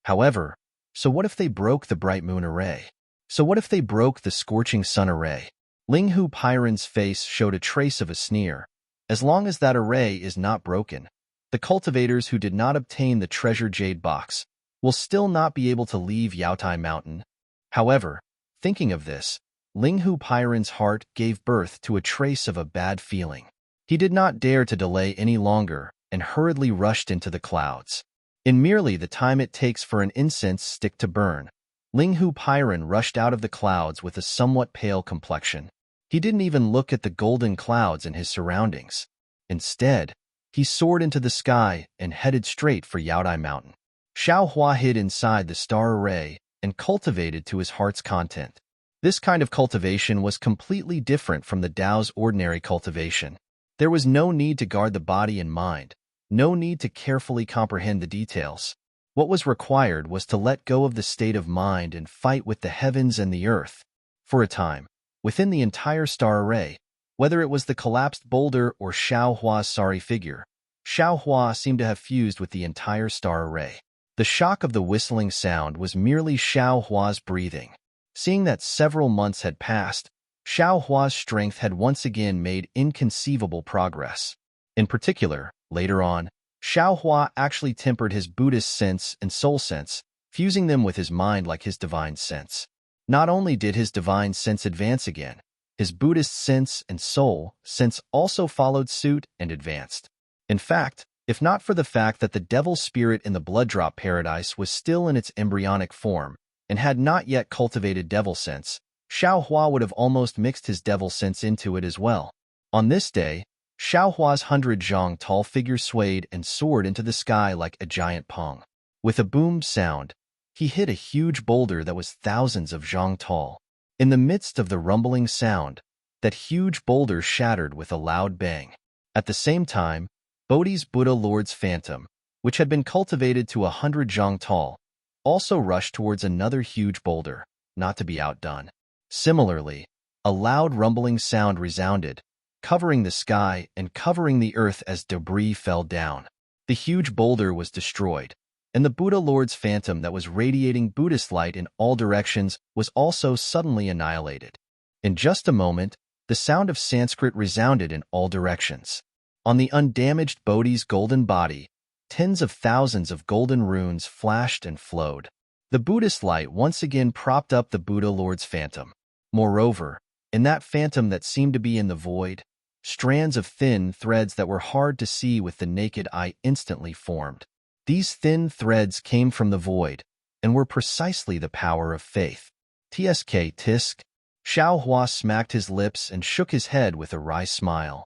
However, so what if they broke the Bright Moon Array? So what if they broke the Scorching Sun Array? Ling Hu Pairan's face showed a trace of a sneer. As long as that array is not broken, the cultivators who did not obtain the treasure jade box will still not be able to leave Yaodai Mountain. However, thinking of this, Ling Hu Pairan's heart gave birth to a trace of a bad feeling. He did not dare to delay any longer and hurriedly rushed into the clouds. In merely the time it takes for an incense stick to burn, Ling Hu Pairan rushed out of the clouds with a somewhat pale complexion. He didn't even look at the golden clouds in his surroundings. Instead, he soared into the sky and headed straight for Yaodai Mountain. Xiao Hua hid inside the star array and cultivated to his heart's content. This kind of cultivation was completely different from the Tao's ordinary cultivation. There was no need to guard the body and mind, no need to carefully comprehend the details. What was required was to let go of the state of mind and fight with the heavens and the earth. For a time, within the entire star array, whether it was the collapsed boulder or Xiao Hua's sorry figure, Xiao Hua seemed to have fused with the entire star array. The shock of the whistling sound was merely Xiao Hua's breathing. Seeing that several months had passed, Xiao Hua's strength had once again made inconceivable progress. In particular, later on, Xiao Hua actually tempered his Buddhist sense and soul sense, fusing them with his mind like his divine sense. Not only did his divine sense advance again, his Buddhist sense and soul sense also followed suit and advanced. In fact, if not for the fact that the devil spirit in the blood drop paradise was still in its embryonic form and had not yet cultivated devil sense, Xiao Hua would have almost mixed his devil sense into it as well. On this day, Xiao Hua's 100 zhang tall figure swayed and soared into the sky like a giant pong. With a boom sound, he hit a huge boulder that was thousands of zhang tall. In the midst of the rumbling sound, that huge boulder shattered with a loud bang. At the same time, Bodhi's Buddha Lord's phantom, which had been cultivated to 100 zhang tall, also rushed towards another huge boulder, not to be outdone. Similarly, a loud rumbling sound resounded, covering the sky and covering the earth as debris fell down. The huge boulder was destroyed, and the Buddha Lord's phantom that was radiating Buddhist light in all directions was also suddenly annihilated. In just a moment, the sound of Sanskrit resounded in all directions. On the undamaged Bodhi's golden body, tens of thousands of golden runes flashed and flowed. The Buddhist light once again propped up the Buddha Lord's phantom. Moreover, in that phantom that seemed to be in the void, strands of thin threads that were hard to see with the naked eye instantly formed. These thin threads came from the void and were precisely the power of faith. Tsk tisk. Xiao Hua smacked his lips and shook his head with a wry smile.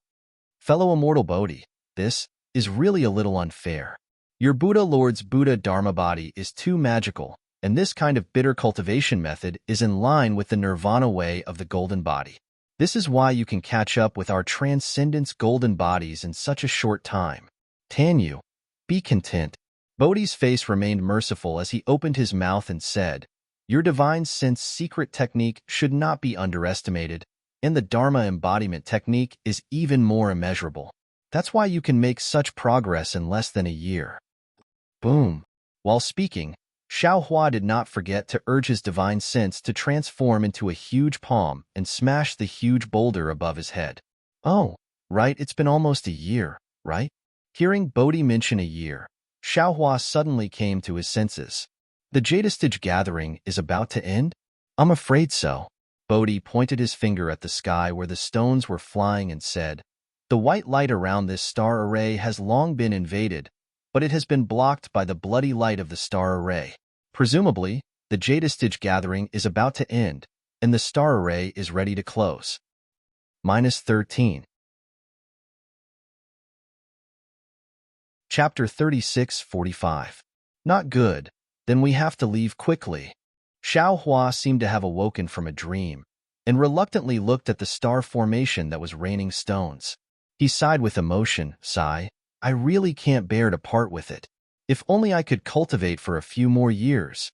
Fellow immortal Bodhi, this is really a little unfair. Your Buddha Lord's Buddha Dharma body is too magical, and this kind of bitter cultivation method is in line with the nirvana way of the golden body. This is why you can catch up with our transcendence golden bodies in such a short time. Tanyu, be content. Bodhi's face remained merciful as he opened his mouth and said, your divine sense secret technique should not be underestimated, and the Dharma embodiment technique is even more immeasurable. That's why you can make such progress in less than a year. Boom. While speaking, Xiao Hua did not forget to urge his divine sense to transform into a huge palm and smash the huge boulder above his head. Oh, right, it's been almost a year, right? Hearing Bodhi mention a year, Xiao Hua suddenly came to his senses. The Jadistage gathering is about to end? I'm afraid so. Bodhi pointed his finger at the sky where the stones were flying and said, the white light around this star array has long been invaded, but it has been blocked by the bloody light of the star array. Presumably, the Jadistage gathering is about to end, and the star array is ready to close. -13. Chapter 36:45. Not good. Then we have to leave quickly. Xiao Hua seemed to have awoken from a dream, and reluctantly looked at the star formation that was raining stones. He sighed with emotion, I really can't bear to part with it. If only I could cultivate for a few more years.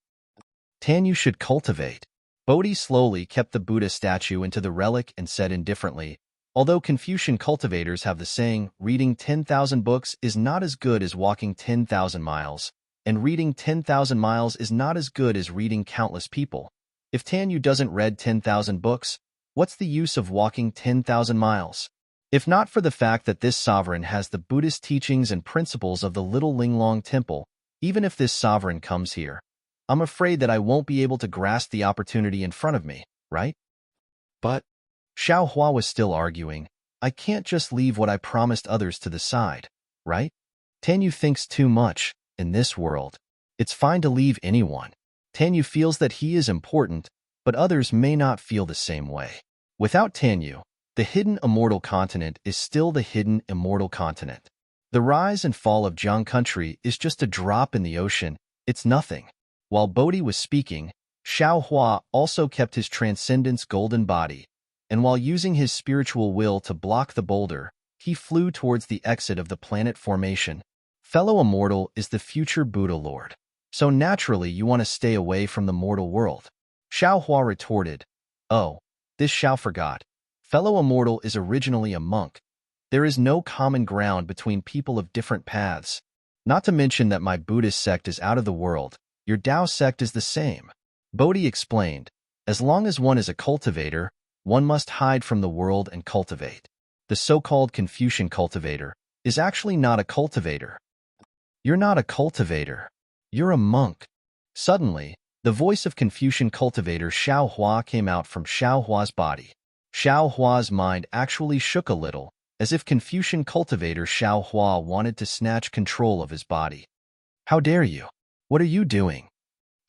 Tanyu should cultivate. Bodhi slowly kept the Buddha statue into the relic and said indifferently, although Confucian cultivators have the saying, reading 10,000 books is not as good as walking 10,000 miles, and reading 10,000 miles is not as good as reading countless people. If Tanyu doesn't read 10,000 books, what's the use of walking 10,000 miles? If not for the fact that this sovereign has the Buddhist teachings and principles of the Little Linglong Temple, even if this sovereign comes here, I'm afraid that I won't be able to grasp the opportunity in front of me, right? But Xiao Hua was still arguing, I can't just leave what I promised others to the side, right? Tanyu thinks too much. In this world, it's fine to leave anyone. Tanyu feels that he is important, but others may not feel the same way. Without Tanyu, the hidden immortal continent is still the hidden immortal continent. The rise and fall of Jiang country is just a drop in the ocean, it's nothing. While Bodhi was speaking, Xiao Hua also kept his transcendence golden body, and while using his spiritual will to block the boulder, he flew towards the exit of the planet formation. Fellow immortal is the future Buddha Lord, so naturally you want to stay away from the mortal world. Xiao Hua retorted, oh, this Xiao forgot. Fellow immortal is originally a monk. There is no common ground between people of different paths. Not to mention that my Buddhist sect is out of the world. Your Tao sect is the same. Bodhi explained, as long as one is a cultivator, one must hide from the world and cultivate. The so-called Confucian cultivator is actually not a cultivator. You're not a cultivator. You're a monk. Suddenly, the voice of Confucian cultivator Xiao Hua came out from Xiao Hua's body. Xiao Hua's mind actually shook a little, as if Confucian cultivator Xiao Hua wanted to snatch control of his body. How dare you? What are you doing?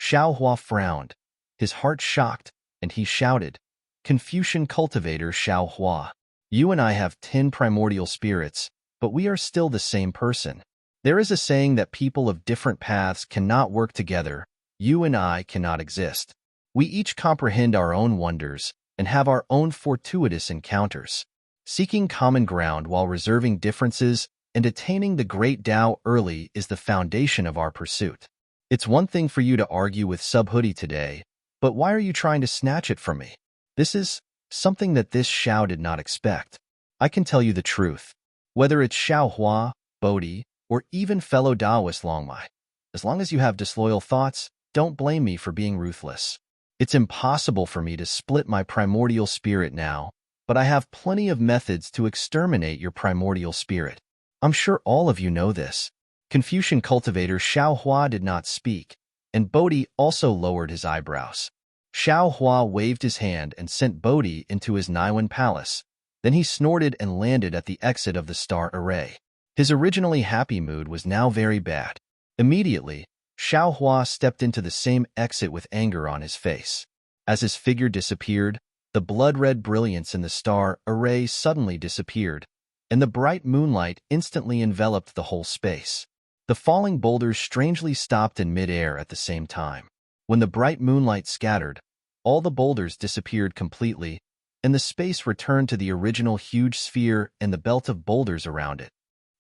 Xiao Hua frowned, his heart shocked, and he shouted, Confucian cultivator Xiao Hua, you and I have 10 primordial spirits, but we are still the same person. There is a saying that people of different paths cannot work together. You and I cannot exist. We each comprehend our own wonders and have our own fortuitous encounters. Seeking common ground while reserving differences and attaining the great Tao early is the foundation of our pursuit. It's one thing for you to argue with Subhoodie today, but why are you trying to snatch it from me? This is something that this Xiao did not expect. I can tell you the truth. Whether it's Xiao Hua, Bodhi, or even fellow Taoist Longmai, as long as you have disloyal thoughts, don't blame me for being ruthless. It's impossible for me to split my primordial spirit now, but I have plenty of methods to exterminate your primordial spirit. I'm sure all of you know this. Confucian cultivator Xiao Hua did not speak, and Bodhi also lowered his eyebrows. Xiao Hua waved his hand and sent Bodhi into his Niwen palace. Then he snorted and landed at the exit of the star array. His originally happy mood was now very bad. Immediately, Xiao Hua stepped into the same exit with anger on his face. As his figure disappeared, the blood-red brilliance in the star array suddenly disappeared, and the bright moonlight instantly enveloped the whole space. The falling boulders strangely stopped in mid-air at the same time. When the bright moonlight scattered, all the boulders disappeared completely, and the space returned to the original huge sphere and the belt of boulders around it.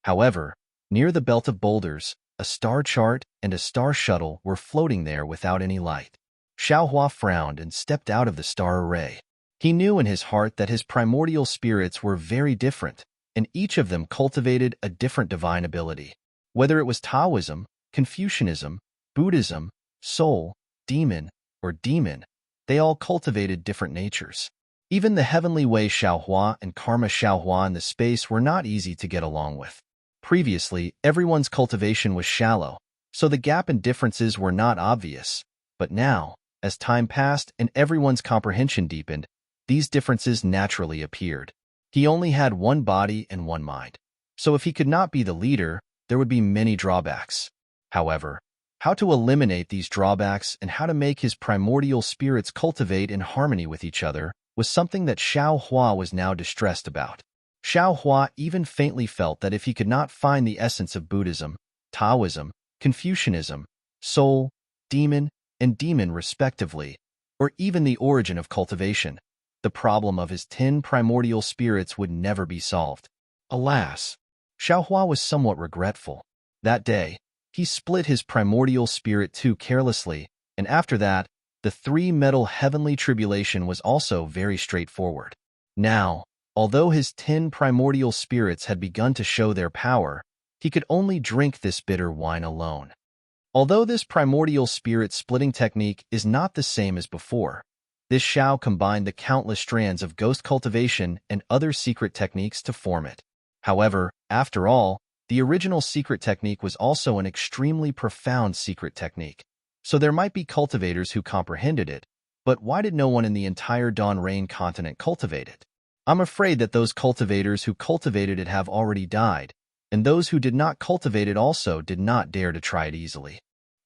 However, near the belt of boulders, a star chart and a star shuttle were floating there without any light. Xiao Hua frowned and stepped out of the star array. He knew in his heart that his primordial spirits were very different, and each of them cultivated a different divine ability. Whether it was Taoism, Confucianism, Buddhism, soul, demon, or demon, they all cultivated different natures. Even the heavenly way Xiao Hua and karma Xiao Hua in the space were not easy to get along with. Previously, everyone's cultivation was shallow, so the gap and differences were not obvious. But now, as time passed and everyone's comprehension deepened, these differences naturally appeared. He only had one body and one mind. So if he could not be the leader, there would be many drawbacks. However, how to eliminate these drawbacks and how to make his primordial spirits cultivate in harmony with each other was something that Xiao Hua was now distressed about. Xiao Hua even faintly felt that if he could not find the essence of Buddhism, Taoism, Confucianism, soul, demon, and demon respectively, or even the origin of cultivation, the problem of his 10 primordial spirits would never be solved. Alas, Xiao Hua was somewhat regretful. That day, he split his primordial spirit too carelessly, and after that, the 3-metal heavenly tribulation was also very straightforward. Now, although his 10 primordial spirits had begun to show their power, he could only drink this bitter wine alone. Although this primordial spirit splitting technique is not the same as before, this Xiao combined the countless strands of ghost cultivation and other secret techniques to form it. However, after all, the original secret technique was also an extremely profound secret technique. So there might be cultivators who comprehended it, but why did no one in the entire Dawn Rain continent cultivate it? I'm afraid that those cultivators who cultivated it have already died, and those who did not cultivate it also did not dare to try it easily.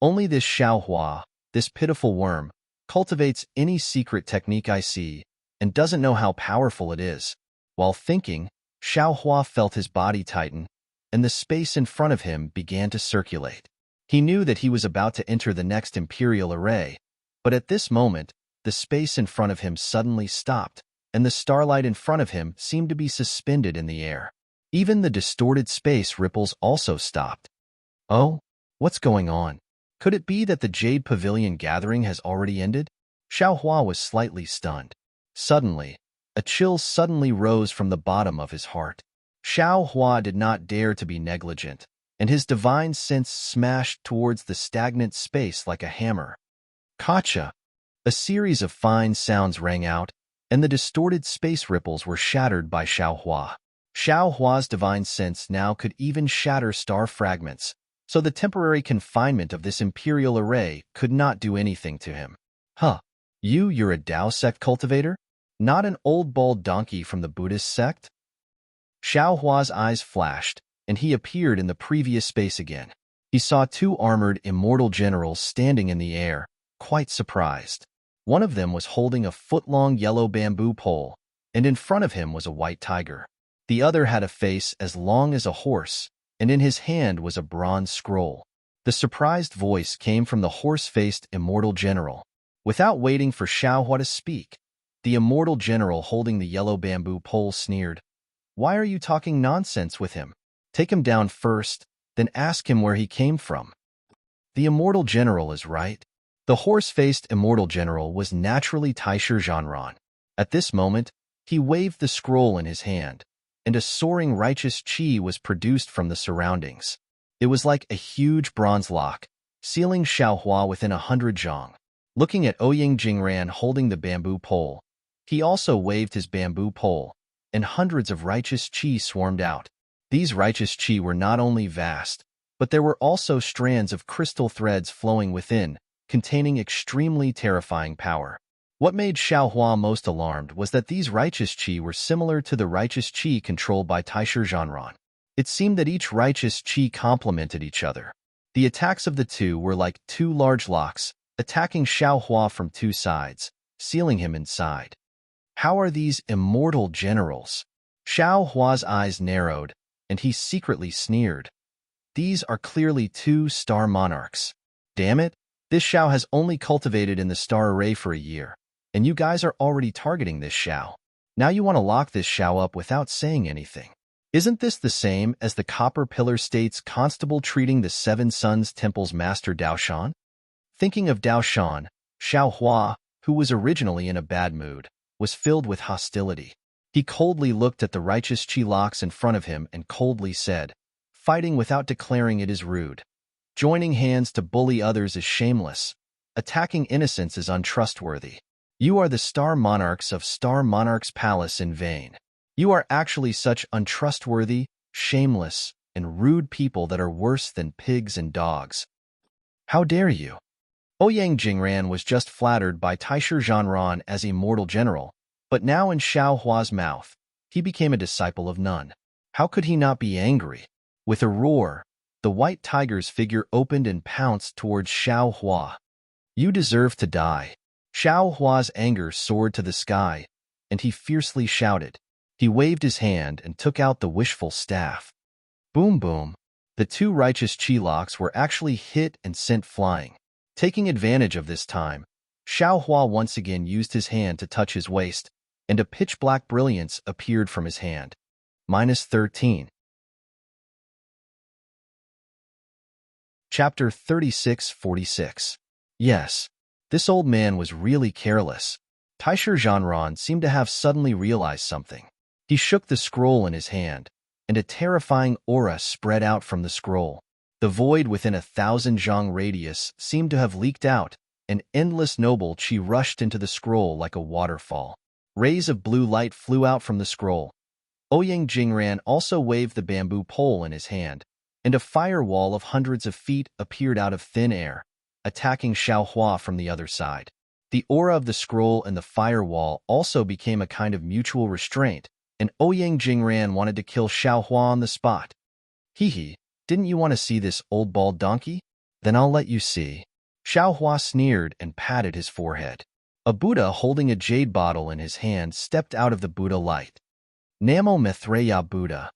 Only this Xiao Hua, this pitiful worm, cultivates any secret technique I see, and doesn't know how powerful it is. While thinking, Xiao Hua felt his body tighten, and the space in front of him began to circulate. He knew that he was about to enter the next imperial array, but at this moment, the space in front of him suddenly stopped, and the starlight in front of him seemed to be suspended in the air. Even the distorted space ripples also stopped. Oh, what's going on? Could it be that the Jade Pavilion gathering has already ended? Xiao Hua was slightly stunned. Suddenly, a chill suddenly rose from the bottom of his heart. Xiao Hua did not dare to be negligent, and his divine sense smashed towards the stagnant space like a hammer. Kacha! A series of fine sounds rang out, and the distorted space ripples were shattered by Xiao Hua. Xiao Hua's divine sense now could even shatter star fragments, so the temporary confinement of this imperial array could not do anything to him. Huh, you're a Tao sect cultivator? Not an old bald donkey from the Buddhist sect? Xiao Hua's eyes flashed, and he appeared in the previous space again. He saw 2 armored immortal generals standing in the air, quite surprised. One of them was holding a foot-long yellow bamboo pole, and in front of him was a white tiger. The other had a face as long as a horse, and in his hand was a bronze scroll. The surprised voice came from the horse-faced immortal general. Without waiting for Xiao Hua to speak, the immortal general holding the yellow bamboo pole sneered, "Why are you talking nonsense with him? Take him down first, then ask him where he came from. The immortal general is right. The horse-faced immortal general was naturally Taisher Zhanran. At this moment, he waved the scroll in his hand, and a soaring righteous chi was produced from the surroundings. It was like a huge bronze lock, sealing Xiaohua within 100 zhang. Looking at Ouyang Jingran holding the bamboo pole, he also waved his bamboo pole, and hundreds of righteous chi swarmed out. These righteous chi were not only vast, but there were also strands of crystal threads flowing within, containing extremely terrifying power. What made Xiaohua most alarmed was that these righteous chi were similar to the righteous chi controlled by Taisher Zhanran. It seemed that each righteous chi complemented each other. The attacks of the two were like two large locks, attacking Xiaohua from two sides, sealing him inside. How are these immortal generals? Xiaohua's eyes narrowed, and he secretly sneered. These are clearly two star monarchs. Damn it, this Xiao has only cultivated in the star array for a year, and you guys are already targeting this Xiao. Now you want to lock this Xiao up without saying anything. Isn't this the same as the Copper Pillar State's constable treating the Seven Suns Temple's master Daoshan? Thinking of Daoshan, Xiaohua, who was originally in a bad mood, was filled with hostility. He coldly looked at the righteous chi locks in front of him and coldly said, "Fighting without declaring it is rude. Joining hands to bully others is shameless. Attacking innocents is untrustworthy. You are the Star Monarchs of Star Monarch's Palace in vain. You are actually such untrustworthy, shameless, and rude people that are worse than pigs and dogs. How dare you?" Ouyang Jingran was just flattered by Taisher Zhanran as immortal general, but now in Xiaohua's mouth, he became a disciple of none. How could he not be angry? With a roar, the white tiger's figure opened and pounced towards Xiaohua. "You deserve to die." Xiaohua's anger soared to the sky, and he fiercely shouted. He waved his hand and took out the wishful staff. Boom boom. The two righteous chi locks were actually hit and sent flying. Taking advantage of this time, Xiaohua once again used his hand to touch his waist, and a pitch-black brilliance appeared from his hand. -13. Chapter 3646. Yes, this old man was really careless. Taisher Zhanran seemed to have suddenly realized something. He shook the scroll in his hand, and a terrifying aura spread out from the scroll. The void within 1,000 zhang radius seemed to have leaked out, and endless noble chi rushed into the scroll like a waterfall. Rays of blue light flew out from the scroll. Ouyang Jingran also waved the bamboo pole in his hand, and a firewall of hundreds of feet appeared out of thin air, attacking Xiaohua from the other side. The aura of the scroll and the firewall also became a kind of mutual restraint, and Ouyang Jingran wanted to kill Xiaohua on the spot. Hee, didn't you want to see this old bald donkey? Then I'll let you see. Xiaohua sneered and patted his forehead. A Buddha holding a jade bottle in his hand stepped out of the Buddha light. Namo Maitreya Buddha.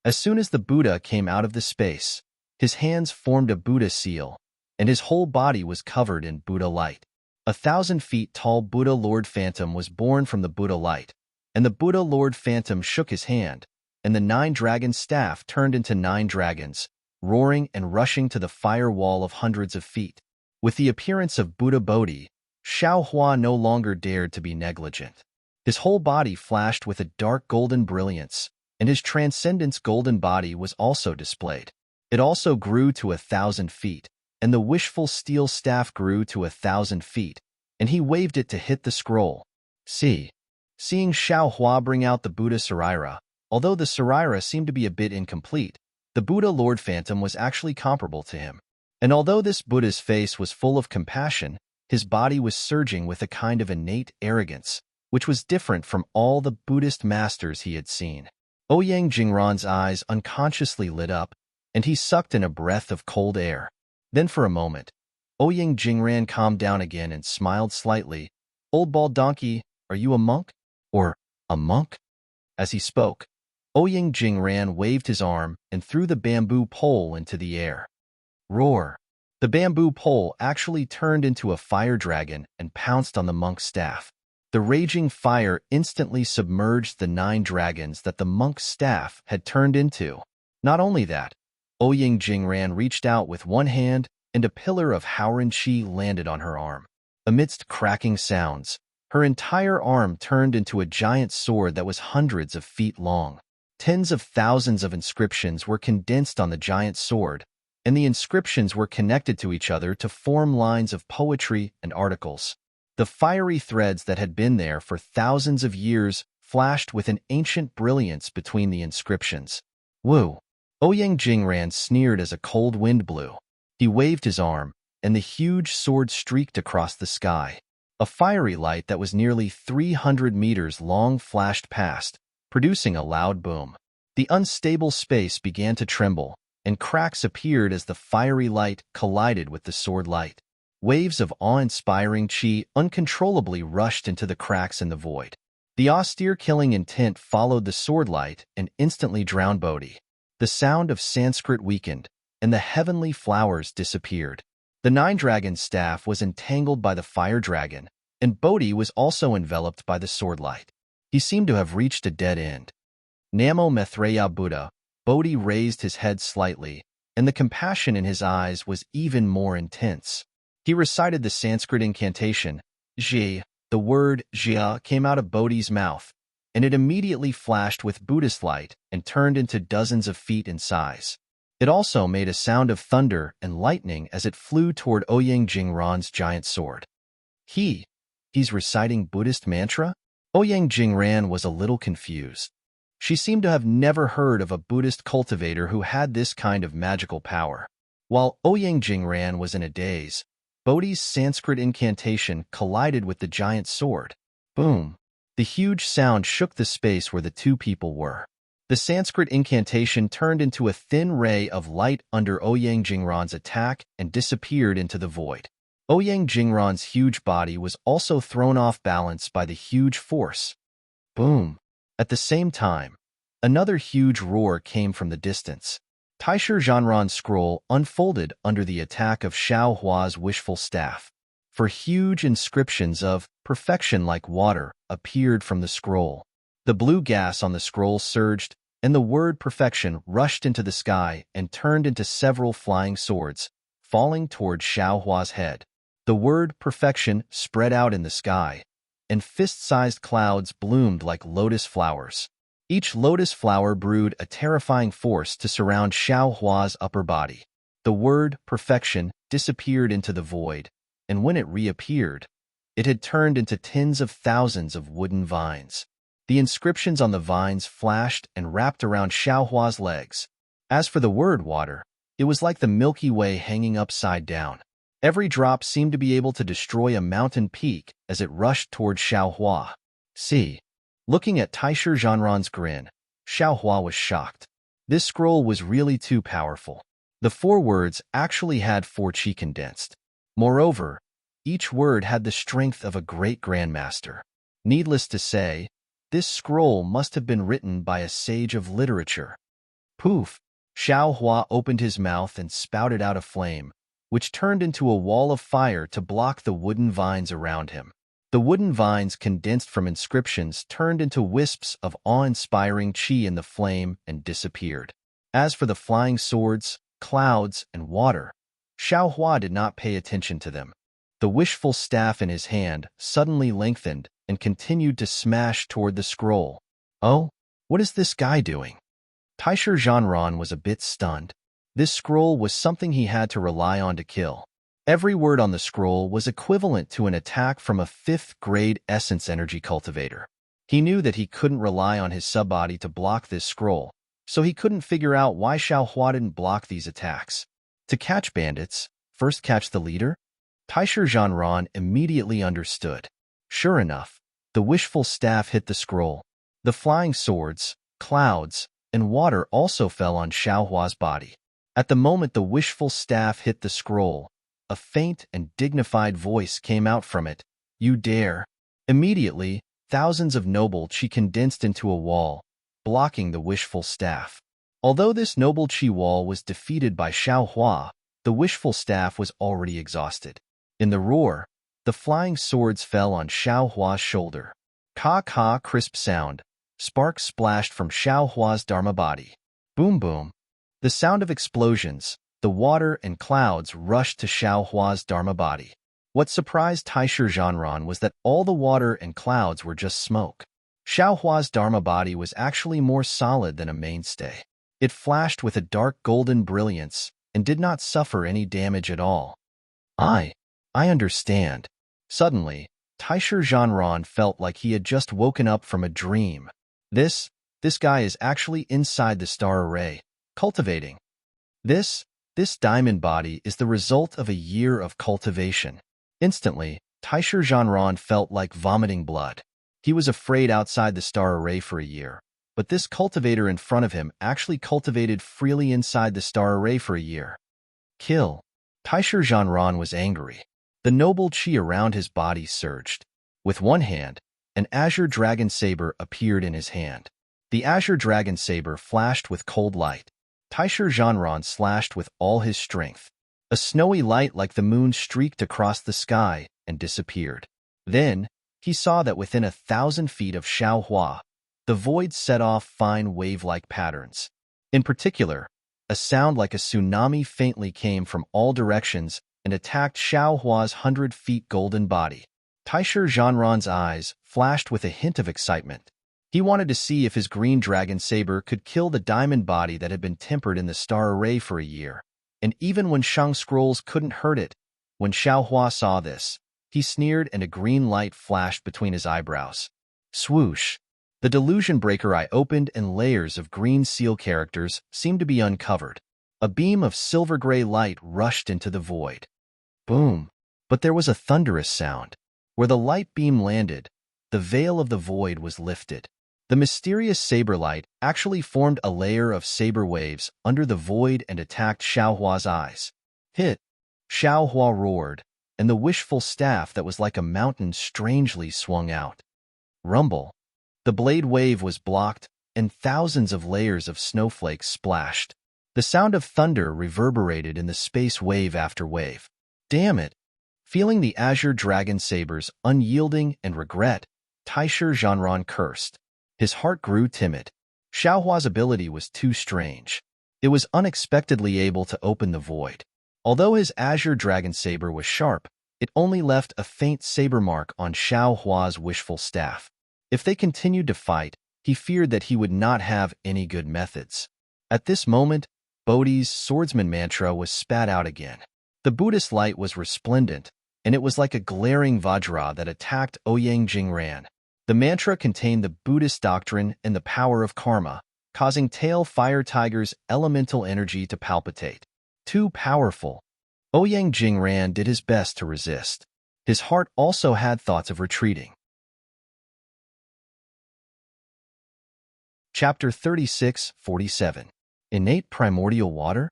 As soon as the Buddha came out of the space, his hands formed a Buddha seal, and his whole body was covered in Buddha light. 1,000 feet tall Buddha Lord Phantom was born from the Buddha light, and the Buddha Lord Phantom shook his hand, and the 9-dragon staff turned into 9 dragons, roaring and rushing to the firewall of hundreds of feet. With the appearance of Buddha Bodhi, Xiaohua no longer dared to be negligent. His whole body flashed with a dark golden brilliance, and his transcendence golden body was also displayed. It also grew to 1,000 feet, and the wishful steel staff grew to 1,000 feet, and he waved it to hit the scroll. Seeing Xiaohua bring out the Buddha Sarira, although the Sarira seemed to be a bit incomplete, the Buddha Lord Phantom was actually comparable to him. And although this Buddha's face was full of compassion, his body was surging with a kind of innate arrogance, which was different from all the Buddhist masters he had seen. Ouyang Jingran's eyes unconsciously lit up, and he sucked in a breath of cold air. Then for a moment, Ouyang Jingran calmed down again and smiled slightly. "Old bald donkey, are you a monk? Or a monk?" As he spoke, Ouyang Jingran waved his arm and threw the bamboo pole into the air. Roar! The bamboo pole actually turned into a fire dragon and pounced on the monk's staff. The raging fire instantly submerged the 9 dragons that the monk's staff had turned into. Not only that, Ouyang Jingran reached out with one hand and a pillar of Howren Chi landed on her arm. Amidst cracking sounds, her entire arm turned into a giant sword that was hundreds of feet long. Tens of thousands of inscriptions were condensed on the giant sword, and the inscriptions were connected to each other to form lines of poetry and articles. The fiery threads that had been there for thousands of years flashed with an ancient brilliance between the inscriptions. Woo! Ouyang Jingran sneered as a cold wind blew. He waved his arm, and the huge sword streaked across the sky. A fiery light that was nearly 300 meters long flashed past, producing a loud boom. The unstable space began to tremble, and cracks appeared as the fiery light collided with the sword light. Waves of awe-inspiring chi uncontrollably rushed into the cracks in the void. The austere killing intent followed the sword light and instantly drowned Bodhi. The sound of Sanskrit weakened, and the heavenly flowers disappeared. The nine-dragon staff was entangled by the fire dragon, and Bodhi was also enveloped by the sword light. He seemed to have reached a dead end. Namo Maitreya Buddha, Bodhi raised his head slightly, and the compassion in his eyes was even more intense. He recited the Sanskrit incantation, Ji. The word Jia came out of Bodhi's mouth, and it immediately flashed with Buddhist light and turned into dozens of feet in size. It also made a sound of thunder and lightning as it flew toward Ouyang Jingran's giant sword. He's reciting Buddhist mantra? Ouyang Jingran was a little confused. She seemed to have never heard of a Buddhist cultivator who had this kind of magical power. While Ouyang Jingran was in a daze, Bodhi's Sanskrit incantation collided with the giant sword. Boom! The huge sound shook the space where the two people were. The Sanskrit incantation turned into a thin ray of light under Ouyang Jingran's attack and disappeared into the void. Ouyang Jingran's huge body was also thrown off balance by the huge force. Boom! At the same time, another huge roar came from the distance. Taisher Zhanran's scroll unfolded under the attack of Xiao Hua's wishful staff. For huge inscriptions of perfection like water appeared from the scroll. The blue gas on the scroll surged, and the word perfection rushed into the sky and turned into several flying swords, falling toward Xiao Hua's head. The word perfection spread out in the sky, and fist-sized clouds bloomed like lotus flowers. Each lotus flower brewed a terrifying force to surround Xiao Hua's upper body. The word perfection disappeared into the void, and when it reappeared, it had turned into tens of thousands of wooden vines. The inscriptions on the vines flashed and wrapped around Xiao Hua's legs. As for the word water, it was like the Milky Way hanging upside down. Every drop seemed to be able to destroy a mountain peak as it rushed toward Xiao Hua. Looking at Taisher Zhanran's grin, Xiao Hua was shocked. This scroll was really too powerful. The 4 words actually had 4 chi condensed. Moreover, each word had the strength of a great grandmaster. Needless to say, this scroll must have been written by a sage of literature. Poof! Xiao Hua opened his mouth and spouted out a flame, which turned into a wall of fire to block the wooden vines around him. The wooden vines condensed from inscriptions turned into wisps of awe-inspiring chi in the flame and disappeared. As for the flying swords, clouds, and water, Xiao Hua did not pay attention to them. The wishful staff in his hand suddenly lengthened and continued to smash toward the scroll. Oh, what is this guy doing? Taisher Zhanran was a bit stunned. This scroll was something he had to rely on to kill. Every word on the scroll was equivalent to an attack from a 5th-grade essence energy cultivator. He knew that he couldn't rely on his subbody to block this scroll, so he couldn't figure out why Xiao Hua didn't block these attacks. To catch bandits, first catch the leader? Taisher Zhanran immediately understood. Sure enough, the wishful staff hit the scroll. The flying swords, clouds, and water also fell on Xiao Hua's body. At the moment the wishful staff hit the scroll, a faint and dignified voice came out from it. You dare. Immediately, thousands of noble chi condensed into a wall, blocking the wishful staff. Although this noble chi wall was defeated by Xiao Hua, the wishful staff was already exhausted. In the roar, the flying swords fell on Xiao Hua's shoulder. Ka-ka crisp sound. Sparks splashed from Xiao Hua's dharma body. Boom boom. The sound of explosions, the water and clouds rushed to Xiao Hua's Dharma body. What surprised Taisher Zhanran was that all the water and clouds were just smoke. Xiao Hua's Dharma body was actually more solid than a mainstay. It flashed with a dark golden brilliance and did not suffer any damage at all. I understand. Suddenly, Taisher Zhanran felt like he had just woken up from a dream. This guy is actually inside the star array, cultivating. This diamond body is the result of a year of cultivation. Instantly, Taisher Zhanran felt like vomiting blood. He was afraid outside the star array for a year, but this cultivator in front of him actually cultivated freely inside the star array for a year. Kill. Taisher Zhanran was angry. The noble chi around his body surged. With one hand, an azure dragon saber appeared in his hand. The azure dragon saber flashed with cold light. Taisher Zhanran slashed with all his strength. A snowy light like the moon streaked across the sky and disappeared. Then, he saw that within 1,000 feet of Xiao Hua, the void set off fine wave-like patterns. In particular, a sound like a tsunami faintly came from all directions and attacked Xiao Hua's 100 feet golden body. Taisher Zhanran's eyes flashed with a hint of excitement. He wanted to see if his green dragon saber could kill the diamond body that had been tempered in the star array for a year. And even when Shang scrolls couldn't hurt it, when Xiao Hua saw this, he sneered and a green light flashed between his eyebrows. Swoosh! The delusion breaker eye opened and layers of green seal characters seemed to be uncovered. A beam of silver-gray light rushed into the void. Boom! But there was a thunderous sound. Where the light beam landed, the veil of the void was lifted. The mysterious saber light actually formed a layer of saber waves under the void and attacked Xiao Hua's eyes. Hit! Xiao Hua roared, and the wishful staff that was like a mountain strangely swung out. Rumble! The blade wave was blocked, and thousands of layers of snowflakes splashed. The sound of thunder reverberated in the space wave after wave. Damn it! Feeling the azure dragon saber's unyielding and regret, Taisher Zhanran cursed. His heart grew timid. Xiao Hua's ability was too strange. It was unexpectedly able to open the void. Although his azure dragon saber was sharp, it only left a faint saber mark on Xiao Hua's wishful staff. If they continued to fight, he feared that he would not have any good methods. At this moment, Bodhi's swordsman mantra was spat out again. The Buddhist light was resplendent, and it was like a glaring vajra that attacked Ouyang Jingran. The mantra contained the Buddhist doctrine and the power of karma, causing Tail Fire Tiger's elemental energy to palpitate. Too powerful. Ouyang Jingran did his best to resist. His heart also had thoughts of retreating. Chapter 36:47. Innate Primordial Water?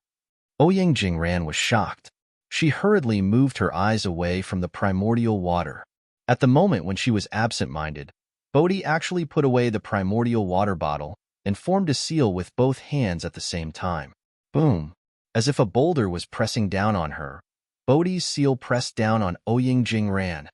Ouyang Jingran was shocked. She hurriedly moved her eyes away from the primordial water. At the moment when she was absent-minded, Bodhi actually put away the primordial water bottle and formed a seal with both hands at the same time. Boom! As if a boulder was pressing down on her, Bodhi's seal pressed down on Ouyang Jingran.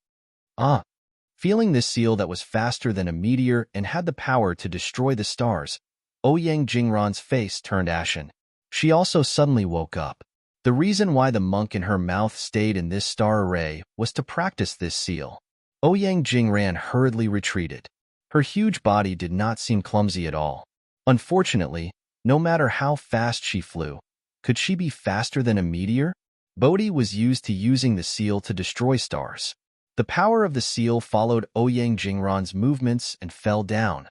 Feeling this seal that was faster than a meteor and had the power to destroy the stars, Ouyang Jingran's face turned ashen. She also suddenly woke up. The reason why the monk in her mouth stayed in this star array was to practice this seal. Ouyang Jingran hurriedly retreated. Her huge body did not seem clumsy at all. Unfortunately, no matter how fast she flew, could she be faster than a meteor? Bodhi was used to using the seal to destroy stars. The power of the seal followed Ouyang Jingran's movements and fell down.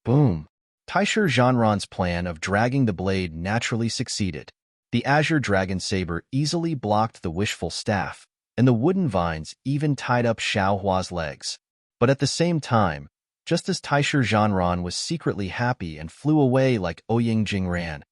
Boom! Taisher Zhanran's plan of dragging the blade naturally succeeded. The azure dragon saber easily blocked the wishful staff, and the wooden vines even tied up Xiao Hua's legs. But at the same time, just as Taisher Zhanran was secretly happy and flew away like Ouyang Jingran,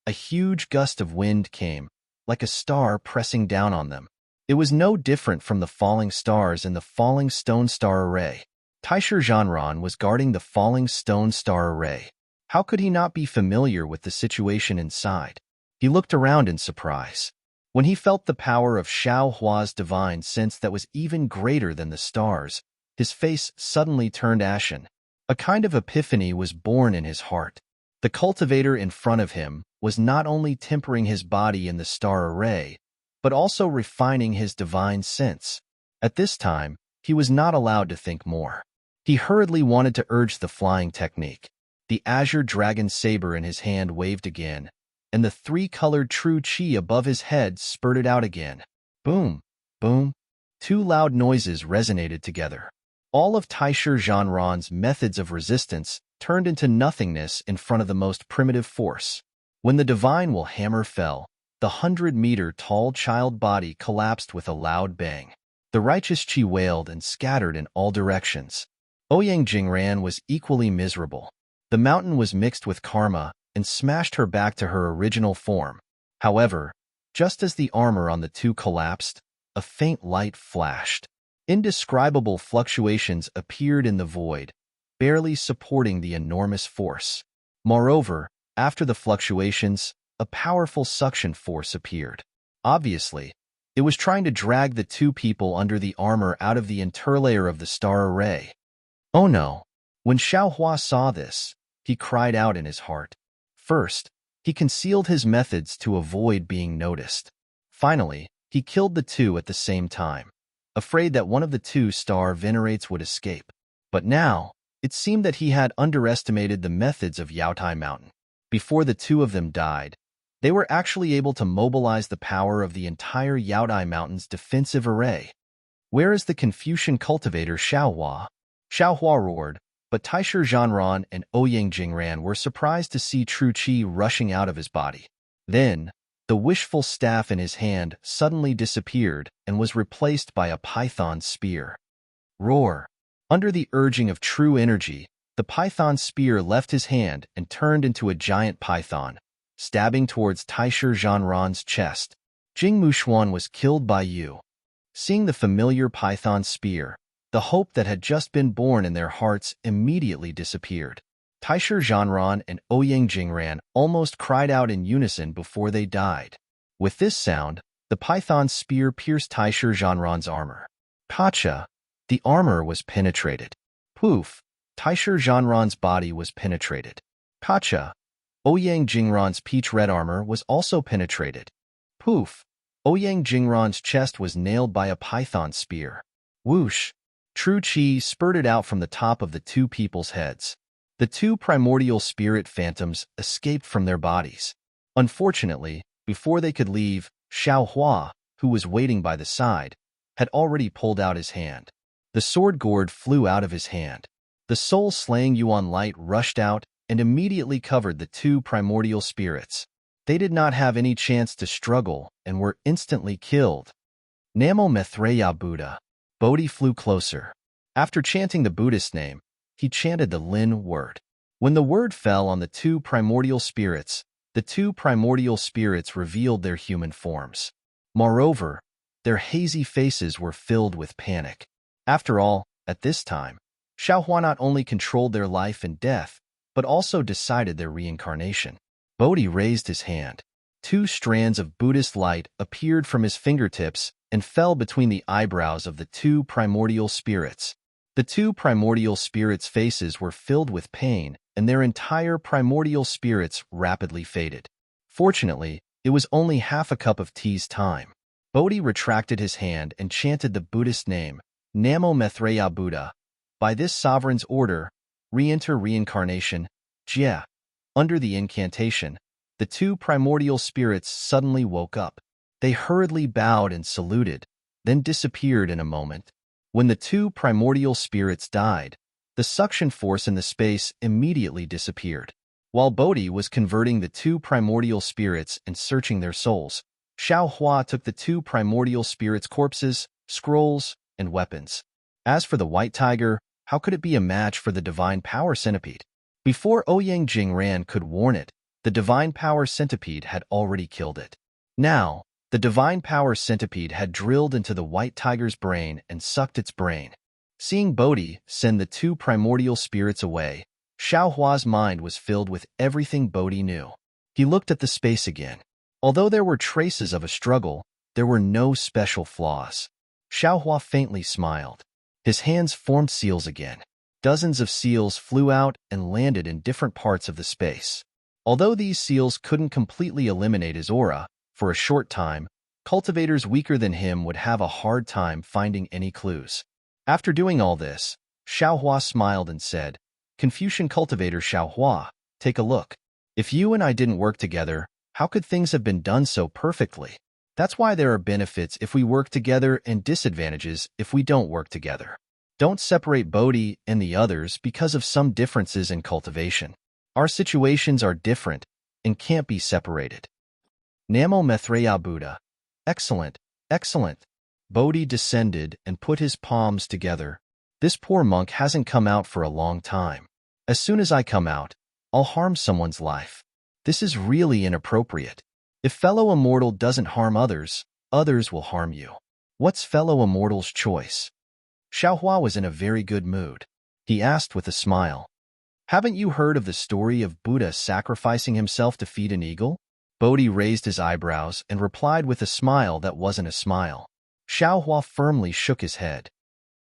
a huge gust of wind came, like a star pressing down on them. It was no different from the falling stars in the falling stone star array. Taisher Zhanran was guarding the falling stone star array. How could he not be familiar with the situation inside? He looked around in surprise. When he felt the power of Xiao Hua's divine sense that was even greater than the stars, his face suddenly turned ashen. A kind of epiphany was born in his heart. The cultivator in front of him was not only tempering his body in the star array, but also refining his divine sense. At this time, he was not allowed to think more. He hurriedly wanted to urge the flying technique. The azure dragon saber in his hand waved again, and the three-colored true chi above his head spurted out again. Boom, boom. Two loud noises resonated together. All of Taisher Zhanran's methods of resistance turned into nothingness in front of the most primitive force. When the divine will hammer fell, the 100-meter-tall child body collapsed with a loud bang. The righteous chi wailed and scattered in all directions. Ouyang Jingran was equally miserable. The mountain was mixed with karma and smashed her back to her original form. However, just as the armor on the two collapsed, a faint light flashed. Indescribable fluctuations appeared in the void, barely supporting the enormous force. Moreover, after the fluctuations, a powerful suction force appeared. Obviously, it was trying to drag the two people under the armor out of the interlayer of the star array. Oh no! When Xiaohua saw this, he cried out in his heart. First, he concealed his methods to avoid being noticed. Finally, he killed the two at the same time, afraid that one of the two star venerates would escape. But now, it seemed that he had underestimated the methods of Yaotai Mountain. Before the two of them died, they were actually able to mobilize the power of the entire Yaotai Mountain's defensive array. Where is the Confucian cultivator Xiaohua? Xiaohua roared, but Taisher Zhanran and Ouyang Jingran were surprised to see true chi rushing out of his body. Then, the wishful staff in his hand suddenly disappeared and was replaced by a python spear. Roar! Under the urging of true energy, the python spear left his hand and turned into a giant python, stabbing towards Taisher Zhanran's chest. Jing Mushuan was killed by you. Seeing the familiar python spear, the hope that had just been born in their hearts immediately disappeared. Taisher Zhanran and Ouyang Jingran almost cried out in unison before they died. With this sound, the python spear pierced Taisher Zhanran's armor. Pacha! The armor was penetrated. Poof! Taisher Zhanran's body was penetrated. Pacha! Ouyang Jingran's peach-red armor was also penetrated. Poof! Ouyang Jingran's chest was nailed by a python spear. Whoosh! True chi spurted out from the top of the two people's heads. The two primordial spirit phantoms escaped from their bodies. Unfortunately, before they could leave, Xiaohua, who was waiting by the side, had already pulled out his hand. The sword gourd flew out of his hand. The soul-slaying Yuan light rushed out and immediately covered the two primordial spirits. They did not have any chance to struggle and were instantly killed. Namo Maitreya Buddha. Bodhi flew closer. After chanting the Buddhist name, he chanted the Lin word. When the word fell on the two primordial spirits, the two primordial spirits revealed their human forms. Moreover, their hazy faces were filled with panic. After all, at this time, Xiaohua not only controlled their life and death, but also decided their reincarnation. Bodhi raised his hand. Two strands of Buddhist light appeared from his fingertips and fell between the eyebrows of the two primordial spirits. The two primordial spirits' faces were filled with pain, and their entire primordial spirits rapidly faded. Fortunately, it was only half a cup of tea's time. Bodhi retracted his hand and chanted the Buddhist name, Namo Maitreya Buddha. By this sovereign's order, re-enter reincarnation, Jia. Under the incantation, the two primordial spirits suddenly woke up. They hurriedly bowed and saluted, then disappeared in a moment. When the two primordial spirits died, the suction force in the space immediately disappeared. While Bodhi was converting the two primordial spirits and searching their souls, Xiaohua took the two primordial spirits' corpses, scrolls, and weapons. As for the white tiger, how could it be a match for the divine power centipede? Before Ouyang Jingran could warn it, the divine power centipede had already killed it. Now, the divine power centipede had drilled into the white tiger's brain and sucked its brain. Seeing Bodhi send the two primordial spirits away, Xiaohua's mind was filled with everything Bodhi knew. He looked at the space again. Although there were traces of a struggle, there were no special flaws. Xiaohua faintly smiled. His hands formed seals again. Dozens of seals flew out and landed in different parts of the space. Although these seals couldn't completely eliminate his aura, for a short time, cultivators weaker than him would have a hard time finding any clues. After doing all this, Xiaohua smiled and said, "Confucian cultivator Xiaohua, take a look. If you and I didn't work together, how could things have been done so perfectly? That's why there are benefits if we work together and disadvantages if we don't work together. Don't separate Bodhi and the others because of some differences in cultivation. Our situations are different and can't be separated." Namo Maitreya Buddha. Excellent, excellent. Bodhi descended and put his palms together. This poor monk hasn't come out for a long time. As soon as I come out, I'll harm someone's life. This is really inappropriate. If fellow immortal doesn't harm others, others will harm you. What's fellow immortal's choice? Xiaohua was in a very good mood. He asked with a smile, "Haven't you heard of the story of Buddha sacrificing himself to feed an eagle?" Bodhi raised his eyebrows and replied with a smile that wasn't a smile. Xiaohua firmly shook his head.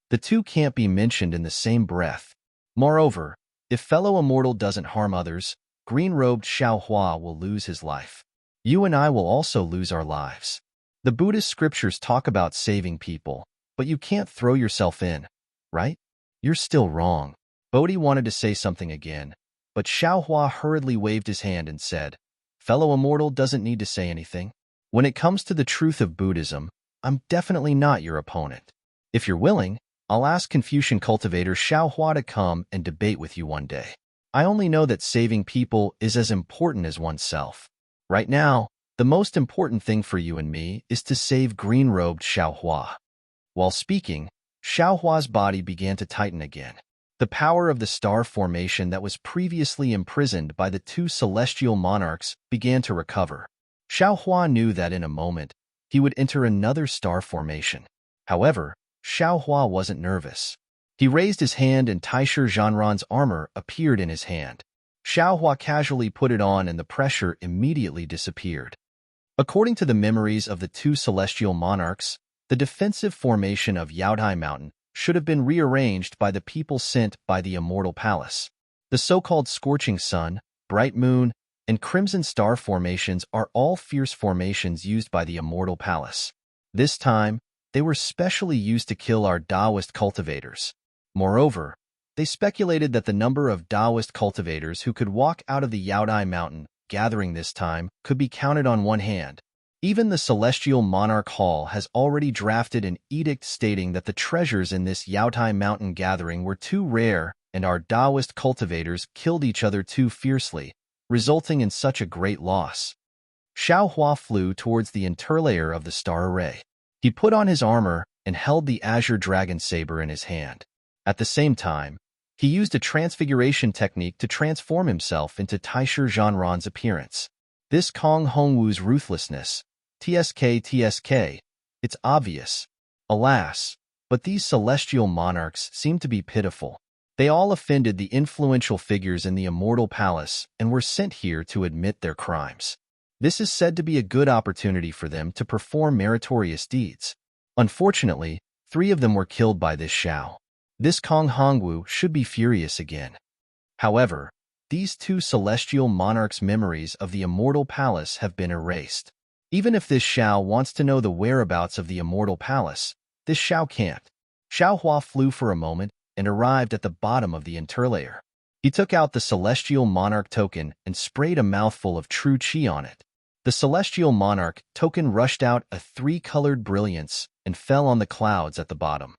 The two can't be mentioned in the same breath. Moreover, if fellow immortal doesn't harm others, green-robed Xiaohua will lose his life. You and I will also lose our lives. The Buddhist scriptures talk about saving people, but you can't throw yourself in, right? You're still wrong. Bodhi wanted to say something again, but Xiaohua hurriedly waved his hand and said, "Fellow immortal doesn't need to say anything. When it comes to the truth of Buddhism, I'm definitely not your opponent. If you're willing, I'll ask Confucian cultivator Xiaohua to come and debate with you one day. I only know that saving people is as important as oneself. Right now, the most important thing for you and me is to save green-robed Xiaohua." While speaking, Xiaohua's body began to tighten again. The power of the star formation that was previously imprisoned by the two celestial monarchs began to recover. Xiaohua knew that in a moment, he would enter another star formation. However, Xiaohua wasn't nervous. He raised his hand and Taisher Zhanran's armor appeared in his hand. Xiaohua casually put it on and the pressure immediately disappeared. According to the memories of the two celestial monarchs, the defensive formation of Yaodai Mountain should have been rearranged by the people sent by the Immortal Palace. The so-called Scorching Sun, Bright Moon, and Crimson Star formations are all fierce formations used by the Immortal Palace. This time, they were specially used to kill our Taoist cultivators. Moreover, they speculated that the number of Taoist cultivators who could walk out of the Yaodai Mountain gathering this time could be counted on one hand. Even the Celestial Monarch Hall has already drafted an edict stating that the treasures in this Yaodai Mountain gathering were too rare and our Taoist cultivators killed each other too fiercely, resulting in such a great loss. Xiaohua flew towards the interlayer of the star array. He put on his armor and held the azure dragon saber in his hand. At the same time, he used a transfiguration technique to transform himself into Taisher Zhanran's appearance. This Kong Hongwu's ruthlessness, TSK, it's obvious. Alas, but these celestial monarchs seem to be pitiful. They all offended the influential figures in the Immortal Palace and were sent here to admit their crimes. This is said to be a good opportunity for them to perform meritorious deeds. Unfortunately, 3 of them were killed by this Xiao. This Kong Hongwu should be furious again. However, these 2 celestial monarchs' memories of the Immortal Palace have been erased. Even if this Xiao wants to know the whereabouts of the Immortal Palace, this Xiao can't. Xiaohua flew for a moment and arrived at the bottom of the interlayer. He took out the Celestial Monarch token and sprayed a mouthful of true qi on it. The Celestial Monarch token rushed out a 3-colored brilliance and fell on the clouds at the bottom.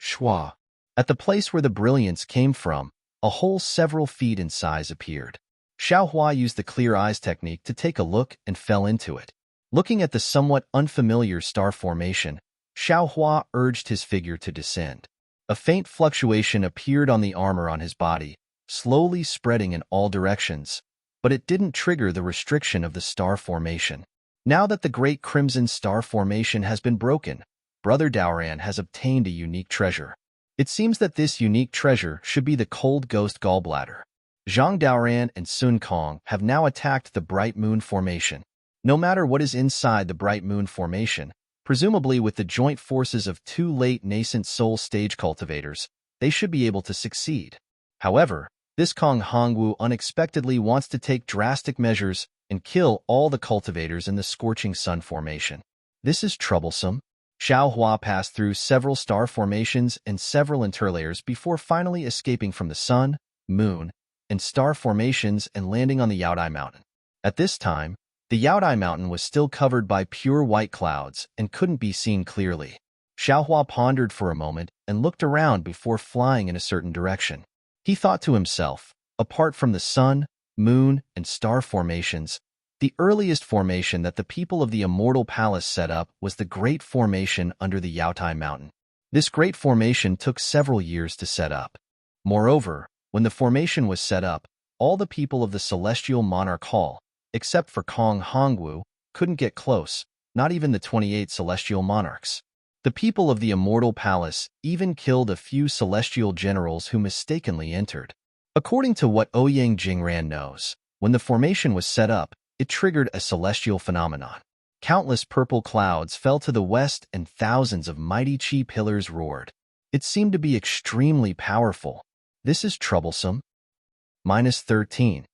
Shwa. At the place where the brilliance came from, a hole several feet in size appeared. Xiaohua used the clear eyes technique to take a look and fell into it. Looking at the somewhat unfamiliar star formation, Xiaohua urged his figure to descend. A faint fluctuation appeared on the armor on his body, slowly spreading in all directions, but it didn't trigger the restriction of the star formation. Now that the Great Crimson Star formation has been broken, Brother Daoran has obtained a unique treasure. It seems that this unique treasure should be the Cold Ghost Gallbladder. Zhang Daoran and Sun Kong have now attacked the Bright Moon formation. No matter what is inside the Bright Moon formation, presumably with the joint forces of 2 late nascent soul stage cultivators, they should be able to succeed. However, This Kong Hongwu unexpectedly wants to take drastic measures and kill all the cultivators in the scorching sun formation. This is troublesome. Xiao Hua passed through several star formations and several interlayers before finally escaping from the sun, moon, and star formations and landing on the Yaodai Mountain. At this time, the Yaodai Mountain was still covered by pure white clouds and couldn't be seen clearly. Xiao Hua pondered for a moment and looked around before flying in a certain direction. He thought to himself, apart from the sun, moon, and star formations, the earliest formation that the people of the Immortal Palace set up was the Great Formation under the Yaodai Mountain. This Great Formation took several years to set up. Moreover, when the formation was set up, all the people of the Celestial Monarch Hall, except for Kong Hongwu, couldn't get close, not even the 28 Celestial Monarchs. The people of the Immortal Palace even killed a few celestial generals who mistakenly entered. According to what Ouyang Jingran knows, when the formation was set up, it triggered a celestial phenomenon. Countless purple clouds fell to the west and thousands of mighty chi pillars roared. It seemed to be extremely powerful. This is troublesome. -13.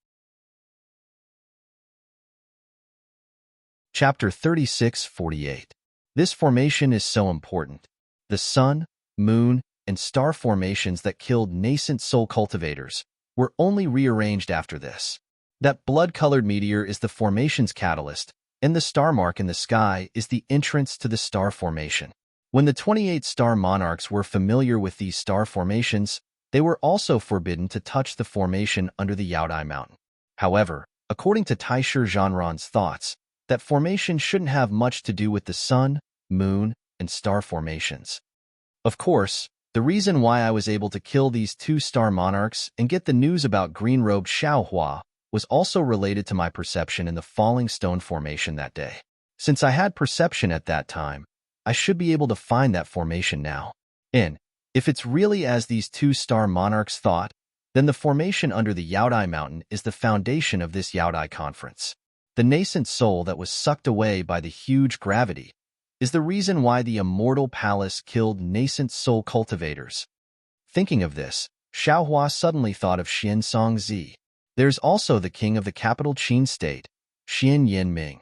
Chapter 36:48. This formation is so important. The sun, moon, and star formations that killed nascent soul cultivators were only rearranged after this. That blood-colored meteor is the formation's catalyst, and the star mark in the sky is the entrance to the star formation. When the 28 star monarchs were familiar with these star formations, they were also forbidden to touch the formation under the Yaodai Mountain. However, according to Taisher Zhanran's thoughts, that formation shouldn't have much to do with the sun, moon, and star formations. Of course, the reason why I was able to kill these 2 star monarchs and get the news about green-robed Xiao Hua was also related to my perception in the falling stone formation that day. Since I had perception at that time, I should be able to find that formation now. And if it's really as these 2 star monarchs thought, then the formation under the Yaodai Mountain is the foundation of this Yaodai conference. The nascent soul that was sucked away by the huge gravity is the reason why the Immortal Palace killed nascent soul cultivators. Thinking of this, Xiao Hua suddenly thought of Xian Songzi. There's also the king of the capital Qin state, Xian Yanming.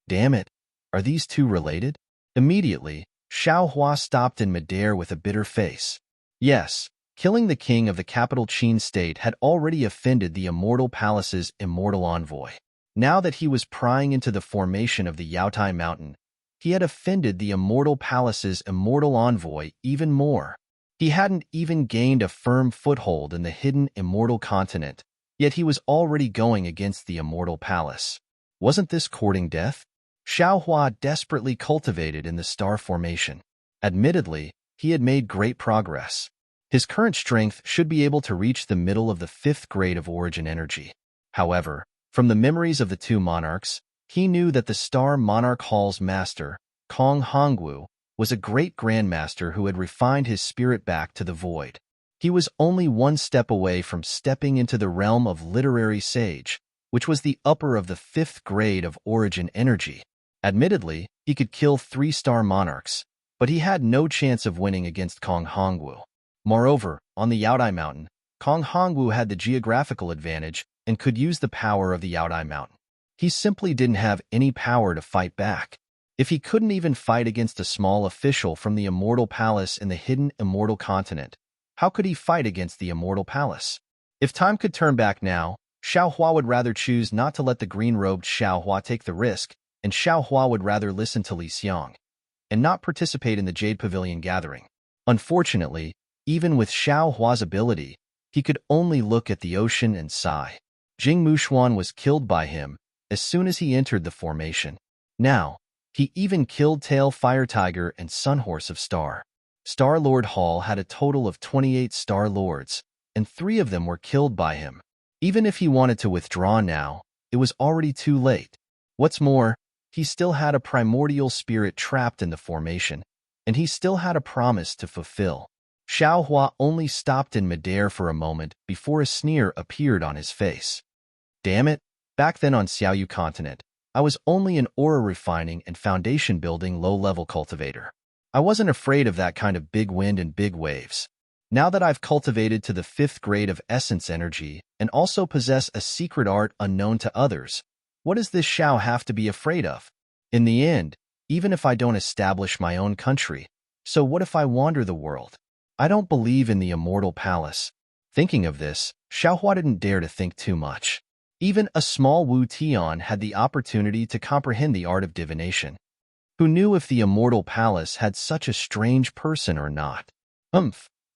Damn it, are these 2 related? Immediately, Xiao Hua stopped in midair with a bitter face. Yes, killing the king of the capital Qin state had already offended the Immortal Palace's immortal envoy. Now that he was prying into the formation of the Yaodai Mountain, he had offended the Immortal Palace's immortal envoy even more. He hadn't even gained a firm foothold in the hidden immortal continent, yet he was already going against the Immortal Palace. Wasn't this courting death? Xiao Hua desperately cultivated in the star formation. Admittedly, he had made great progress. His current strength should be able to reach the middle of the 5th grade of origin energy. However, from the memories of the 2 monarchs, he knew that the Star Monarch Hall's master, Kong Hongwu, was a great grandmaster who had refined his spirit back to the void. He was only 1 step away from stepping into the realm of literary sage, which was the upper of the 5th grade of origin energy. Admittedly, he could kill 3 star monarchs, but he had no chance of winning against Kong Hongwu. Moreover, on the Yaodai Mountain, Kong Hongwu had the geographical advantage and could use the power of the Yaodai Mountain. He simply didn't have any power to fight back. If he couldn't even fight against a small official from the Immortal Palace in the hidden immortal continent, how could he fight against the Immortal Palace? If time could turn back now, Xiao Hua would rather choose not to let the green-robed Xiao Hua take the risk, and Xiao Hua would rather listen to Li Xiang and not participate in the Jade Pavilion gathering. Unfortunately, even with Xiao Hua's ability, he could only look at the ocean and sigh. Jing Mushuan was killed by him as soon as he entered the formation. Now, he even killed Tail Fire Tiger and Sunhorse of Star. Star-Lord Hall had a total of 28 Star-Lords, and 3 of them were killed by him. Even if he wanted to withdraw now, it was already too late. What's more, he still had a primordial spirit trapped in the formation, and he still had a promise to fulfill. Xiao Hua only stopped in midair for a moment before a sneer appeared on his face. Damn it, back then on Xiaoyu continent, I was only an aura refining and foundation building low-level cultivator. I wasn't afraid of that kind of big wind and big waves. Now that I've cultivated to the 5th grade of essence energy and also possess a secret art unknown to others, what does this Xiao have to be afraid of? In the end, even if I don't establish my own country, so what if I wander the world? I don't believe in the immortal palace. Thinking of this, Xiaohua didn't dare to think too much. Even a small Wu Tian had the opportunity to comprehend the art of divination. Who knew if the immortal palace had such a strange person or not?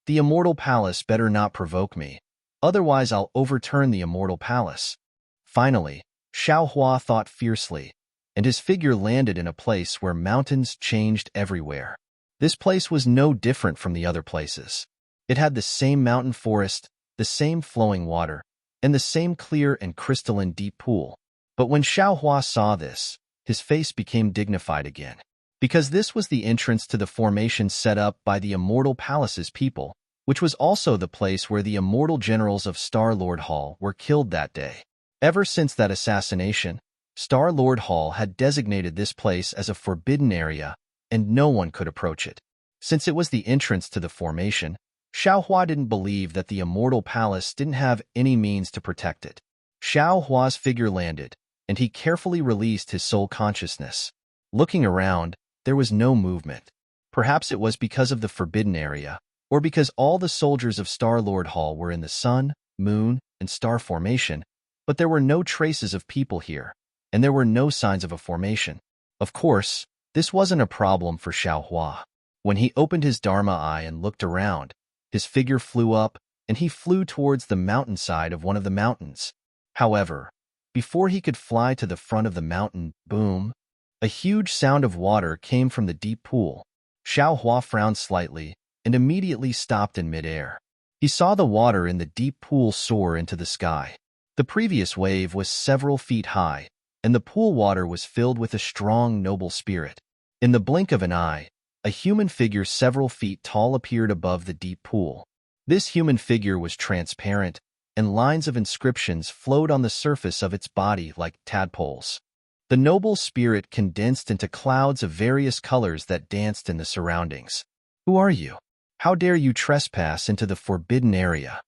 The immortal palace better not provoke me. Otherwise I'll overturn the immortal palace. Finally, Xiaohua thought fiercely, and his figure landed in a place where mountains changed everywhere. This place was no different from the other places. It had the same mountain forest, the same flowing water, and the same clear and crystalline deep pool. But when Xiaohua saw this, his face became dignified again. Because this was the entrance to the formation set up by the Immortal Palace's people, which was also the place where the immortal generals of Star-Lord Hall were killed that day. Ever since that assassination, Star-Lord Hall had designated this place as a forbidden area, and no one could approach it. Since it was the entrance to the formation, Xiaohua didn't believe that the Immortal Palace didn't have any means to protect it. Xiaohua's figure landed, and he carefully released his soul consciousness. Looking around, there was no movement. Perhaps it was because of the forbidden area, or because all the soldiers of Star-Lord Hall were in the sun, moon, and star formation, but there were no traces of people here, and there were no signs of a formation. Of course, this wasn't a problem for Xiaohua. When he opened his Dharma eye and looked around, his figure flew up, and he flew towards the mountainside of one of the mountains. However, before he could fly to the front of the mountain, boom, a huge sound of water came from the deep pool. Xiaohua frowned slightly and immediately stopped in midair. He saw the water in the deep pool soar into the sky. The previous wave was several feet high, and the pool water was filled with a strong, noble spirit. In the blink of an eye, a human figure several feet tall appeared above the deep pool. This human figure was transparent, and lines of inscriptions flowed on the surface of its body like tadpoles. The noble spirit condensed into clouds of various colors that danced in the surroundings. Who are you? How dare you trespass into the forbidden area?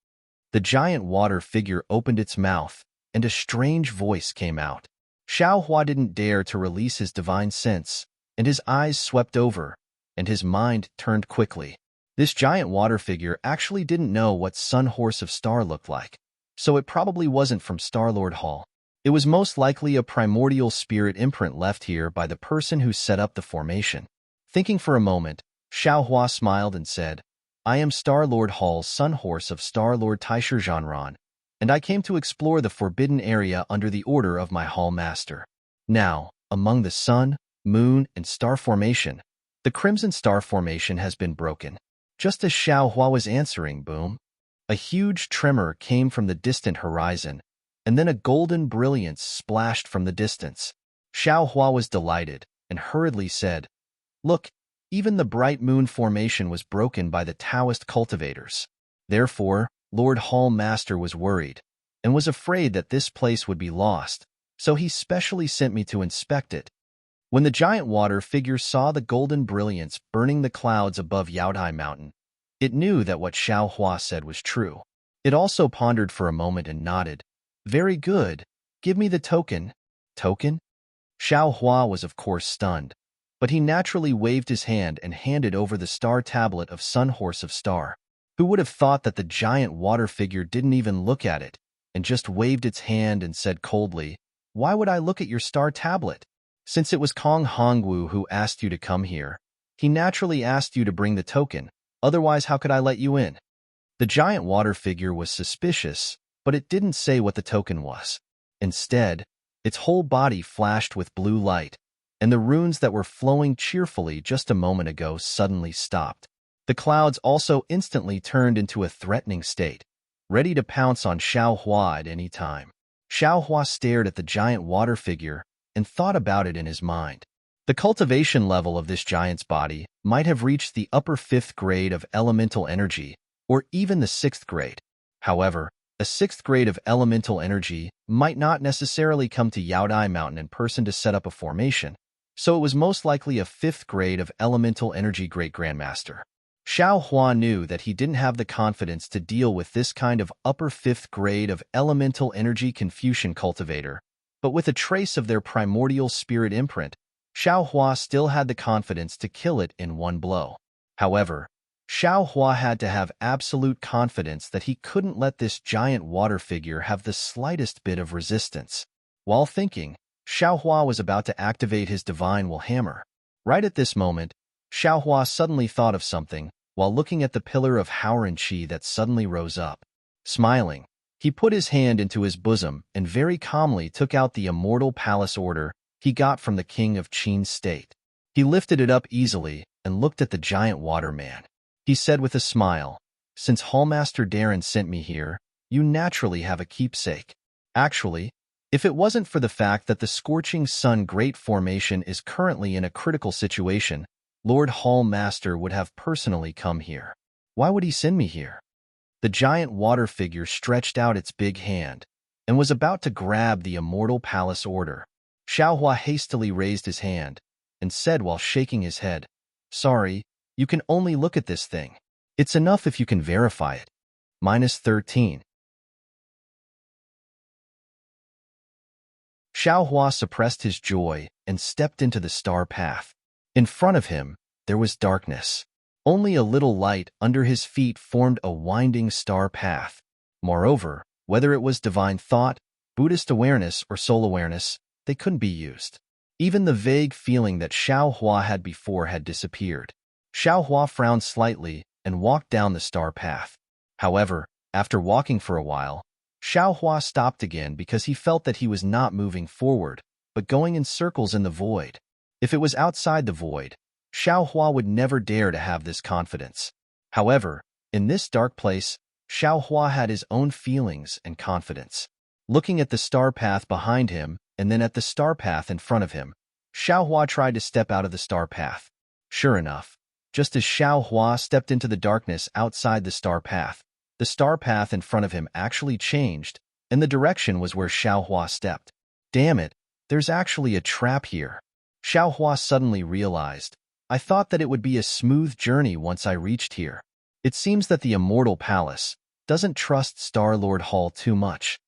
The giant water figure opened its mouth, and a strange voice came out. Xiaohua didn't dare to release his divine sense, and his eyes swept over, and his mind turned quickly. This giant water figure actually didn't know what Sun Horse of Star looked like, so it probably wasn't from Star-Lord Hall. It was most likely a primordial spirit imprint left here by the person who set up the formation. Thinking for a moment, Xiaohua smiled and said, I am Star-Lord Hall's Sun Horse of Star-Lord Taisher Zhanran, and I came to explore the forbidden area under the order of my Hall Master. Now, among the sun, moon, and star formation, the Crimson Star formation has been broken. Just as Xiaohua was answering, boom, a huge tremor came from the distant horizon, and then a golden brilliance splashed from the distance. Xiaohua was delighted and hurriedly said, Look, even the bright moon formation was broken by the Taoist cultivators. Therefore, Lord Hall Master was worried and was afraid that this place would be lost, so he specially sent me to inspect it. When the giant water figure saw the golden brilliance burning the clouds above Yaodai Mountain, it knew that what Xiaohua said was true. It also pondered for a moment and nodded. Very good. Give me the token. Token? Xiaohua was of course stunned, but he naturally waved his hand and handed over the star tablet of Sun Horse of Star. Who would have thought that the giant water figure didn't even look at it, and just waved its hand and said coldly, Why would I look at your star tablet? Since it was Kong Hongwu who asked you to come here, he naturally asked you to bring the token, otherwise how could I let you in? The giant water figure was suspicious, but it didn't say what the token was. Instead, its whole body flashed with blue light, and the runes that were flowing cheerfully just a moment ago suddenly stopped. The clouds also instantly turned into a threatening state, ready to pounce on Xiaohua at any time. Xiaohua stared at the giant water figure and thought about it in his mind. The cultivation level of this giant's body might have reached the upper 5th grade of elemental energy, or even the 6th grade. However, a 6th grade of elemental energy might not necessarily come to Yaodai Mountain in person to set up a formation, so it was most likely a 5th grade of elemental energy great grandmaster. Xiao Hua knew that he didn't have the confidence to deal with this kind of upper fifth grade of elemental energy Confucian cultivator, but with a trace of their primordial spirit imprint, Xiao Hua still had the confidence to kill it in one blow. However, Xiao Hua had to have absolute confidence that he couldn't let this giant water figure have the slightest bit of resistance. While thinking, Xiao Hua was about to activate his divine will hammer. Right at this moment, Xiao Hua suddenly thought of something while looking at the pillar of Howren Chi that suddenly rose up. Smiling, he put his hand into his bosom and very calmly took out the immortal palace order he got from the king of Qin's state. He lifted it up easily and looked at the giant waterman. He said with a smile, "Since Hallmaster Darren sent me here, you naturally have a keepsake. Actually, if it wasn't for the fact that the Scorching Sun Great Formation is currently in a critical situation, Lord Hallmaster would have personally come here. Why would he send me here?" The giant water figure stretched out its big hand and was about to grab the immortal palace order. Xiao Hua hastily raised his hand and said while shaking his head, "Sorry, you can only look at this thing. It's enough if you can verify it. -13. Xiao Hua suppressed his joy and stepped into the star path. In front of him, there was darkness. Only a little light under his feet formed a winding star path. Moreover, whether it was divine thought, Buddhist awareness, or soul awareness, they couldn't be used. Even the vague feeling that Xiao Hua had before had disappeared. Xiao Hua frowned slightly and walked down the star path. However, after walking for a while, Xiao Hua stopped again because he felt that he was not moving forward, but going in circles in the void. If it was outside the void, Xiao Hua would never dare to have this confidence. However, in this dark place, Xiao Hua had his own feelings and confidence. Looking at the star path behind him and then at the star path in front of him, Xiao Hua tried to step out of the star path. Sure enough, just as Xiao Hua stepped into the darkness outside the star path in front of him actually changed, and the direction was where Xiao Hua stepped. Damn it, there's actually a trap here. Xiao Hua suddenly realized, I thought that it would be a smooth journey once I reached here. It seems that the Immortal Palace doesn't trust Star-Lord Hall too much.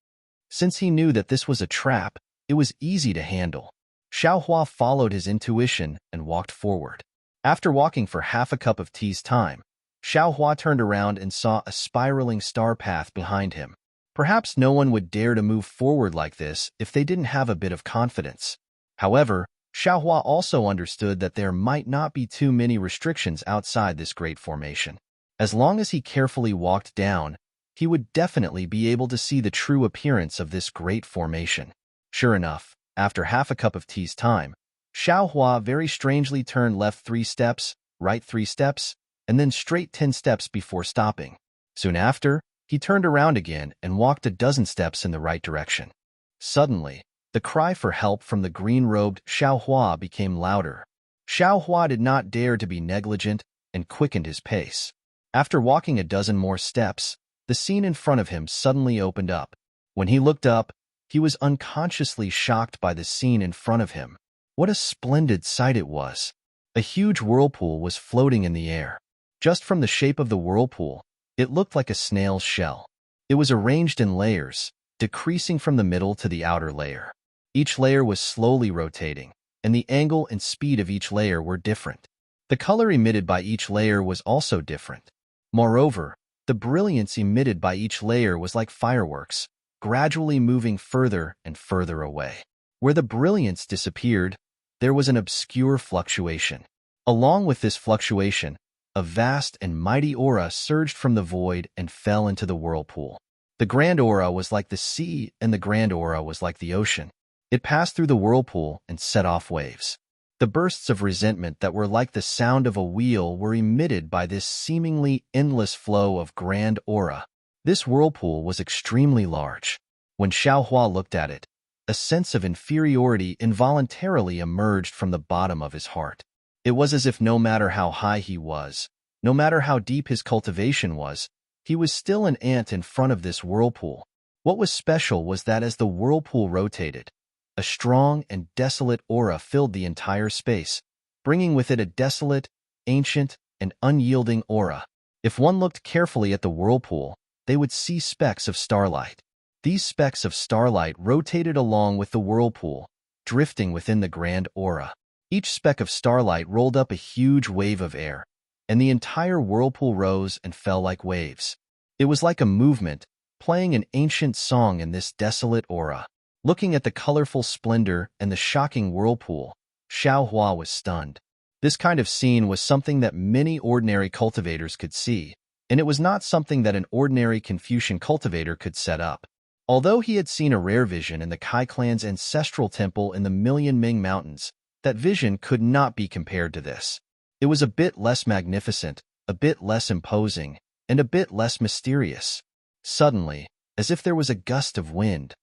Since he knew that this was a trap, it was easy to handle. Xiao Hua followed his intuition and walked forward. After walking for half a cup of tea's time, Xiao Hua turned around and saw a spiraling star path behind him. Perhaps no one would dare to move forward like this if they didn't have a bit of confidence. However, Xiao Hua also understood that there might not be too many restrictions outside this great formation. As long as he carefully walked down, he would definitely be able to see the true appearance of this great formation. Sure enough, after half a cup of tea's time, Xiao Hua very strangely turned left 3 steps, right 3 steps, and then straight 10 steps before stopping. Soon after, he turned around again and walked a dozen steps in the right direction. Suddenly, the cry for help from the green-robed Xiao Hua became louder. Xiao Hua did not dare to be negligent and quickened his pace. After walking a dozen more steps, the scene in front of him suddenly opened up. When he looked up, he was unconsciously shocked by the scene in front of him. What a splendid sight it was! A huge whirlpool was floating in the air. Just from the shape of the whirlpool, it looked like a snail's shell. It was arranged in layers, decreasing from the middle to the outer layer. Each layer was slowly rotating, and the angle and speed of each layer were different. The color emitted by each layer was also different. Moreover, the brilliance emitted by each layer was like fireworks, gradually moving further and further away. Where the brilliance disappeared, there was an obscure fluctuation. Along with this fluctuation, a vast and mighty aura surged from the void and fell into the whirlpool. The grand aura was like the sea, and the grand aura was like the ocean. It passed through the whirlpool and set off waves. The bursts of resentment that were like the sound of a wheel were emitted by this seemingly endless flow of grand aura. This whirlpool was extremely large. When Xiao Hua looked at it, a sense of inferiority involuntarily emerged from the bottom of his heart. It was as if no matter how high he was, no matter how deep his cultivation was, he was still an ant in front of this whirlpool. What was special was that as the whirlpool rotated, a strong and desolate aura filled the entire space, bringing with it a desolate, ancient, and unyielding aura. If one looked carefully at the whirlpool, they would see specks of starlight. These specks of starlight rotated along with the whirlpool, drifting within the grand aura. Each speck of starlight rolled up a huge wave of air, and the entire whirlpool rose and fell like waves. It was like a movement, playing an ancient song in this desolate aura. Looking at the colorful splendor and the shocking whirlpool, Xiaohua was stunned. This kind of scene was something that many ordinary cultivators could see, and it was not something that an ordinary Confucian cultivator could set up. Although he had seen a rare vision in the Kai clan's ancestral temple in the Million Ming Mountains, that vision could not be compared to this. It was a bit less magnificent, a bit less imposing, and a bit less mysterious. Suddenly, as if there was a gust of wind,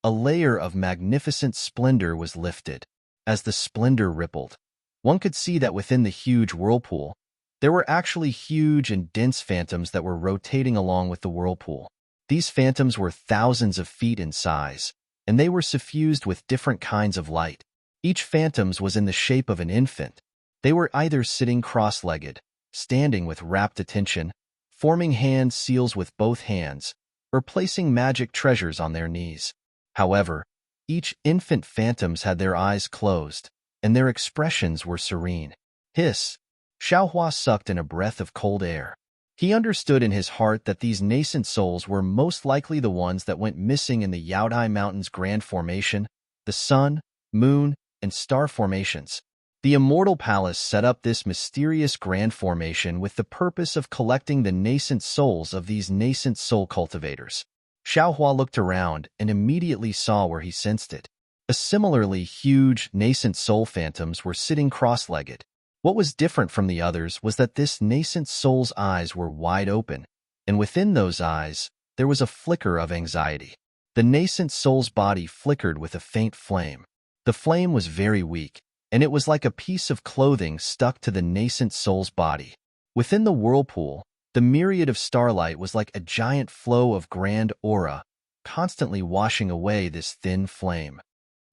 a layer of magnificent splendor was lifted. As the splendor rippled, one could see that within the huge whirlpool, there were actually huge and dense phantoms that were rotating along with the whirlpool. These phantoms were thousands of feet in size, and they were suffused with different kinds of light. Each phantom was in the shape of an infant. They were either sitting cross-legged, standing with rapt attention, forming hand seals with both hands, or placing magic treasures on their knees. However, each infant phantoms had their eyes closed, and their expressions were serene. Hiss! Xiaohua sucked in a breath of cold air. He understood in his heart that these nascent souls were most likely the ones that went missing in the Yaodai Mountains Grand Formation, the sun, moon, and star formations. The Immortal Palace set up this mysterious grand formation with the purpose of collecting the nascent souls of these nascent soul cultivators. Xiaohua looked around and immediately saw where he sensed it. A similarly huge nascent soul phantoms were sitting cross-legged. What was different from the others was that this nascent soul's eyes were wide open, and within those eyes, there was a flicker of anxiety. The nascent soul's body flickered with a faint flame. The flame was very weak, and it was like a piece of clothing stuck to the nascent soul's body. Within the whirlpool, the myriad of starlight was like a giant flow of grand aura, constantly washing away this thin flame.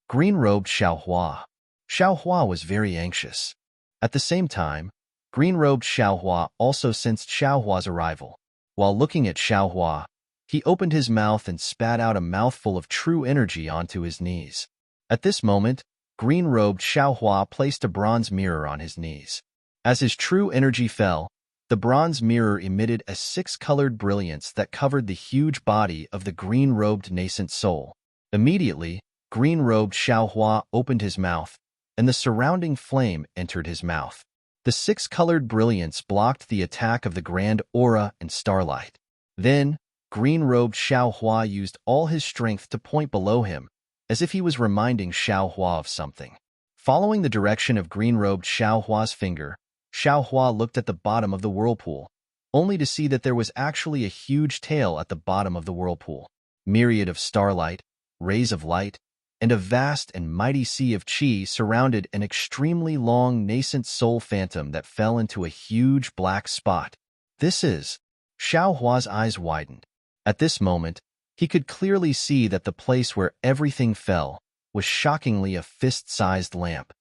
Green-robed Xiaohua. Xiaohua was very anxious. At the same time, green-robed Xiaohua also sensed Xiaohua's arrival. While looking at Xiaohua, he opened his mouth and spat out a mouthful of true energy onto his knees. At this moment, green-robed Xiaohua placed a bronze mirror on his knees. As his true energy fell, the bronze mirror emitted a six-colored brilliance that covered the huge body of the green-robed nascent soul. Immediately, green-robed Xiaohua opened his mouth, and the surrounding flame entered his mouth. The six-colored brilliance blocked the attack of the grand aura and starlight. Then, green-robed Xiaohua used all his strength to point below him, as if he was reminding Xiaohua of something. Following the direction of green-robed Xiaohua's finger, Xiaohua looked at the bottom of the whirlpool, only to see that there was actually a huge tail at the bottom of the whirlpool. Myriad of starlight, rays of light, and a vast and mighty sea of qi surrounded an extremely long nascent soul phantom that fell into a huge black spot. This is... Xiaohua's eyes widened. At this moment, he could clearly see that the place where everything fell was shockingly a fist-sized lamp.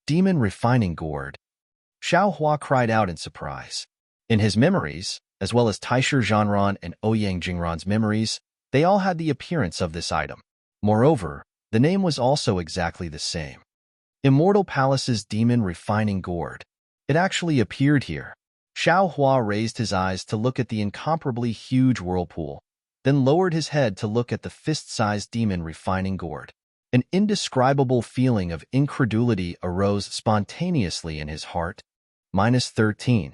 Demon refining gourd. Xiaohua cried out in surprise. In his memories, as well as Taisher Zhanran and Ouyang Jingran's memories, they all had the appearance of this item. Moreover, the name was also exactly the same. Immortal Palace's Demon Refining Gourd. It actually appeared here. Xiaohua raised his eyes to look at the incomparably huge whirlpool, then lowered his head to look at the fist-sized Demon Refining Gourd. An indescribable feeling of incredulity arose spontaneously in his heart. -13.